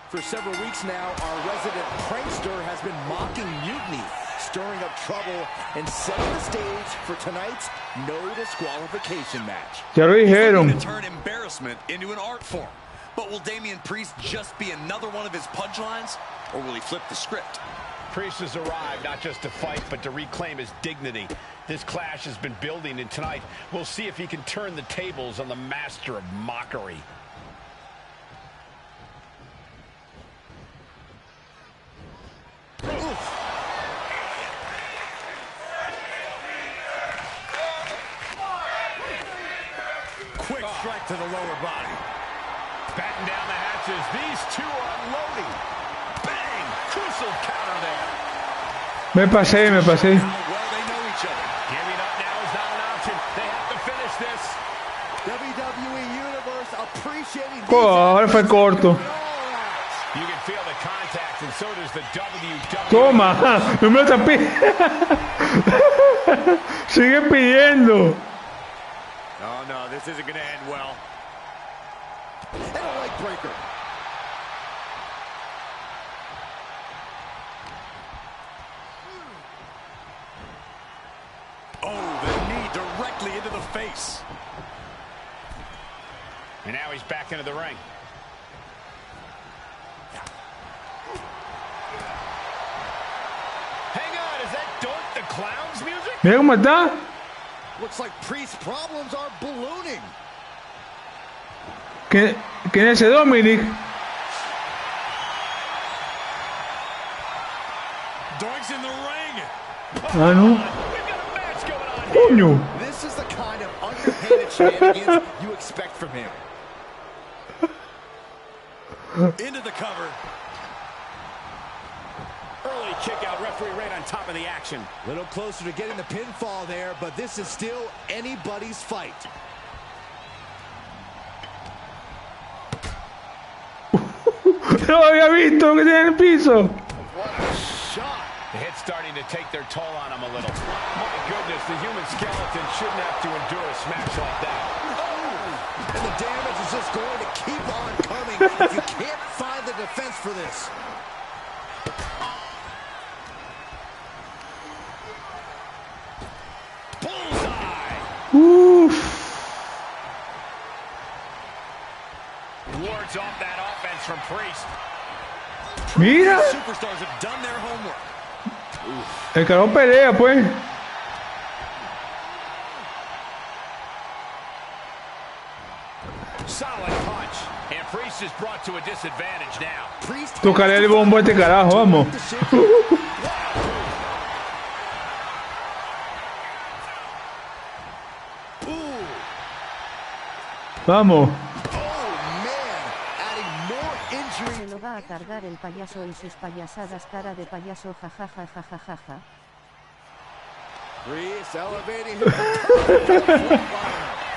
For several weeks now, our resident prankster has been mocking Mutiny, stirring up trouble and setting the stage for tonight's no disqualification match. Ya lo dijeron. To turn embarrassment into an art form. But will Damian Priest just be another one of his punchlines, or will he flip the script? Priest has arrived not just to fight, but to reclaim his dignity. This clash has been building, and tonight we'll see if he can turn the tables on the master of mockery. Quick strike to the lower body. Batten down the hatches. These two are unloading. Bang! Crucial counter there. Me pasé. Well, they know each other. Giving up now is not an option. They have to finish this. WWE Universe appreciating. Ahora fue corto. You can feel the contact, and so does the WWE. Toma, no me lo están pidiendo. Sigue pidiendo. Oh no, this isn't going to end well. And a leg breaker. Oh, the knee directly into the face. And now he's back into the ring. Hang on, is that Doink the Clown's music? Mira cómo está. Looks like Priest's problems are ballooning. ¿Quién es ese Dominic? Doink's in the ring. Ah, no. Coño. This is the kind of underhanded shenanigans you expect from him. Into the cover. Early kick out, referee right on top of the action. A little closer to getting the pinfall there, but this is still anybody's fight. No había visto lo que tiene en el piso. What a shot. The hit's starting to take their toll on him a little. My goodness, the human skeleton shouldn't have to endure a smash like that. Oh, and the damage is just going to keep on coming if you can't find the defense for this. Bullseye. Uf. Wards off that offense from Priest. Mira. Superstars have done their homework. El carajo pelea, pues. Solid punch. And Priest is brought to a disadvantage now. Tócale el bombo a este carajo, vamos. Vamos. Se lo va a cargar el payaso y sus payasadas, cara de payaso, jajaja, jajajaja. Priest elevating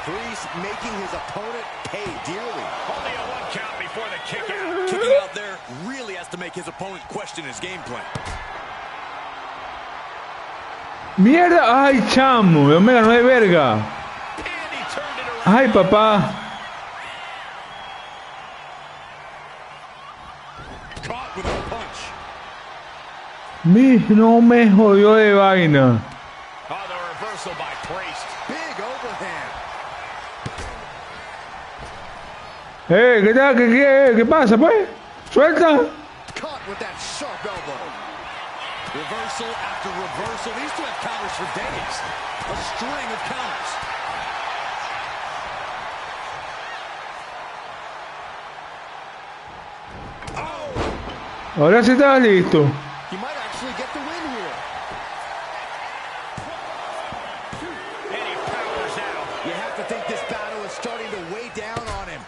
Priest making his opponent pay dearly. Only a 1 count before the kick out. Kicking out there really has to make his opponent question his game plan. Mierda, ay chamo, Dios me ganó de verga. Ay papá. Caught with a punch. No me jodió de vaina. Oh, the reversal by Priest. Big overhand. ¿Qué tal? ¿Qué pasa pues? Suelta. Caught with that sharp elbow. Reversal after reversal. These two have counters for days. A string of counters. Ahora sí estaba listo. He might actually get the win here. And he powers out. You have to think this battle is starting to weigh down on him.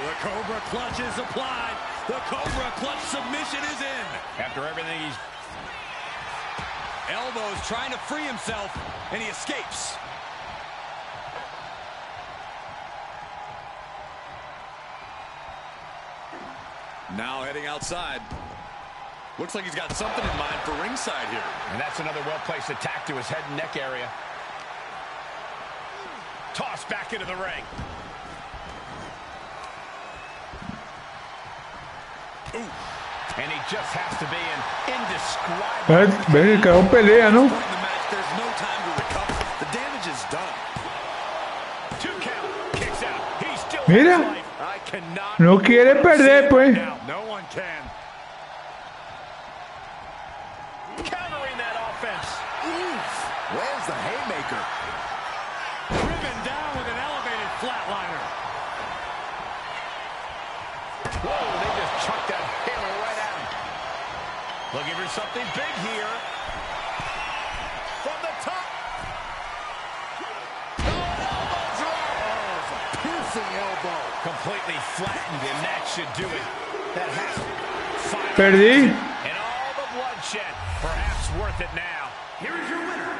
The Cobra Clutch is applied. The Cobra Clutch submission is in. After everything he's... Elbows trying to free himself, and he escapes. Now heading outside. Looks like he's got something in mind for ringside here. And that's another well-placed attack to his head and neck area. Tossed back into the ring. Ooh. And he just has to be an indescribable... Ven que cagó pelea, ¿no? There's no time to recover. The damage is done. 2 count. Kicks out. He's still... Mira. I cannot... No quiere perder, pues. No one can. Countering that offense. Where's the haymaker? Driven down with an elevated flatliner. Whoa, they just chucked that hammer right at him. Looking for something big here. From the top. Elbow drop. Oh, it's a piercing elbow. Completely flattened, and that should do it. That has to... Perdí. And all the bloodshed. Perhaps worth it now. Here is your winner,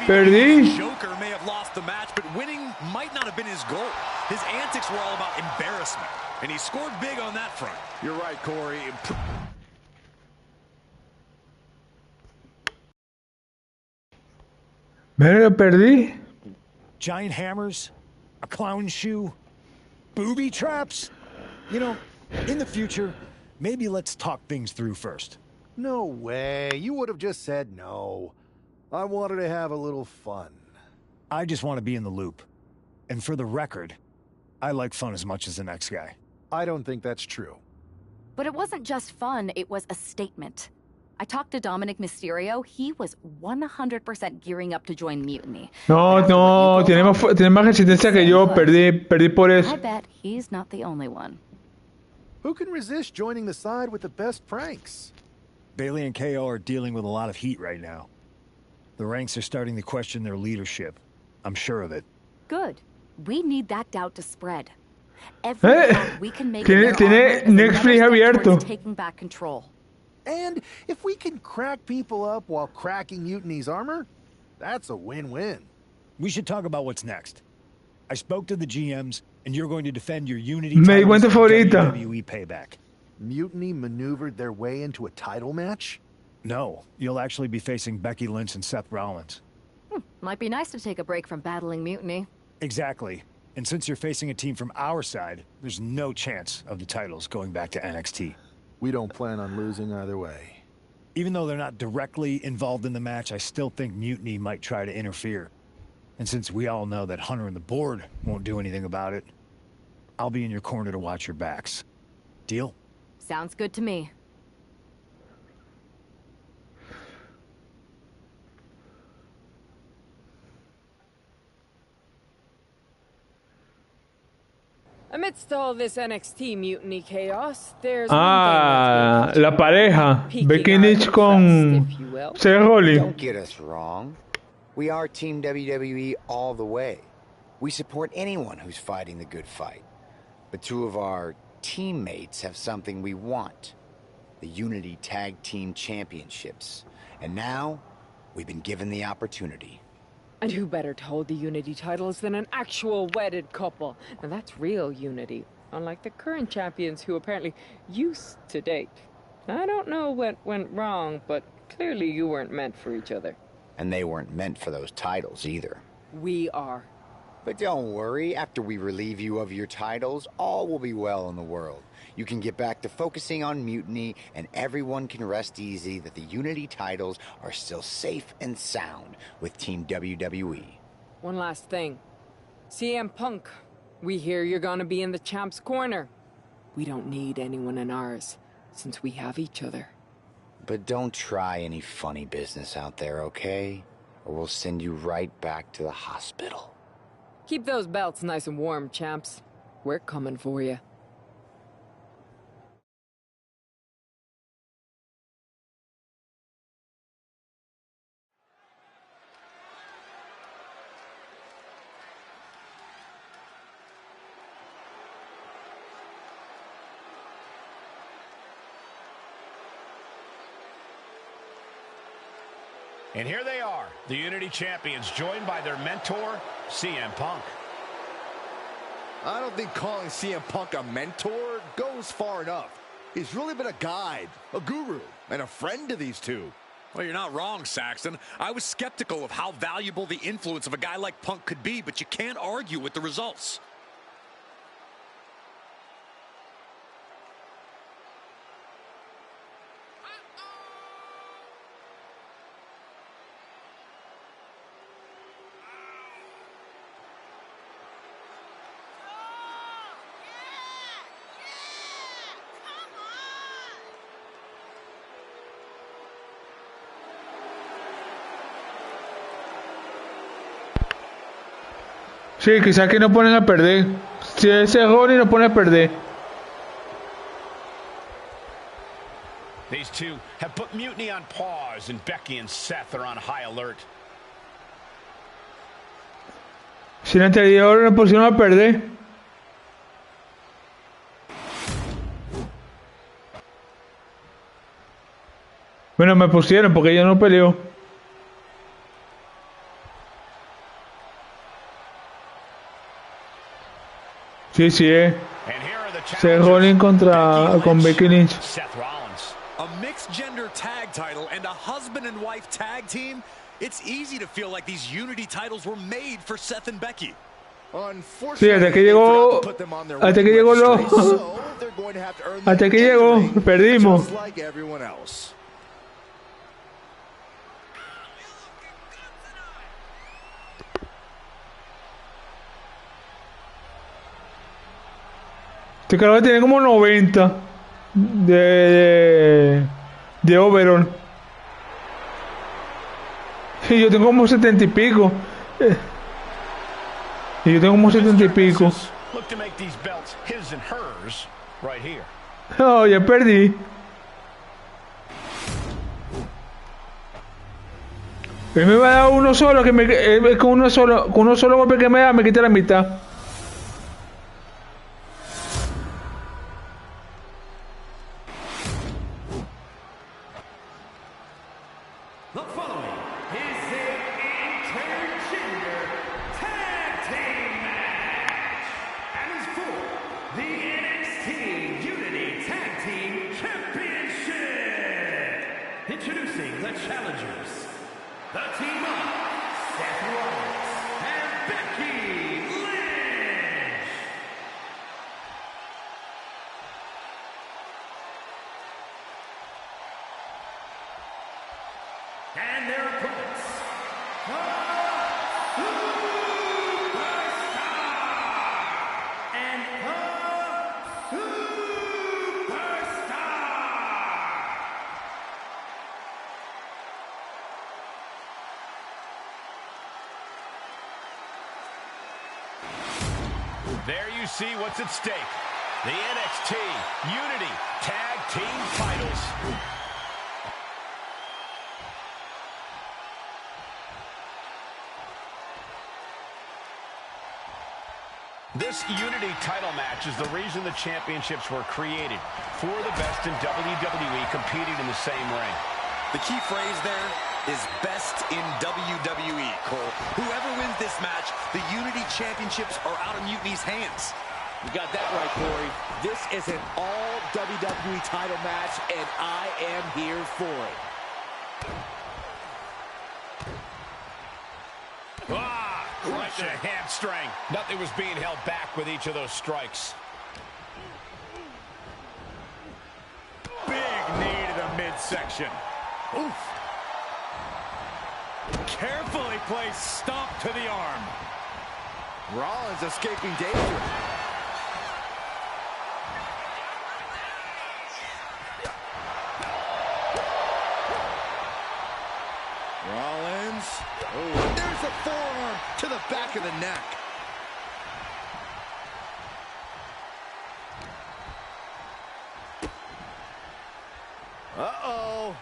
Perdí. Joker may have lost the match, but winning might not have been his goal. His antics were all about embarrassment, and he scored big on that front. You're right, Corey. Verga, perdí. Giant hammers, a clown shoe, booby traps. You know, in the future, maybe let's talk things through first. No way. You would have just said no. I wanted to have a little fun. I just want to be in the loop. And for the record, I like fun as much as the next guy. I don't think that's true. But it wasn't just fun, it was a statement. I talked to Dominic Mysterio. He was 100% gearing up to join Mutiny. No, tiene más resistencia que yo. Perdí por eso. I bet he's not the only one. Who can resist joining the side with the best pranks? Bailey and KO are dealing with a lot of heat right now. The ranks are starting to question their leadership. I'm sure of it. Good. We need that doubt to spread. Every time we can make tiene Netflix abierto. Taking back control. And if we can crack people up while cracking Mutiny's armor, that's a win-win. We should talk about what's next. I spoke to the GMs, and you're going to defend your Unity Me di titles cuenta and favorita. WWE payback. Mutiny maneuvered their way into a title match? No, you'll actually be facing Becky Lynch and Seth Rollins. Might be nice to take a break from battling Mutiny. Exactly. And since you're facing a team from our side, there's no chance of the titles going back to NXT. We don't plan on losing either way. Even though they're not directly involved in the match, I still think Mutiny might try to interfere. And since we all know that Hunter and the board won't do anything about it, I'll be in your corner to watch your backs. Deal? Sounds good to me. Amidst all this NXT mutiny chaos, there's Ah, la pareja. Becky Lynch con Seth Rollins. Don't get us wrong. We are Team WWE all the way. We support anyone who's fighting the good fight. But two of our teammates have something we want. The Unity Tag Team Championships. And now, we've been given the opportunity. And who better to hold the Unity titles than an actual wedded couple? Now that's real unity, unlike the current champions who apparently used to date. I don't know what went wrong, but clearly you weren't meant for each other. And they weren't meant for those titles either. We are. But don't worry, after we relieve you of your titles, all will be well in the world. You can get back to focusing on Mutiny, and everyone can rest easy that the Unity titles are still safe and sound with Team WWE. One last thing. CM Punk, we hear you're gonna be in the champ's corner. We don't need anyone in ours, since we have each other. But don't try any funny business out there, okay? Or we'll send you right back to the hospital. Keep those belts nice and warm, champs. We're coming for you. And here they are, the Unity Champions, joined by their mentor, CM Punk. I don't think calling CM Punk a mentor goes far enough. He's really been a guide, a guru, and a friend to these two. Well, you're not wrong, Saxton. I was skeptical of how valuable the influence of a guy like Punk could be, but you can't argue with the results. Sí, quizás que no ponen a perder. Si es error y no pone a perder. These two have put Mutiny on pause, and Becky and Seth are on high alert. Si en el anterior no pusieron a perder. Bueno, me pusieron porque ella no peleó. Sí, Seth Rollins con Becky Lynch. Seth Rollins. A mixed gender tag title and a husband and wife tag team. It's easy to feel like these Unity titles were made for Seth and Becky. Sí, hasta que llegó perdimos. Este carro tiene como 90 de overall. Y yo tengo como 70 y pico. Y yo tengo como 70 y pico. Oh, ya perdí. Él me va a dar uno solo, con uno solo golpe que me da, me quita la mitad. Introducing the challengers, the team of Seth Rollins and Becky Lynch. And their opponents, the Superstar and the Superstar. There you see what's at stake. The NXT Unity Tag Team titles. This Unity title match is the reason the championships were created. For the best in WWE competing in the same ring. The key phrase there is best in WWE, Cole. Whoever wins this match, the Unity Championships are out of Mutiny's hands. You got that right, Corey. This is an all WWE title match, and I am here for it. Right to the hamstring. Nothing was being held back with each of those strikes. Big knee to the midsection. Oof. Carefully placed stomp to the arm. Rollins escaping danger. Rollins. Oh, there's a forearm to the back of the neck. Uh-oh.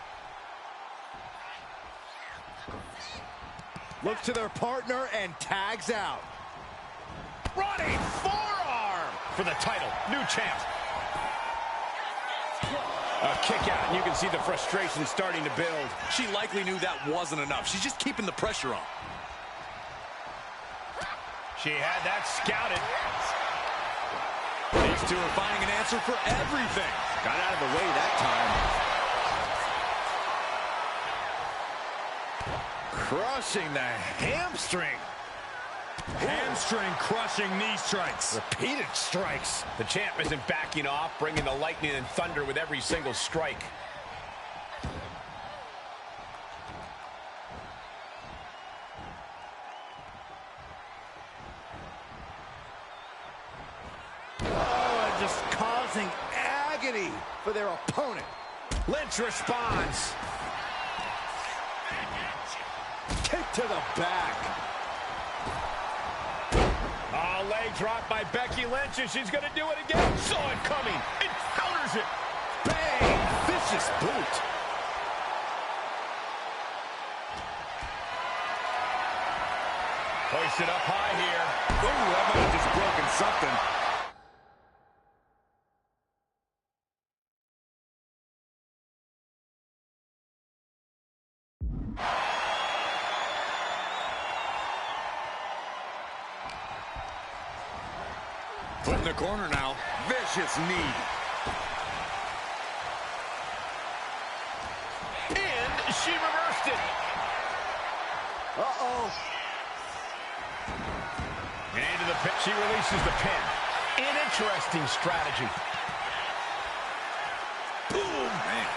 Looks to their partner and tags out. Running forearm for the title. New champ. A kick out, and you can see the frustration starting to build. She likely knew that wasn't enough. She's just keeping the pressure on. She had that scouted. These two are finding an answer for everything. Got out of the way that time. Crushing the hamstring. Hamstring crushing knee strikes. Repeated strikes. The champ isn't backing off, bringing the lightning and thunder with every single strike. Oh, and just causing agony for their opponent. Lynch responds. Kick to the back. Oh, leg drop by Becky Lynch, and she's going to do it again. Saw it coming. And counters it. Bang! Vicious boot. Hoisted up high here. Ooh, that might have just broken something. Put in the corner now. Vicious knee. And she reversed it. Uh-oh. And into the pin. She releases the pin. An interesting strategy. Boom, man.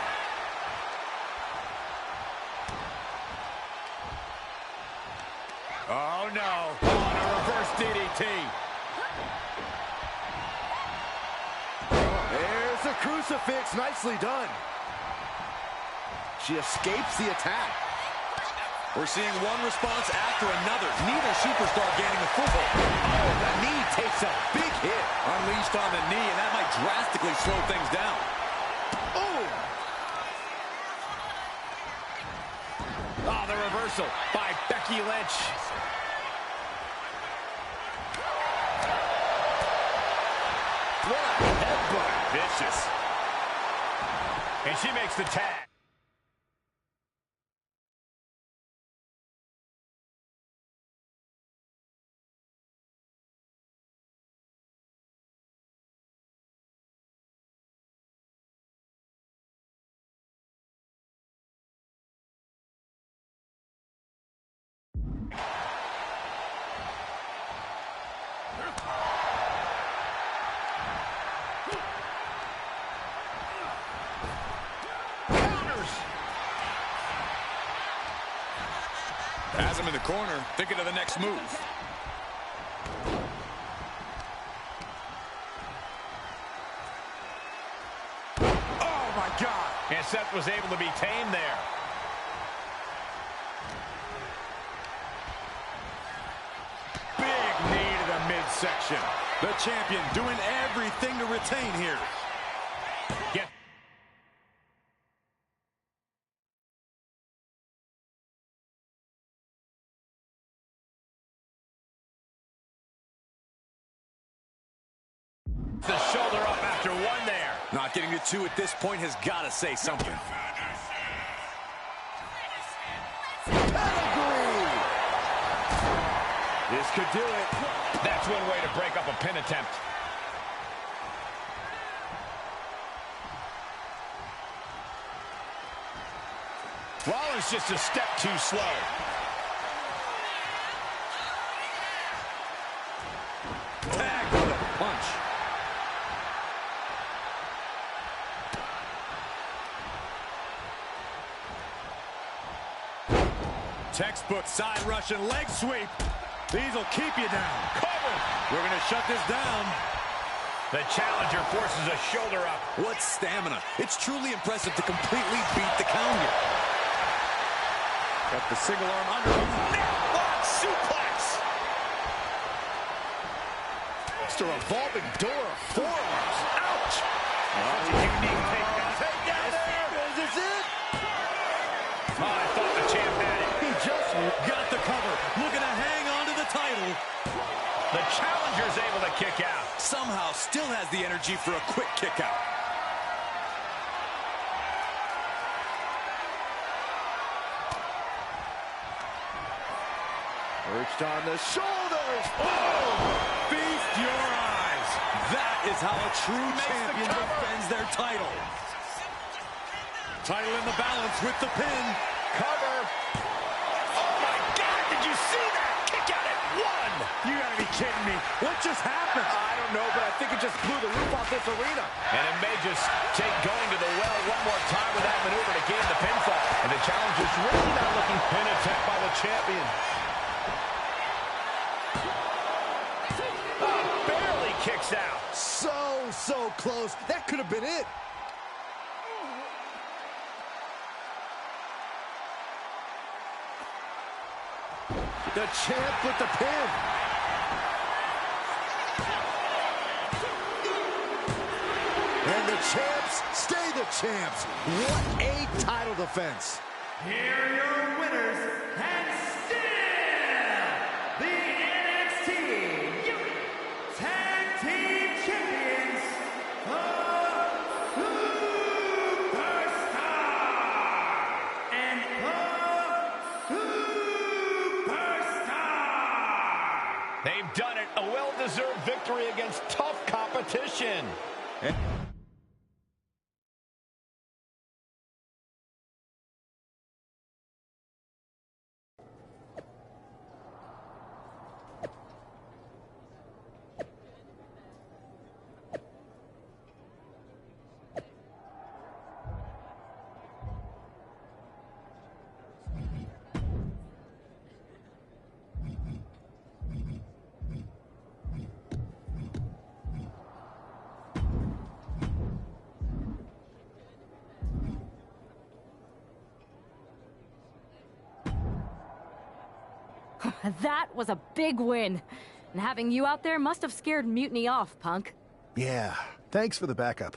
Oh, no. On a reverse DDT. There's the crucifix. Nicely done. She escapes the attack. We're seeing one response after another. Neither superstar gaining a foothold. Oh, the knee takes a big hit. Unleashed on the knee, and that might drastically slow things down. Oh! Oh, the reversal by Becky Lynch. What a headbutt. Vicious. And she makes the tag. Has him in the corner, thinking of the next move. Oh, my God. And Seth was able to be tamed there. Big knee to the midsection. The champion doing everything to retain here. Get the shoulder up after one there. Not getting to two at this point has got to say something. Pedigree! This could do it. That's one way to break up a pin attempt. Rollins just a step too slow. Tag with a punch. Textbook side Russian leg sweep. These will keep you down. Cover. We're going to shut this down. The challenger forces a shoulder up. What stamina. It's truly impressive to completely beat the counter. Got the single arm under. Necklock suplex. It's a revolving door of forearms. Ouch. That's a unique takedown. Takedown there. Is this it? Oh, I thought the champ had it. He just Got the cover. Looking to hang on to the title. The challenger's able to kick out. Somehow still has the energy for a quick kick out. perched on the shoulders. Oh! Feast your eyes. That is how a true champion defends their title. Title in the balance with the pin. Cover. Oh, my God. Did you see that? Kick out at one. You gotta be kidding me. What just happened? I don't know, but I think it just blew the roof off this arena. And it may just take going to the well one more time with that maneuver to gain the pinfall. And the challenger's really not looking pin attempt by the champion. Barely kicks out. So close. That could have been it. The champ with the pin. And the champs stay the champs. What a title defense. Here are your winners, and still the NXT Tag Team Champions, the Superstar and the Superstar. They've done it. A well-deserved victory against tough competition. That was a big win. And having you out there must have scared Mutiny off, Punk. Yeah, thanks for the backup.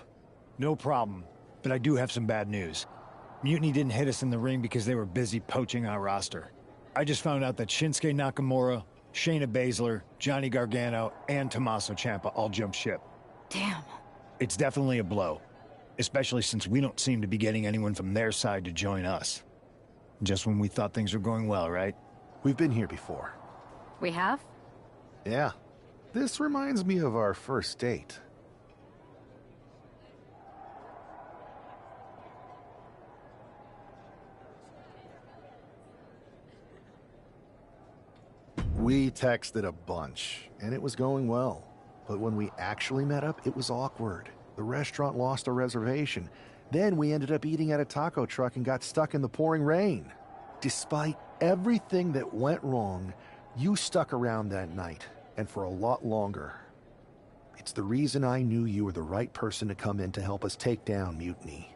No problem, but I do have some bad news. Mutiny didn't hit us in the ring because they were busy poaching our roster. I just found out that Shinsuke Nakamura, Shayna Baszler, Johnny Gargano, and Tommaso Ciampa all jumped ship. Damn. It's definitely a blow, especially since we don't seem to be getting anyone from their side to join us. Just when we thought things were going well, right? We've been here before. We have? Yeah. This reminds me of our first date. We texted a bunch, and it was going well. But when we actually met up, it was awkward. The restaurant lost a reservation. Then we ended up eating at a taco truck and got stuck in the pouring rain. Despite everything that went wrong, you stuck around that night, and for a lot longer. It's the reason I knew you were the right person to come in to help us take down Mutiny.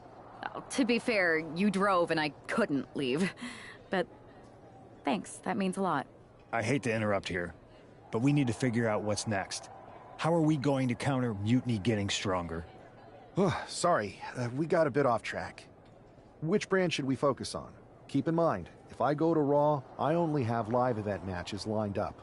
Oh, to be fair, you drove and I couldn't leave. But thanks, that means a lot. I hate to interrupt here, but we need to figure out what's next. How are we going to counter Mutiny getting stronger? Sorry, we got a bit off track. Which brand should we focus on? Keep in mind, if I go to Raw, I only have live event matches lined up.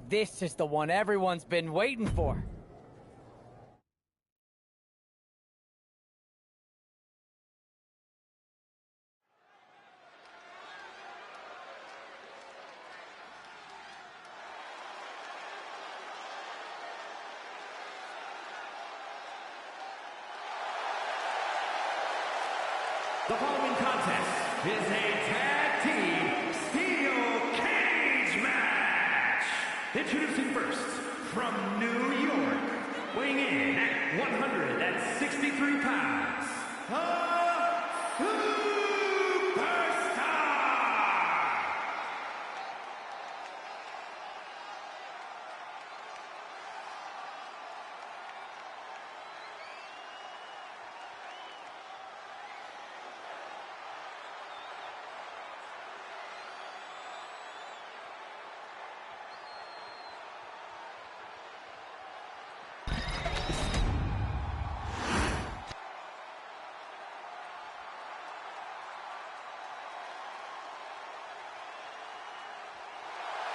This is the one everyone's been waiting for. The following contest is a tag team steel cage match. Introducing first, from New York, weighing in at 163 pounds, a superstar!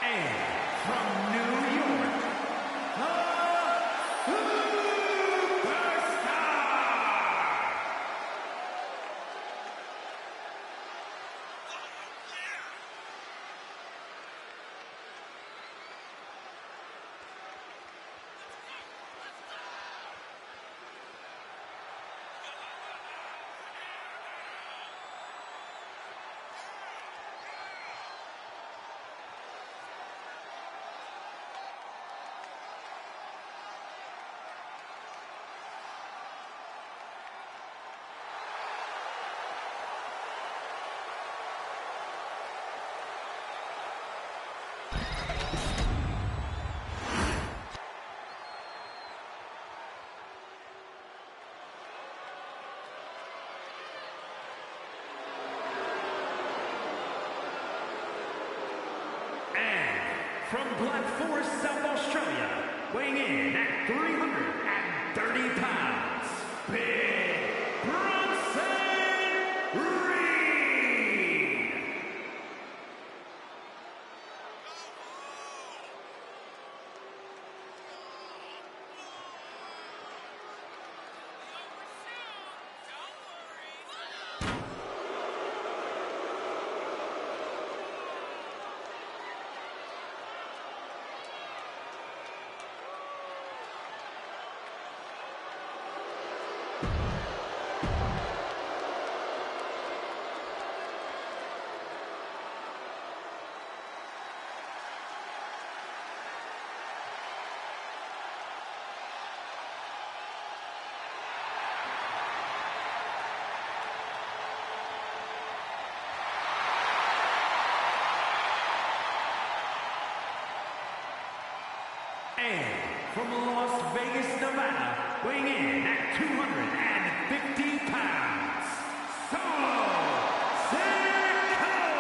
And from New York, the superstar! From Black Forest, South Australia, weighing in at 330 pounds, Big Bronson Reed! And from Las Vegas, Nevada, weighing in at 250 pounds, Solo Sikoa!